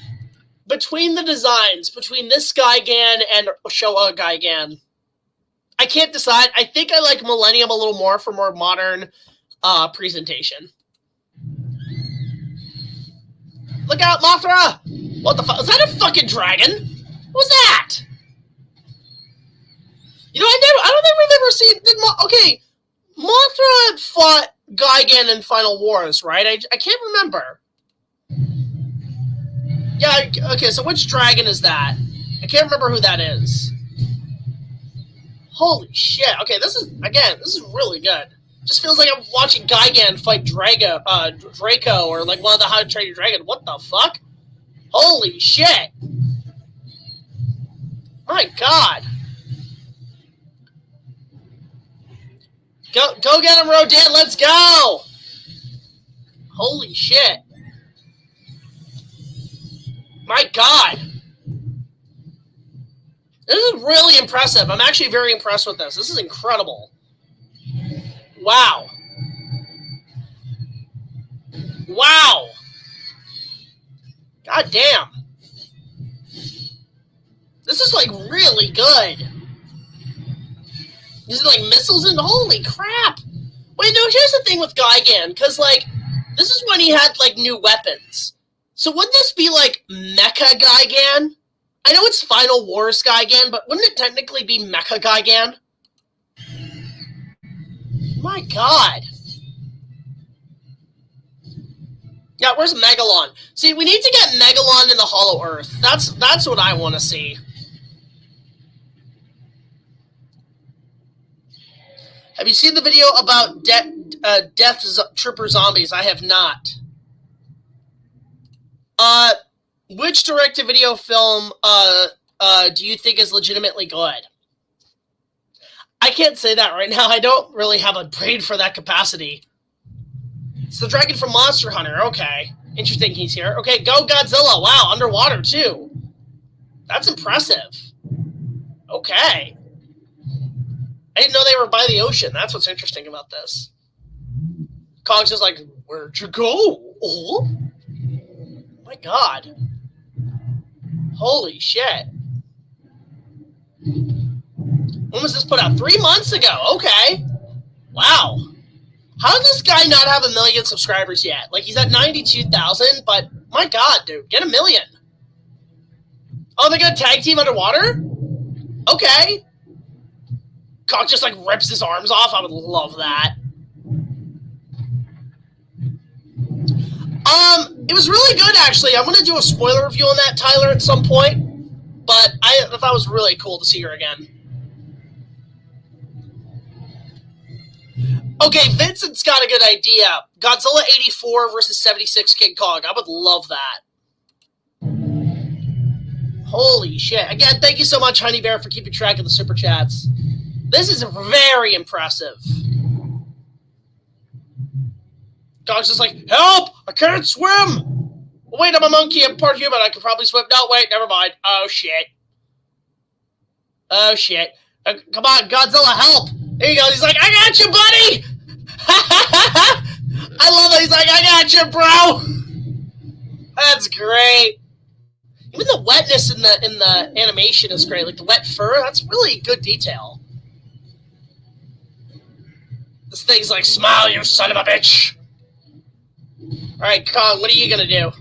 Between the designs, between this Gigan and Showa Gigan, I can't decide. I think I like Millennium a little more for more modern presentation. Look out, Mothra! What the fuck? Is that a fucking dragon? What's that? You know, I don't think we've ever seen... Okay, Mothra fought Gigan in Final Wars, right? I can't remember. Yeah, okay, so which dragon is that? I can't remember who that is. Holy shit. Okay, this is really good. Just feels like I'm watching Gigan fight Draco, or like one of the How to Train Your Dragon. What the fuck? Holy shit. My God. Go get him, Rodan. Let's go. Holy shit. My God. This is really impressive. I'm actually very impressed with this. This is incredible. Wow. Wow. God damn. This is like really good. This is like missiles and holy crap. Wait, no, here's the thing with Gigan, because like this is when he had like new weapons. So wouldn't this be like Mecha Gigan? I know it's Final Wars Gigan, but wouldn't it technically be Mecha Gigan? My God. Yeah, where's Megalon? See, we need to get Megalon in the Hollow Earth. That's what I want to see. Have you seen the video about Death Trooper Zombies? I have not. Which direct-to-video film do you think is legitimately good? I can't say that right now. I don't really have a brain for that capacity. It's the dragon from Monster Hunter. Okay. Interesting he's here. Okay, go Godzilla. Wow, underwater too. That's impressive. Okay. I didn't know they were by the ocean. That's what's interesting about this. Kong's just like, where'd you go? Oh my God. Holy shit. When was this put out? 3 months ago. Okay. Wow. How does this guy not have 1 million subscribers yet? Like, he's at 92,000, but my God, dude, get 1 million. Oh, they got tag team underwater? Okay. Kong just, like, rips his arms off. I would love that. It was really good, actually. I'm going to do a spoiler review on that, Tyler, at some point. But I thought it was really cool to see her again. Okay, Vincent's got a good idea. Godzilla 84 versus 76 King Kong. I would love that. Holy shit. Again, thank you so much, Honey Bear, for keeping track of the super chats. This is very impressive. Kong's just like, help! I can't swim! Oh, wait, I'm a monkey. I'm part human. I can probably swim. No, wait, never mind. Oh, shit. Oh, shit. Come on, Godzilla, help! There you go. He's like, I got you, buddy! I love it. He's like, I got you, bro! That's great. Even the wetness in the animation is great. Like the wet fur, that's really good detail. This thing's like, smile, you son of a bitch. All right, Kong, what are you gonna do?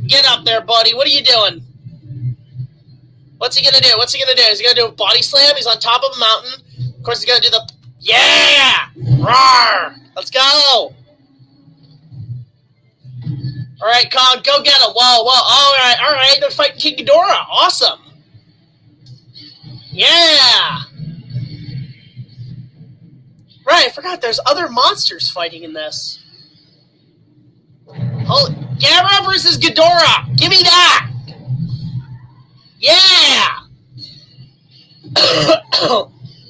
Get up there, buddy. What are you doing? What's he gonna do? What's he gonna do? Is he gonna do a body slam? He's on top of a mountain. Of course, he's gonna do the roar. Let's go. All right, Kong, go get him. Whoa. All right. They're fighting King Ghidorah. Awesome. Yeah. Right, I forgot there's other monsters fighting in this. Oh, Gamera versus Ghidorah. Give me that. Yeah.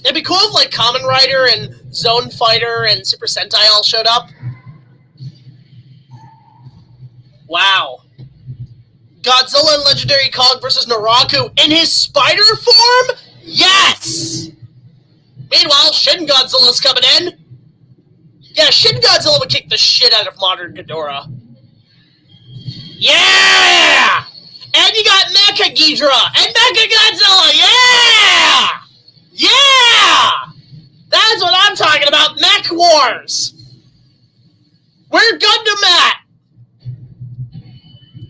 It'd be cool if like Kamen Rider and Zone Fighter and Super Sentai all showed up. Wow. Godzilla and Legendary Kong versus Naraku in his spider form? Yes! Meanwhile, Shin Godzilla's coming in. Yeah, Shin Godzilla would kick the shit out of modern Ghidorah. Yeah! And you got Mecha Ghidorah and Mecha Godzilla! Yeah! Yeah! That's what I'm talking about, Mech Wars! Where Gundam at?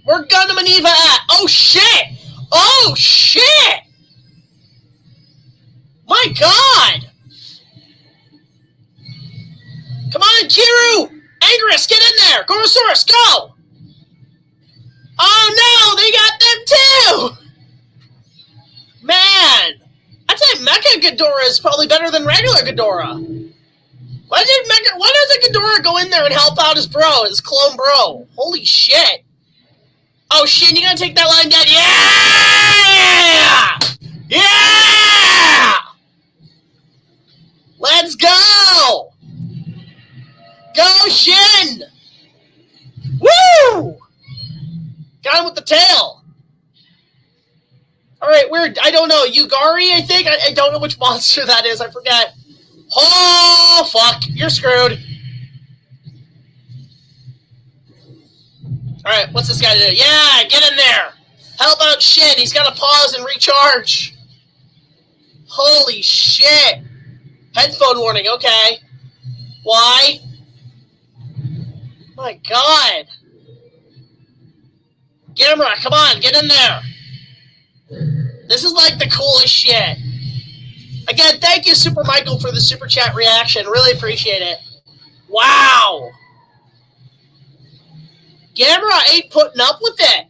Where Gundam and Eva at? Oh shit! Oh shit! My god! Come on, Kiru! Angerus, get in there! Gorosaurus, go! Oh no, they got them too! Man! I'd say Mecha Ghidorah is probably better than regular Ghidorah. Why doesn't Ghidorah go in there and help out his bro, his clone bro? Holy shit! Oh shit, you gonna take that line down? Yeah! Yeah! Let's go! Go Shin! Woo! Got him with the tail. Alright, weird. I don't know. Yugari, I think? I don't know which monster that is. I forget. Oh, fuck. You're screwed. Alright, what's this guy do? Yeah, get in there. Help out Shin. He's got to pause and recharge. Holy shit. Headphone warning. Okay. Why? My god. Gamera, come on, get in there. This is like the coolest shit. Again, thank you, Super Michael, for the super chat reaction. Really appreciate it. Wow. Gamera ain't putting up with it.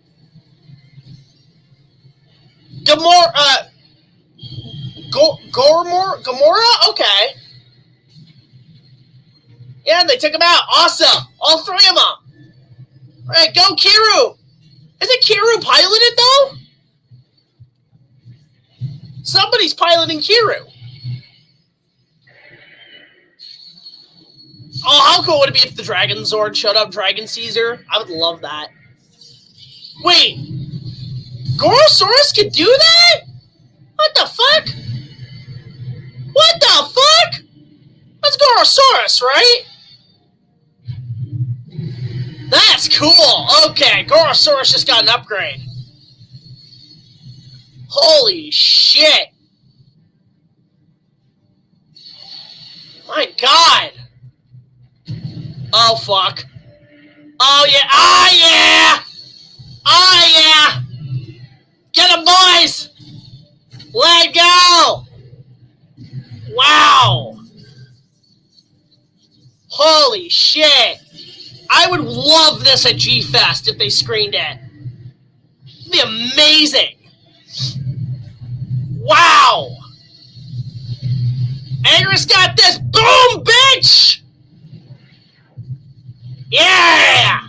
Gamora? Okay. Yeah, they took him out. Awesome. All three of them. All right, go Kiru. Isn't Kiru piloted, though? Somebody's piloting Kiru. Oh, how cool would it be if the Dragon Zord showed up, Dragon Caesar? I would love that. Wait. Gorosaurus could do that? What the fuck? What the fuck? That's Gorosaurus, right? That's cool. Okay, Gorosaurus just got an upgrade. Holy shit. My god. Oh, fuck. Oh, yeah. Ah, yeah. Ah, yeah. Get him, boys. Let go. Wow. Holy shit. I would love this at G-Fest if they screened it. It'd be amazing. Wow. Angerus got this. Boom, bitch. Yeah.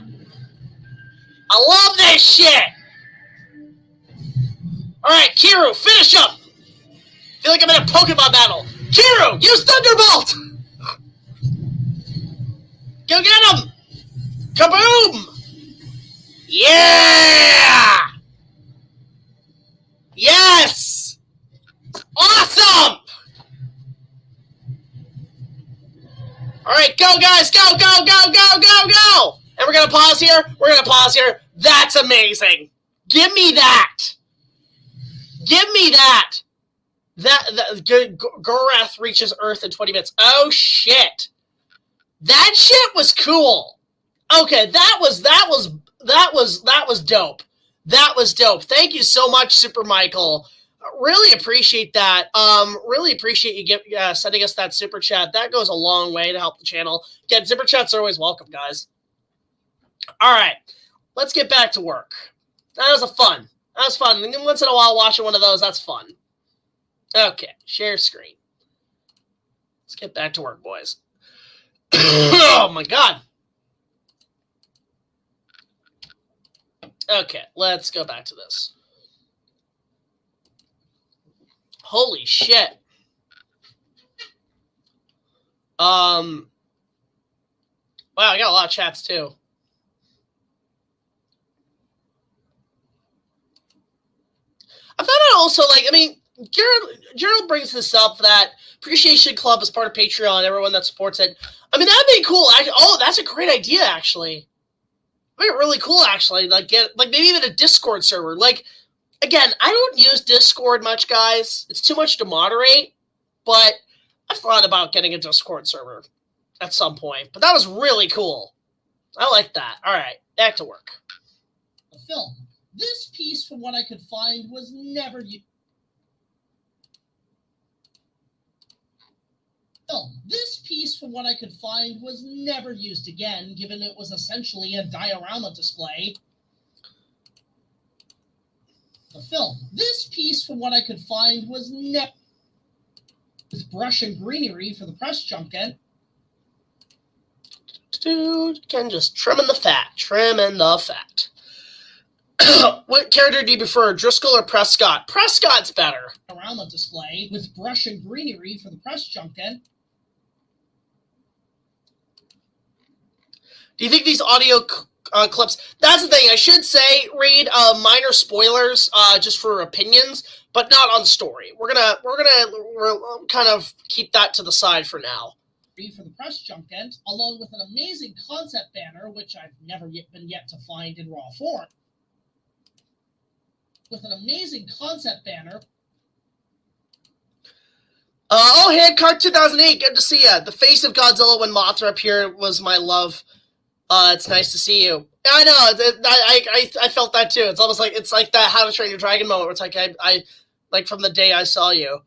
I love this shit. All right, Kiru, finish up. I feel like I'm in a Pokemon battle. Kiru, use Thunderbolt. Go get him. Kaboom! Yeah! Yes! Awesome! Alright, go guys, go, go, go, go, go, go! And we're gonna pause here. That's amazing. Give me that. Give me that. Gorath reaches Earth in 20 minutes. Oh shit. That shit was cool. Okay, that was dope. That was dope. Thank you so much, Super Michael. Really appreciate that. Really appreciate you sending us that super chat. That goes a long way to help the channel. Again, super chats are always welcome, guys. All right, let's get back to work. That was fun. That was fun. Once in a while, watching one of those, that's fun. Okay, share screen. Let's get back to work, boys. Oh my god. Okay, let's go back to this. Holy shit. Wow, I got a lot of chats too. I found out also, like, I mean, Gerald brings this up, that Appreciation Club is part of Patreon, everyone that supports it. I mean, that'd be cool. Oh, that's a great idea, actually. That'd be really cool, actually. Like, maybe even a Discord server. Like, again, I don't use Discord much, guys. It's too much to moderate, but I've thought about getting a Discord server at some point. But that was really cool. I like that. All right, back to work. The film. This piece, from what I could find, was never used. This piece, from what I could find, was never used again, given it was essentially a diorama display. The film. This piece, from what I could find, was never with brush and greenery for the press junket. Dude, Ken just trimming the fat. Trimming the fat. What character do you prefer, Driscoll or Prescott? Prescott's better. Diorama display with brush and greenery for the press junket. Do you think these audio clips? That's the thing. I should say, Reed, minor spoilers, just for opinions, but not on story. We're gonna kind of keep that to the side for now. For the press junket, along with an amazing concept banner, which I've never been yet to find in raw form. With an amazing concept banner. Oh, Handcart 2008, good to see you. The face of Godzilla when Mothra appeared was my love. It's nice to see you. I know, I felt that too. It's almost like, it's like that How to Train Your Dragon moment where it's like, I like from the day I saw you.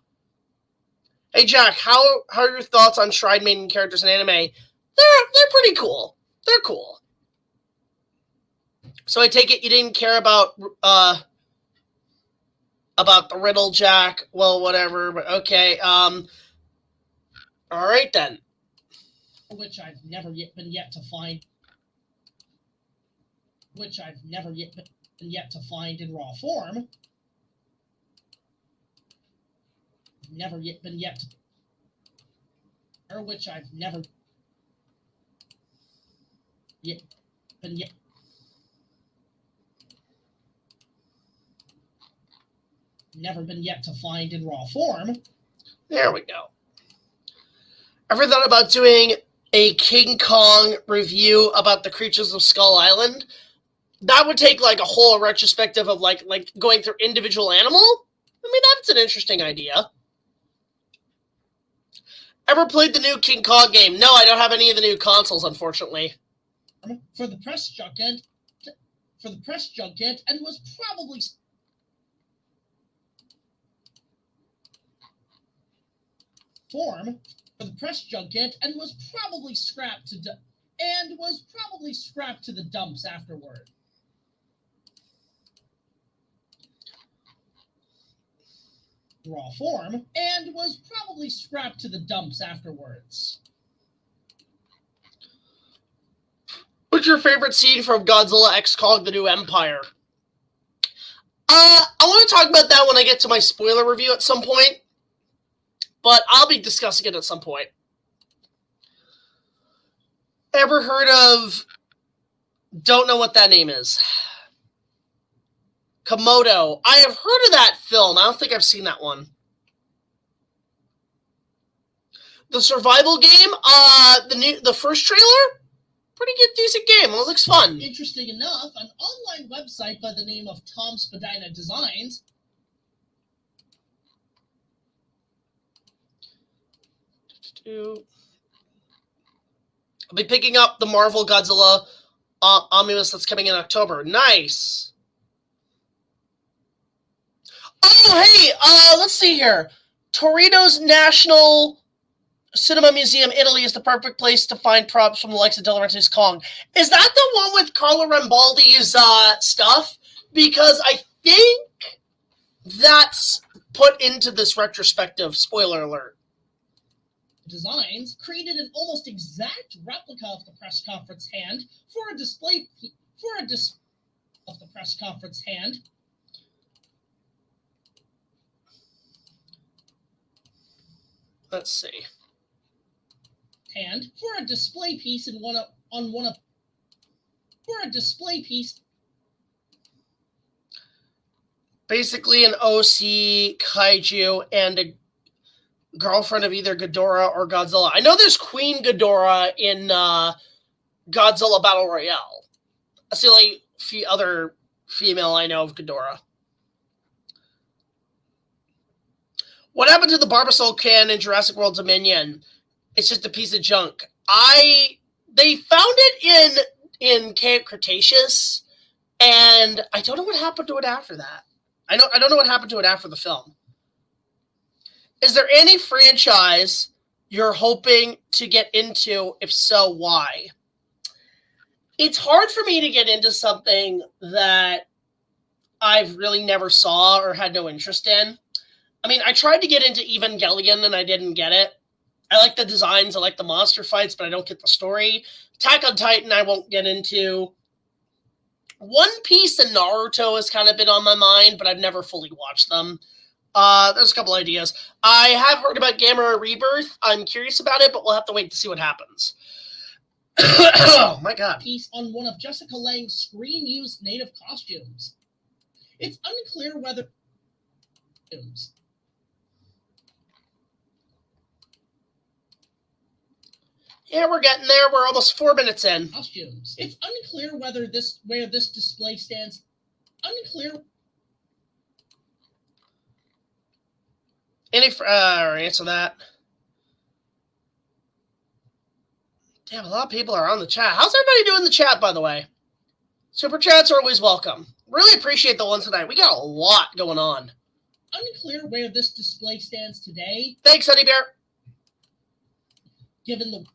Hey, Jack, how are your thoughts on Shrine Maiden characters in anime? They're pretty cool. They're cool. So I take it you didn't care about the riddle, Jack. Well, whatever, but okay. All right, then. Which I've never been yet to find. Which I've never been yet to find in raw form. Never been yet to, or which I've never been yet to find in raw form. There we go. Ever thought about doing a King Kong review about the creatures of Skull Island? That would take like a whole retrospective of like going through individual animal. I mean, that's an interesting idea. Ever played the new King Kong game? No, I don't have any of the new consoles, unfortunately. For the press junket, and was probably form for the press junket, and was probably scrapped to the dumps afterward. Raw form, and was probably scrapped to the dumps afterwards. What's your favorite scene from Godzilla X Kong: The New Empire? I want to talk about that when I get to my spoiler review at some point, but I'll be discussing it at some point. Ever heard of... Don't know what that name is. Komodo. I have heard of that film. I don't think I've seen that one. The survival game, the first trailer? pretty good, decent game. It looks fun. Interesting enough, an online website by the name of Tom Spadina Designs I'll be picking up the Marvel Godzilla omnibus that's coming in October. Nice. Oh, hey, let's see here. Torino's National Cinema Museum, Italy, is the perfect place to find props from the likes of De Laurentiis' Kong. Is that the one with Carlo Rambaldi's stuff? Because I think that's put into this retrospective. Spoiler alert. Designs created an almost exact replica of the press conference hand for a display of the press conference hand. Let's see. Hand for a display piece in for a display piece. Basically an OC kaiju and a girlfriend of either Ghidorah or Godzilla. I know there's Queen Ghidorah in Godzilla Battle Royale. That's the only other female I know of Ghidorah. What happened to the Barbasol can in Jurassic World Dominion? It's just a piece of junk. They found it in Camp Cretaceous, and I don't know what happened to it after that. I don't know what happened to it after the film. Is there any franchise you're hoping to get into? If so, why? It's hard for me to get into something that I've really never saw or had no interest in. I mean, I tried to get into Evangelion and I didn't get it. I like the designs, I like the monster fights, but I don't get the story. Attack on Titan I won't get into. One Piece and Naruto has kind of been on my mind, but I've never fully watched them. There's a couple ideas. I have heard about Gamera Rebirth. I'm curious about it, but we'll have to wait to see what happens. Oh my god. Piece on one of Jessica Lange's screen-used native costumes. It's unclear whether... Yeah, we're getting there. We're almost 4 minutes in. Costumes. It's unclear where this display stands. Unclear. Any answer that? Damn, a lot of people are on the chat. How's everybody doing in the chat, by the way? Super chats are always welcome. Really appreciate the ones tonight. We got a lot going on. Unclear where this display stands today. Thanks, Honey Bear. Given the...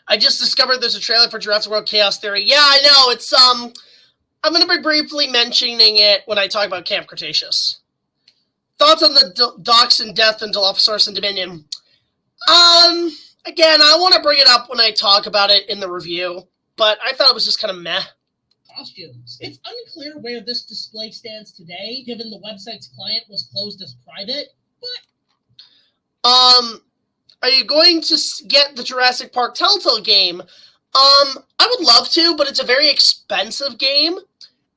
I just discovered there's a trailer for Jurassic World Chaos Theory. Yeah, I know. It's, I'm going to be briefly mentioning it when I talk about Camp Cretaceous. Thoughts on the Dox and Death and Dilophosaurus and Dominion? Again, I want to bring it up when I talk about it in the review, but I thought it was just kind of meh. Costumes. It's unclear where this display stands today, given the website's client was closed as private, but... Are you going to get the Jurassic Park Telltale game? I would love to, but it's a very expensive game,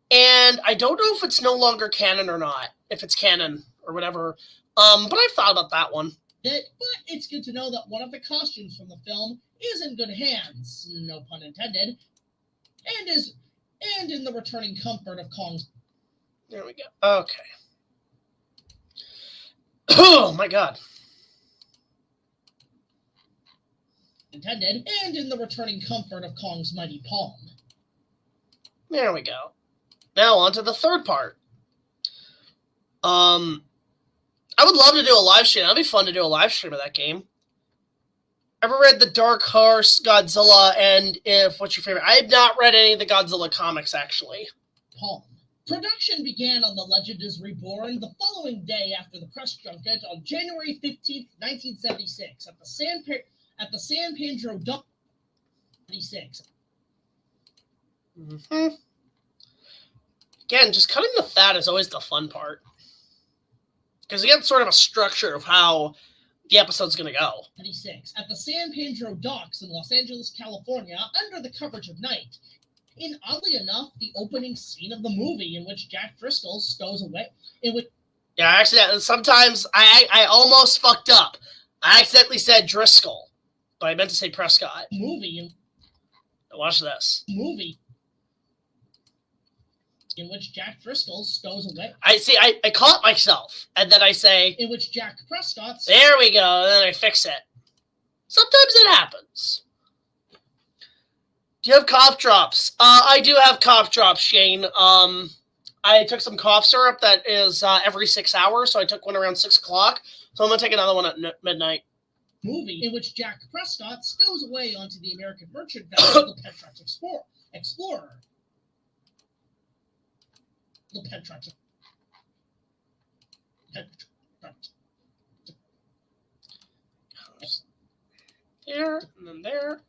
and I don't know if it's no longer canon or not, if it's canon or whatever. But I've thought about that one. But it's good to know that one of the costumes from the film is in good hands, no pun intended, and in the returning comfort of Kong's. There we go. Okay. Oh my god. Intended, and in the returning comfort of Kong's mighty palm. There we go. Now on to the third part. I would love to do a live stream. That'd be fun to do a live stream of that game. Ever read the Dark Horse Godzilla? And what's your favorite? I have not read any of the Godzilla comics, actually. Palm. Production began on The Legend is Reborn the following day after the press junket on January 15th, 1976 at the San Pedro Dump 76. Mm-hmm. Again, just cutting the fat is always the fun part. Because you get sort of a structure of how the episode's going to go. 76. At the San Pedro Docks in Los Angeles, California, under the coverage of night. Oddly enough, the opening scene of the movie in which Jack Driscoll stows away, Yeah, actually, sometimes I almost fucked up. I accidentally said Driscoll, but I meant to say Prescott. Movie. Watch this. Movie in which Jack Driscoll stows away. I caught myself, and then I say... In which Jack Prescott... There we go, and then I fix it. Sometimes it happens. Do you have cough drops? I do have cough drops, Shane. I took some cough syrup that is every 6 hours, so I took one around 6 o'clock. So I'm going to take another one at midnight. Movie in which Jack Prescott stows away onto the American merchant vessel, the Petrox Explorer. The Petrox. There, and then there.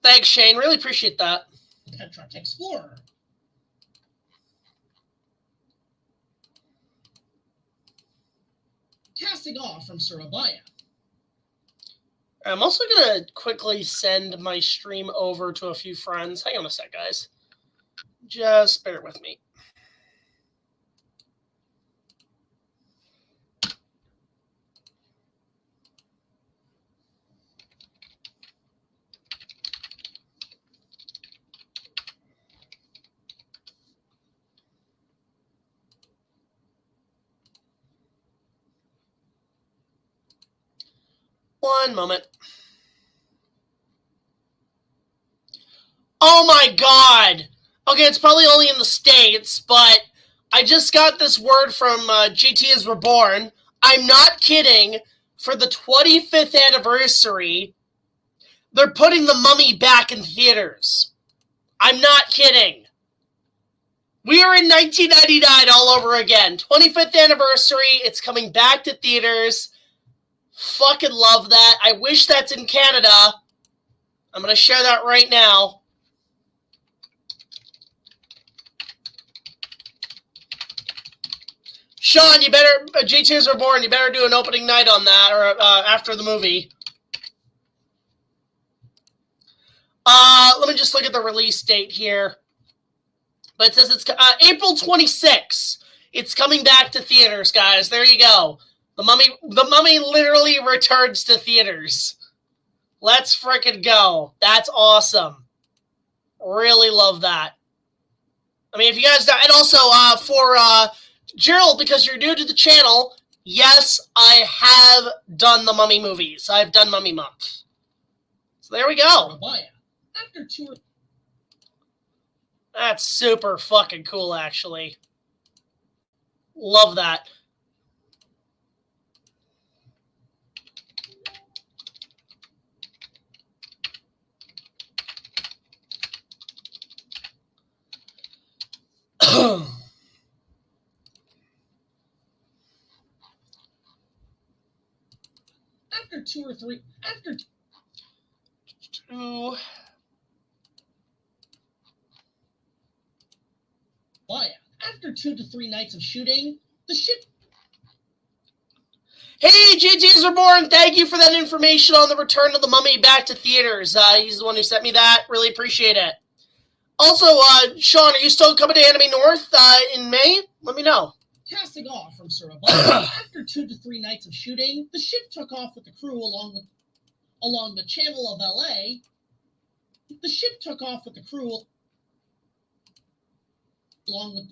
Thanks, Shane. Really appreciate that. Petrox Explorer. Casting off from Surabaya. I'm also going to quickly send my stream over to a few friends. Hang on a sec, guys. Just bear with me. One moment. Oh my god! Okay, it's probably only in the States, but I just got this word from GT is Reborn. I'm not kidding. For the 25th anniversary, they're putting The Mummy back in theaters. I'm not kidding. We are in 1999 all over again. 25th anniversary. It's coming back to theaters. Fucking love that. I wish that's in Canada. I'm going to share that right now. Sean, you better, G2's Reborn, you better do an opening night on that, or after the movie. Let me just look at the release date here. But it says it's April 26th. It's coming back to theaters, guys. There you go. The Mummy literally returns to theaters. Let's frickin' go. That's awesome. Really love that. I mean, if you guys... And also, for... Gerald, because you're new to the channel, yes, I have done the Mummy movies. I've done Mummy Month. So there we go. After two... That's super fucking cool, actually. Love that. After 2 or 3... After 2... After 2 to 3 nights of shooting, the ship... Hey, GT's Reborn, thank you for that information on the return of the Mummy back to theaters. He's the one who sent me that. Really appreciate it. Also, Sean, are you still coming to Anime North in May? Let me know. Casting off from Surabaya, after 2 to 3 nights of shooting, the ship took off with the crew along the Channel of LA. The ship took off with the crew along with...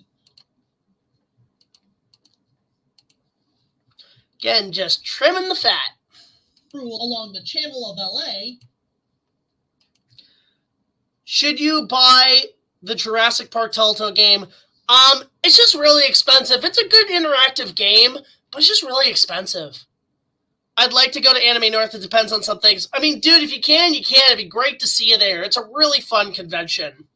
Again, just trimming the fat. Crew along the Channel of LA. Should you buy the Jurassic Park Telltale game? It's just really expensive. It's a good interactive game, but it's just really expensive. I'd like to go to Anime North. It depends on some things. I mean, dude, if you can, you can. It'd be great to see you there. It's a really fun convention.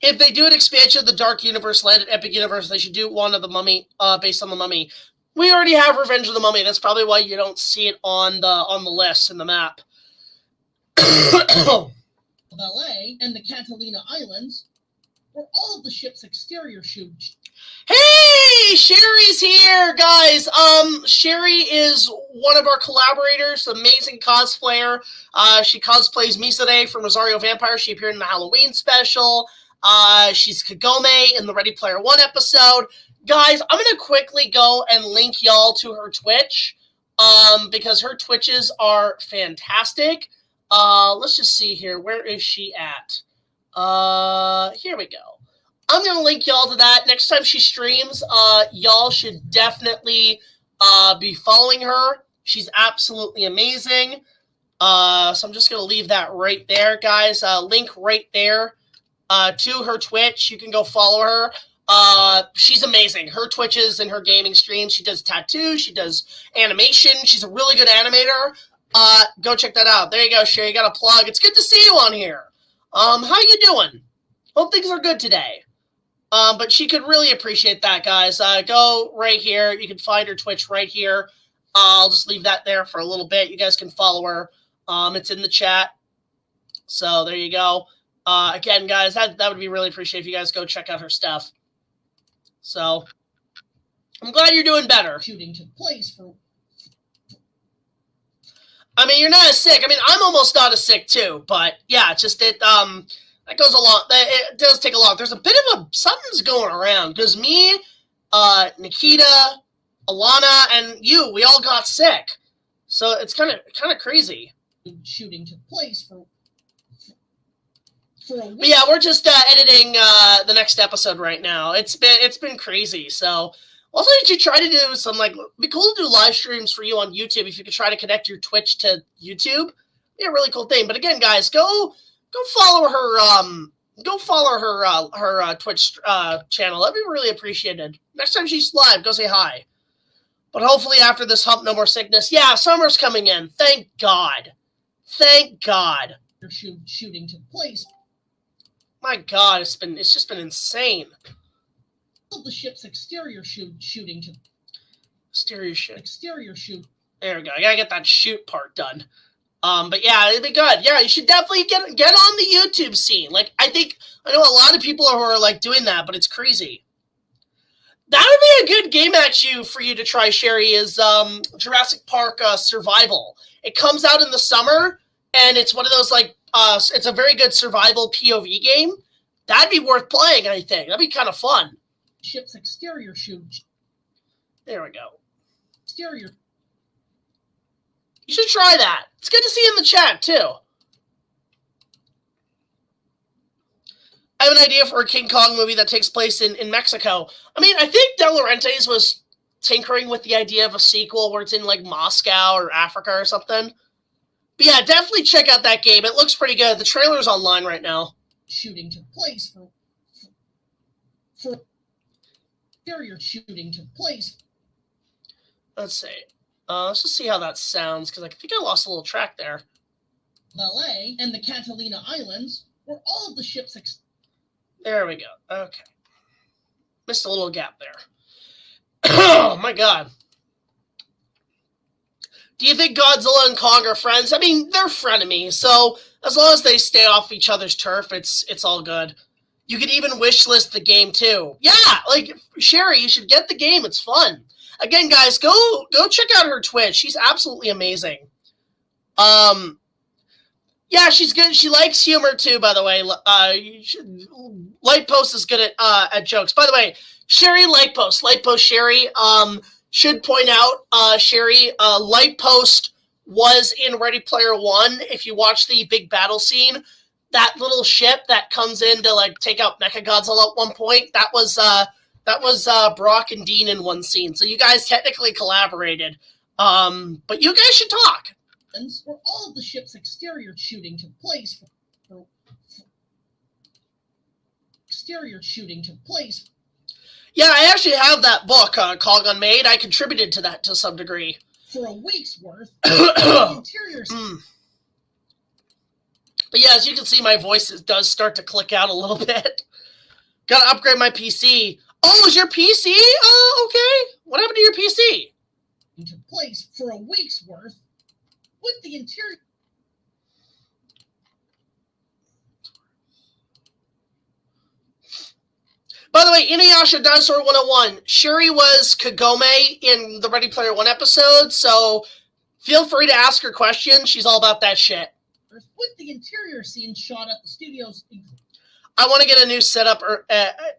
If they do an expansion of the Dark Universe Land at Epic Universe, they should do one of the Mummy, based on the Mummy. We already have Revenge of the Mummy. That's probably why you don't see it on the list in the map. LA and the Catalina Islands, where all of the ship's exterior shoots. Hey, Sherry's here, guys. Sherry is one of our collaborators, amazing cosplayer. She cosplays Misade from Rosario Vampire. She appeared in the Halloween special. She's Kagome in the Ready Player One episode. Guys, I'm going to quickly go and link y'all to her Twitch because her Twitches are fantastic. Let's just see here. Where is she at? Here we go. I'm going to link y'all to that. Next time she streams, y'all should definitely be following her. She's absolutely amazing. So I'm just going to leave that right there, guys. Link right there to her Twitch. You can go follow her. She's amazing. Her Twitches and her gaming streams. She does tattoos. She does animation. She's a really good animator. Go check that out. There you go, Sherry. You got a plug. It's good to see you on here. How you doing? Hope things are good today. But she could really appreciate that, guys. Go right here. You can find her Twitch right here. I'll just leave that there for a little bit. You guys can follow her. It's in the chat. So there you go. Again, guys, that would be really appreciated if you guys go check out her stuff. So I'm glad you're doing better. Shooting took place for. I mean, you're not as sick. I mean, I'm almost not as sick too. But yeah, it's just that goes along. It does take a lot. There's a bit of something's going around because me, Nikita, Alana, and you, we all got sick. So it's kind of crazy. Shooting took place for a week. But yeah, we're just editing the next episode right now. It's been crazy. So also, you should try to do some it'd be cool to do live streams for you on YouTube if you could try to connect your Twitch to YouTube. Be a really cool thing. But again, guys, go follow her. Go follow her Twitch channel. That'd be really appreciated. Next time she's live, go say hi. But hopefully after this hump, no more sickness. Yeah, summer's coming in. Thank God. Thank God. Shooting took place. My God, it's just been insane. The ship's exterior shooting took. Exterior shoot. There we go. I gotta get that shoot part done. But yeah, it'd be good. Yeah, you should definitely get on the YouTube scene. I know a lot of people who are doing that, but it's crazy. That would be a good game for you to try, Sherry, is Jurassic Park Survival. It comes out in the summer, and it's one of those it's a very good survival POV game. That'd be worth playing, I think. That'd be kind of fun. Ship's exterior shoot. There we go. Exterior. You should try that. It's good to see you in the chat, too. I have an idea for a King Kong movie that takes place in Mexico. I mean, I think De Laurentiis was tinkering with the idea of a sequel where it's in, Moscow or Africa or something. But yeah, definitely check out that game. It looks pretty good. The trailer's online right now. Shooting took place for exterior shooting took place. Let's see. Let's just see how that sounds, because I think I lost a little track there. Valet and the Catalina Islands were all of the ship's There we go. Okay. Missed a little gap there. Oh, my God. Do you think Godzilla and Kong are friends? I mean, they're frenemies, so as long as they stay off each other's turf, it's all good. You could even wish list the game, too. Yeah, Sherry, you should get the game. It's fun. Again, guys, go check out her Twitch. She's absolutely amazing. Yeah, she's good. She likes humor, too, by the way. Lightpost is good at jokes. By the way, Sherry Lightpost Sherry, should point out, Sherry, Lightpost was in Ready Player One. If you watch the big battle scene, that little ship that comes in to take out Mechagodzilla at one point, that was Brock and Dean in one scene. So you guys technically collaborated. But you guys should talk. Where all of the ship's exterior shooting took place. Yeah, I actually have that book, Kong Unmade. I contributed to that to some degree. For a week's worth, interior. But yeah, as you can see, my voice does start to click out a little bit. Gotta upgrade my PC. Oh, is your PC? Okay. What happened to your PC? Took place for a week's worth with the interior. By the way, Inuyasha Dinosaur 101, Shuri was Kagome in the Ready Player One episode, so feel free to ask her questions. She's all about that shit. With the interior scene shot at the studios. I want to get a new setup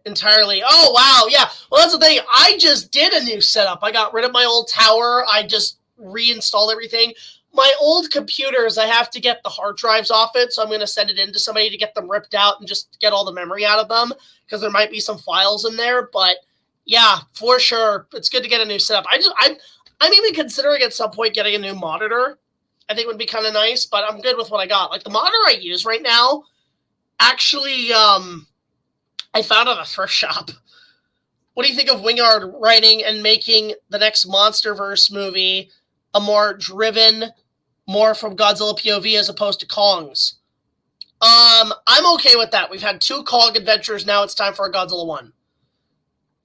entirely. Oh, wow. Yeah. Well, that's the thing. I just did a new setup. I got rid of my old tower. I just reinstalled everything. My old computers, I have to get the hard drives off it, so I'm going to send it in to somebody to get them ripped out and just get all the memory out of them, because there might be some files in there. But, yeah, for sure, it's good to get a new setup. I'm even considering at some point getting a new monitor. I think would be kind of nice, but I'm good with what I got. Like, the monitor I use right now, actually, I found at a thrift shop. What do you think of Wingard writing and making the next MonsterVerse movie a more driven, more from Godzilla POV as opposed to Kong's? I'm okay with that. We've had 2 Kong adventures. Now it's time for a Godzilla 1.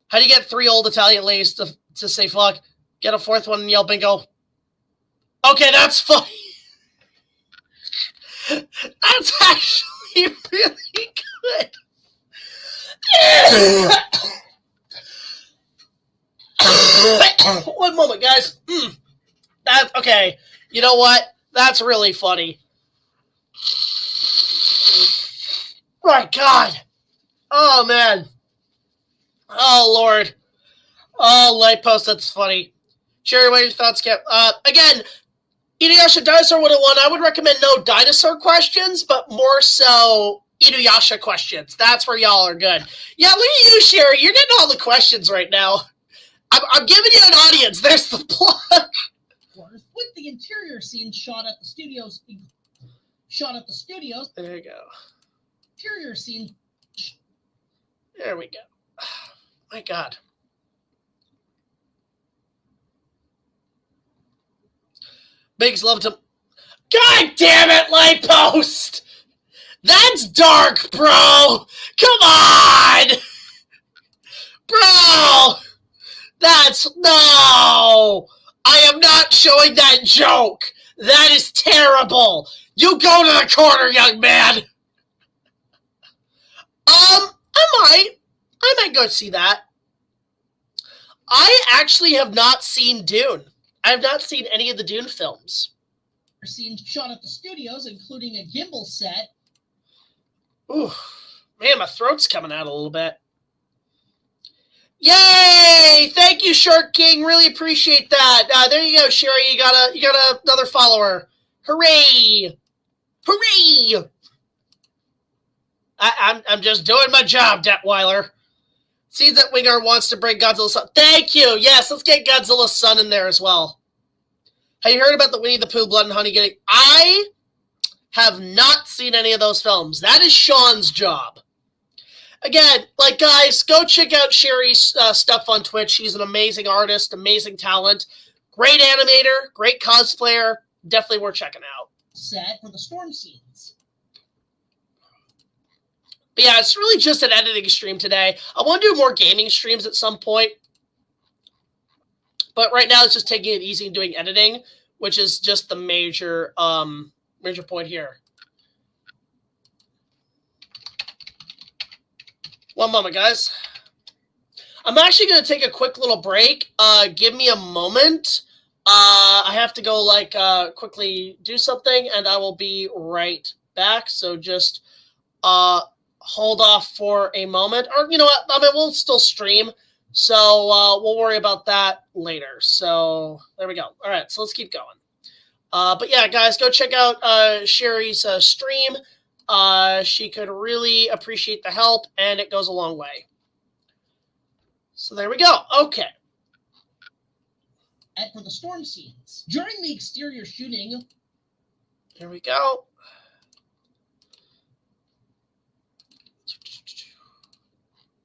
How do you get 3 old Italian ladies to say fuck? Get a 4th one and yell bingo. Okay, that's funny. That's actually really good. One moment, guys. That's okay. You know what? That's really funny. My God. Oh, man. Oh, Lord. Oh, light post, that's funny. Sherry, what are your thoughts, Cap? Again, Inuyasha Dinosaur 101, I would recommend no dinosaur questions, but more so Inuyasha questions. That's where y'all are good. Yeah, look at you, Sherry. You're getting all the questions right now. I'm giving you an audience. There's the plug. With the interior scene shot at the studios. There you go. Interior scene. There we go. My God. Biggs loved him. God damn it, Light Post! That's dark, bro! Come on! Bro! No! I am not showing that joke! That is terrible! You go to the corner, young man! I might go see that. I actually have not seen Dune. I have not seen any of the Dune films. Scenes shot at the studios, including a gimbal set. Ooh, man, my throat's coming out a little bit. Yay! Thank you, Shark King. Really appreciate that. There you go, Sherry. You got another follower. Hooray! Hooray! I'm just doing my job, Detweiler. Seems that Wingard wants to bring Godzilla's son. Thank you. Yes, let's get Godzilla's son in there as well. Have you heard about the Winnie the Pooh Blood and Honey getting... I have not seen any of those films. That is Sean's job. Again, like, guys, go check out Sherry's stuff on Twitch. She's an amazing artist, amazing talent, great animator, great cosplayer. Definitely worth checking out. Set for the storm scenes. But yeah, it's really just an editing stream today. I want to do more gaming streams at some point. But right now, it's just taking it easy and doing editing, which is just the major point here. One moment, guys. I'm actually going to take a quick little break. Give me a moment. I have to go, quickly do something, and I will be right back. So just hold off for a moment. Or, you know what? I mean, we'll still stream. So we'll worry about that later. So there we go. All right, so let's keep going. But yeah, guys, go check out Sherry's stream. She could really appreciate the help, and it goes a long way. So there we go. Okay. And for the storm scenes. During the exterior shooting... Here we go.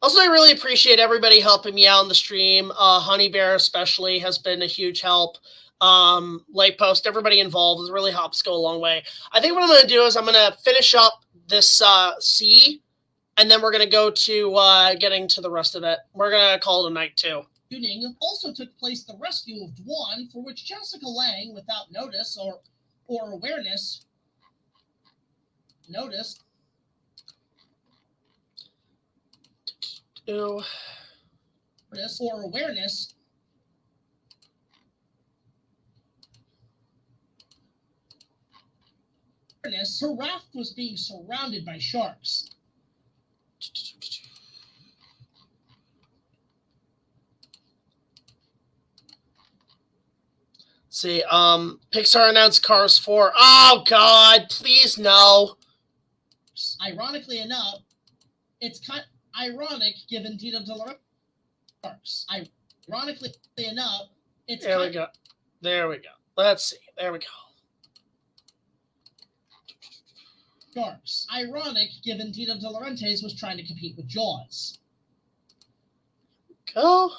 Also, I really appreciate everybody helping me out on the stream. Honey Bear especially has been a huge help. Late Post, everybody involved really helps go a long way. I think what I'm going to do is I'm going to finish up this C, and then we're going to go to getting to the rest of it. We're going to call it a night, too. Shooting also took place the rescue of Dwan, for which Jessica Lange, without notice or awareness, noticed. Or awareness. Her raft was being surrounded by sharks. see, Pixar announced Cars 4. Oh, God, please no. Ironically enough, it's kind of ironic given Dino De Laurentiis. Ironically enough, it's There we go. There we go. Let's see. There we go. Sharks. Ironic given Dino De Laurentiis was trying to compete with Jaws. Go.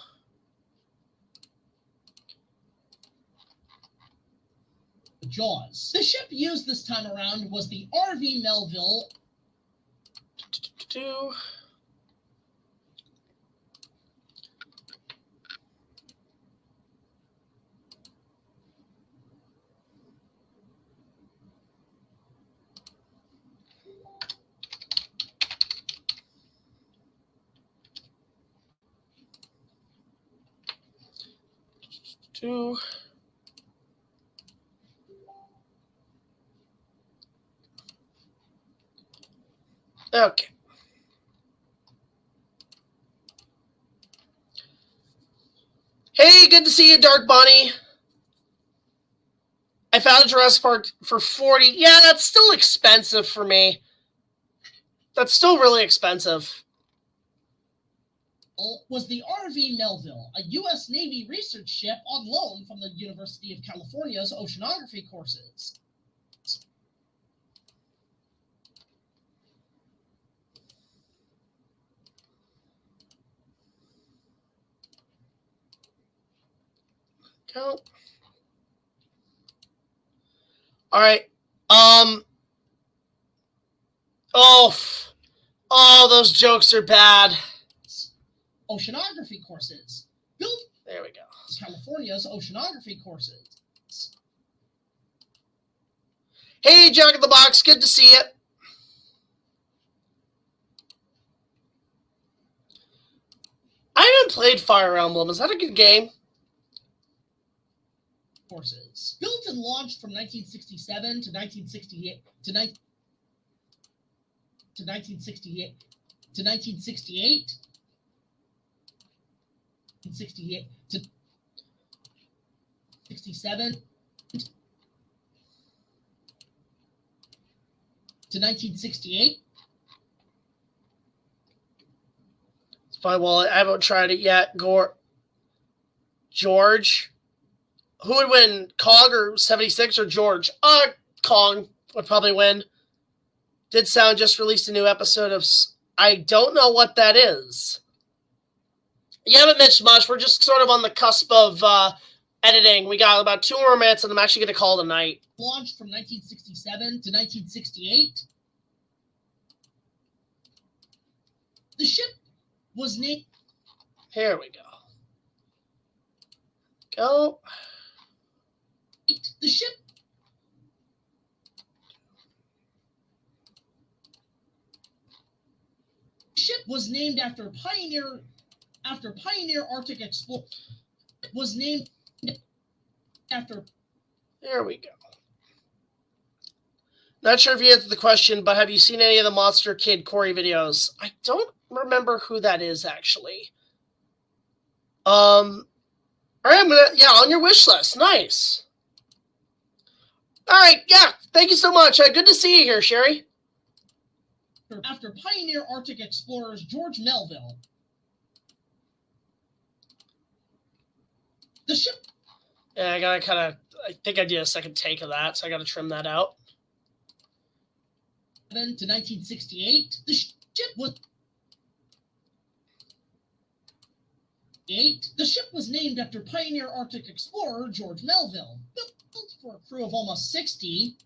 Jaws. The ship used this time around was the RV Melville. Okay. Hey, good to see you, Dark Bunny. I found a Jurassic Park for $40. Yeah, that's still expensive for me. That's still really expensive. Was the RV Melville, a U.S. Navy research ship on loan from the University of California's oceanography courses. Go. All right. Oh, those jokes are bad. Oceanography courses. Built. There we go. California's oceanography courses. Hey, Jack in the Box. Good to see you. I haven't played Fire Emblem. Is that a good game? Courses. Built and launched from 1967 to 1968 to 1968 to 1968. 1968 to 67 to 1968. It's fine. Well, I haven't tried it yet. George. Who would win, Kong or 76 or George? Kong would probably win. Did Sound just released a new episode of... I don't know what that is. You haven't mentioned much. We're just sort of on the cusp of editing. We got about 2 more minutes, and I'm actually going to call tonight. Launched from 1967 to 1968. The ship was named... Here we go. Go. The ship was named after Pioneer Arctic Explorer. Was named after. There we go. Not sure if you answered the question, but have you seen any of the Monster Kid Corey videos? I don't remember who that is actually. All right, on your wish list. Nice. All right, yeah, thank you so much. Good to see you here, Sherry. After Pioneer Arctic Explorers George Melville. The ship. Yeah, I think I did a second take of that, so I gotta trim that out. Then to 1968, the ship was... The ship was named after Pioneer Arctic Explorer George Melville. Built for a crew of almost 60.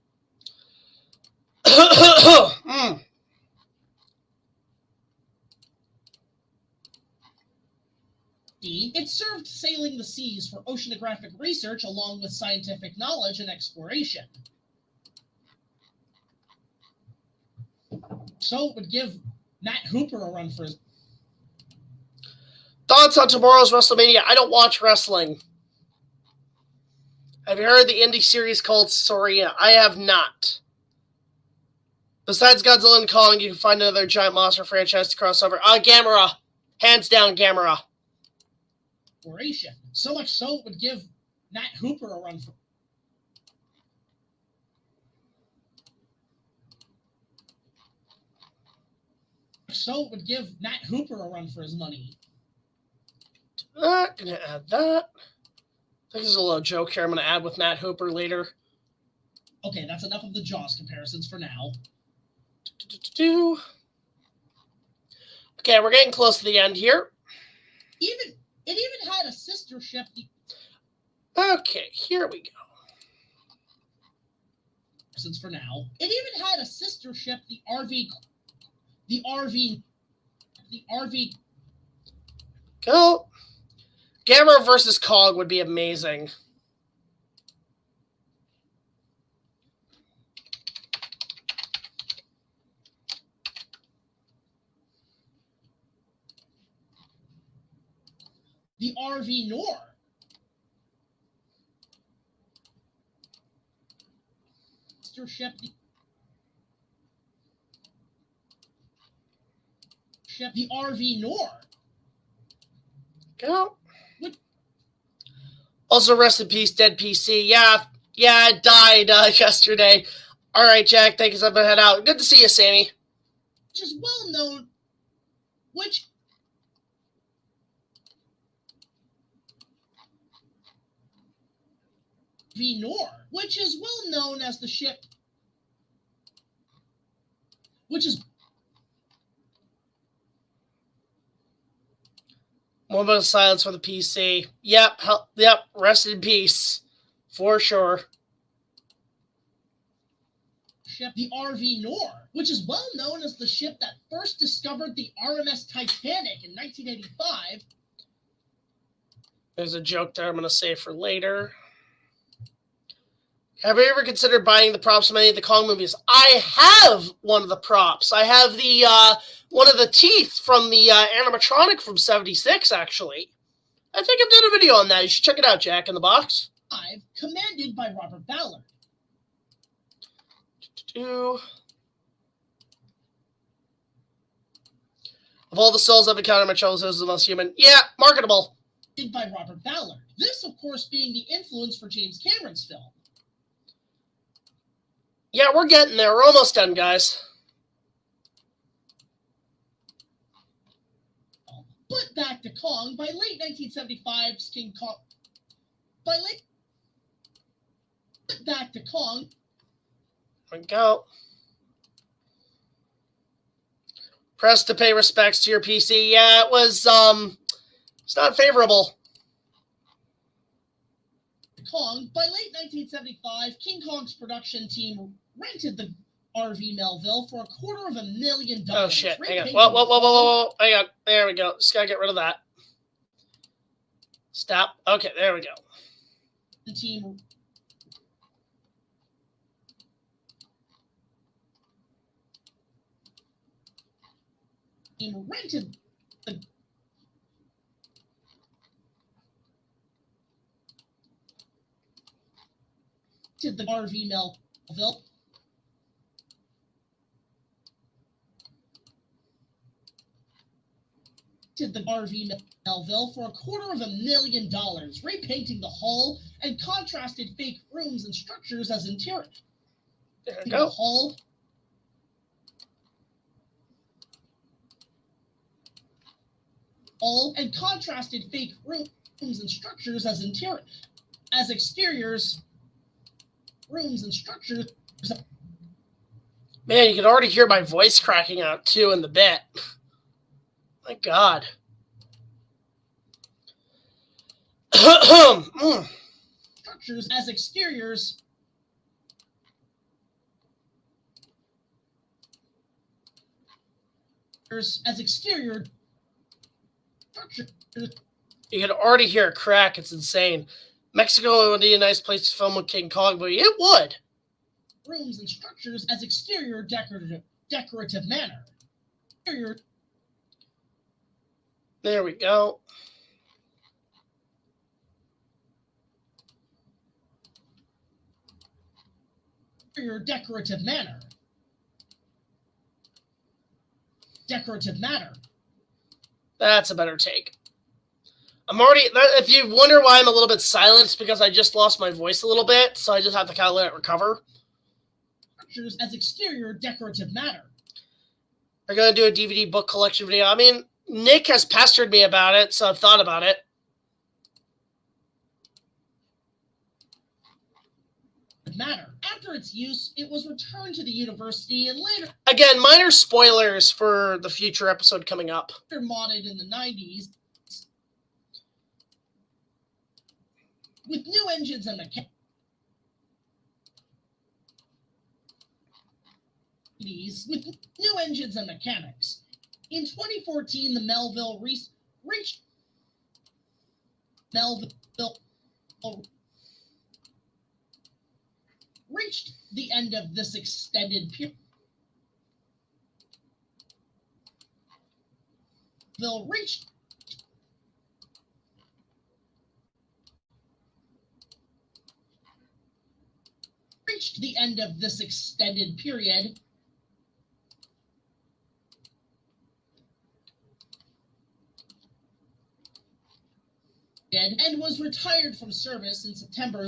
It served sailing the seas for oceanographic research along with scientific knowledge and exploration. So it would give Matt Hooper a run for his... Thoughts on tomorrow's WrestleMania? I don't watch wrestling. Have you heard the indie series called Sorina? I have not. Besides Godzilla and Kong, you can find another giant monster franchise to cross over. Gamera. Hands down, Gamera. So much so it would give Matt Hooper a run for. So it would give Matt Hooper a run for his money. Gonna add that. I think there's a little joke here I'm gonna add with Matt Hooper later. Okay, that's enough of the Jaws comparisons for now. Okay, we're getting close to the end here. It even had a sister ship. Okay, here we go. Since for now, it even had a sister ship, the RV. Go. Gamma versus Cog would be amazing. The RV Nor. Sister ship, the RV Nor. Go. Also, rest in peace, dead PC. Yeah, it died yesterday. All right, Jack, thank you so much for head out. Good to see you, Sammy. Which is well known. Which is well known as the ship. Which is. Moment of silence for the PC. Yep, rest in peace. For sure. Ship, the RV Nor, which is well known as the ship that first discovered the RMS Titanic in 1985. There's a joke there I'm going to save for later. Have you ever considered buying the props from any of the Kong movies? I have one of the props. I have the one of the teeth from the animatronic from '76, actually. I think I've done a video on that. You should check it out, Jack, in the box. Commanded by Robert Ballard. Of all the souls I've encountered in my travels, this is the most human. Yeah, marketable. By Robert Ballard. This, of course, being the influence for James Cameron's film. Yeah, we're getting there. We're almost done, guys. But back to Kong. By late 1975's King Kong. Back to Kong. There we go. Press to pay respects to your PC. Yeah, it was, it's not favorable. Kong. By late 1975, King Kong's production team rented the RV Melville for $250,000. Oh, shit. Hang on. Whoa. Hang on. There we go. Just gotta get rid of that. Stop. Okay, there we go. The team rented the RV Melville. The RV Melville for $250,000, repainting the hull and contrasted fake rooms and structures as interior. There we go. The hull and contrasted fake rooms and structures as interior, as exteriors, rooms and structures. Man, you can already hear my voice cracking out too in the bit. My God. Structures as exteriors. As exterior structures. You can already hear a crack. It's insane. Mexico would be a nice place to film a King Kong movie. It would. Rooms and structures as exterior decorative manner. Exterior. There we go. Decorative manner. Decorative matter. That's a better take. I'm already, if you wonder why I'm a little bit silent, it's because I just lost my voice a little bit, so I just have to kind of let it recover. As exterior decorative matter. We're going to do a DVD book collection video. I mean, Nick has pestered me about it, so I've thought about it. Matter. After its use, it was returned to the university and later... Again, minor spoilers for the future episode coming up. ...modded in the 90s with new engines and mechanics. In 2014, the Melville reached the end of this extended period. Reached the end of this extended period. And was retired from service in September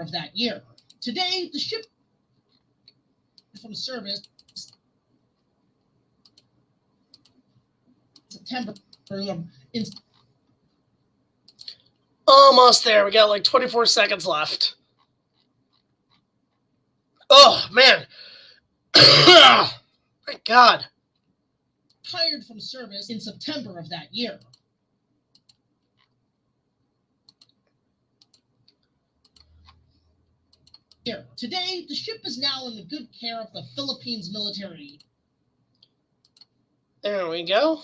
of that year. Today, the ship from service September in almost there. We got like 24 seconds left. Oh man. My God. Retired from service in September of that year. Today, the ship is now in the good care of the Philippines military. There we go.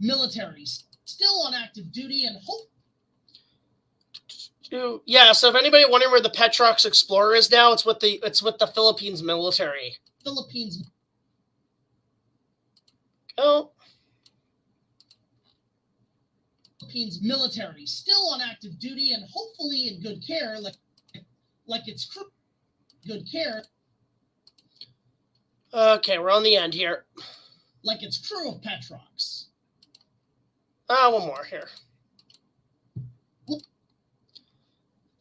Militaries still on active duty and hope. Yeah, so if anybody wondering where the Petrox Explorer is now, it's with the Philippines military. Philippines. Oh. Philippines military still on active duty and hopefully in good care, like its crew. Good care. Okay, we're on the end here. Like its crew of Petrox. One more here.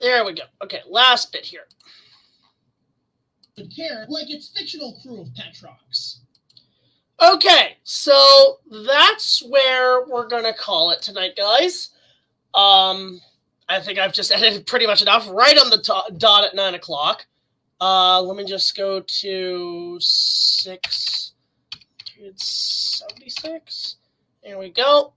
There we go. Okay, last bit here. Good care, like its fictional crew of Petrox. Okay, so that's where we're gonna call it tonight, guys. I think I've just edited pretty much enough. Right on the dot at 9 o'clock. Let me just go to 676. There we go.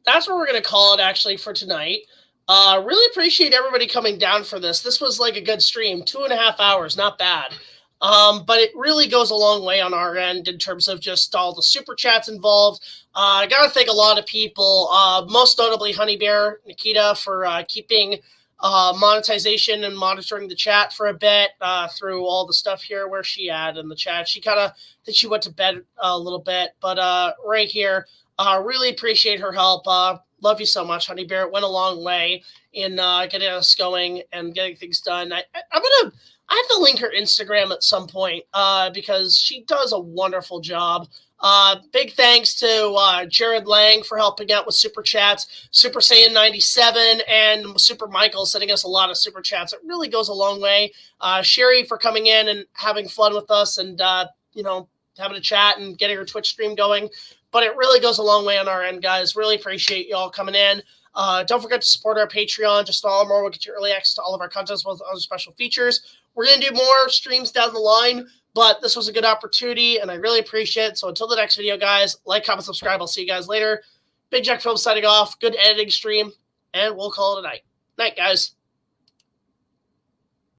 That's what we're going to call it, actually, for tonight. Really appreciate everybody coming down for this. This was like a good stream. 2.5 hours, not bad. But it really goes a long way on our end in terms of just all the super chats involved. I got to thank a lot of people, most notably Honey Bear, Nikita, for keeping monetization and monitoring the chat for a bit through all the stuff here. Where's she at in the chat? She kind of, I think she went to bed a little bit, but right here, really appreciate her help. Love you so much, Honey Bear. It went a long way in getting us going and getting things done. I have to link her Instagram at some point because she does a wonderful job. Big thanks to Jared Lang for helping out with Super Chats, Super Saiyan 97, and Super Michael sending us a lot of Super Chats. It really goes a long way. Sherry for coming in and having fun with us and, having a chat and getting her Twitch stream going. But it really goes a long way on our end, guys. Really appreciate you all coming in. Don't forget to support our Patreon. Just $1 more will get you early access to all of our content as well as other special features. We're going to do more streams down the line, but this was a good opportunity, and I really appreciate it. So until the next video, guys, like, comment, subscribe. I'll see you guys later. BigJackFilms signing off. Good editing stream, and we'll call it a night. Night, guys.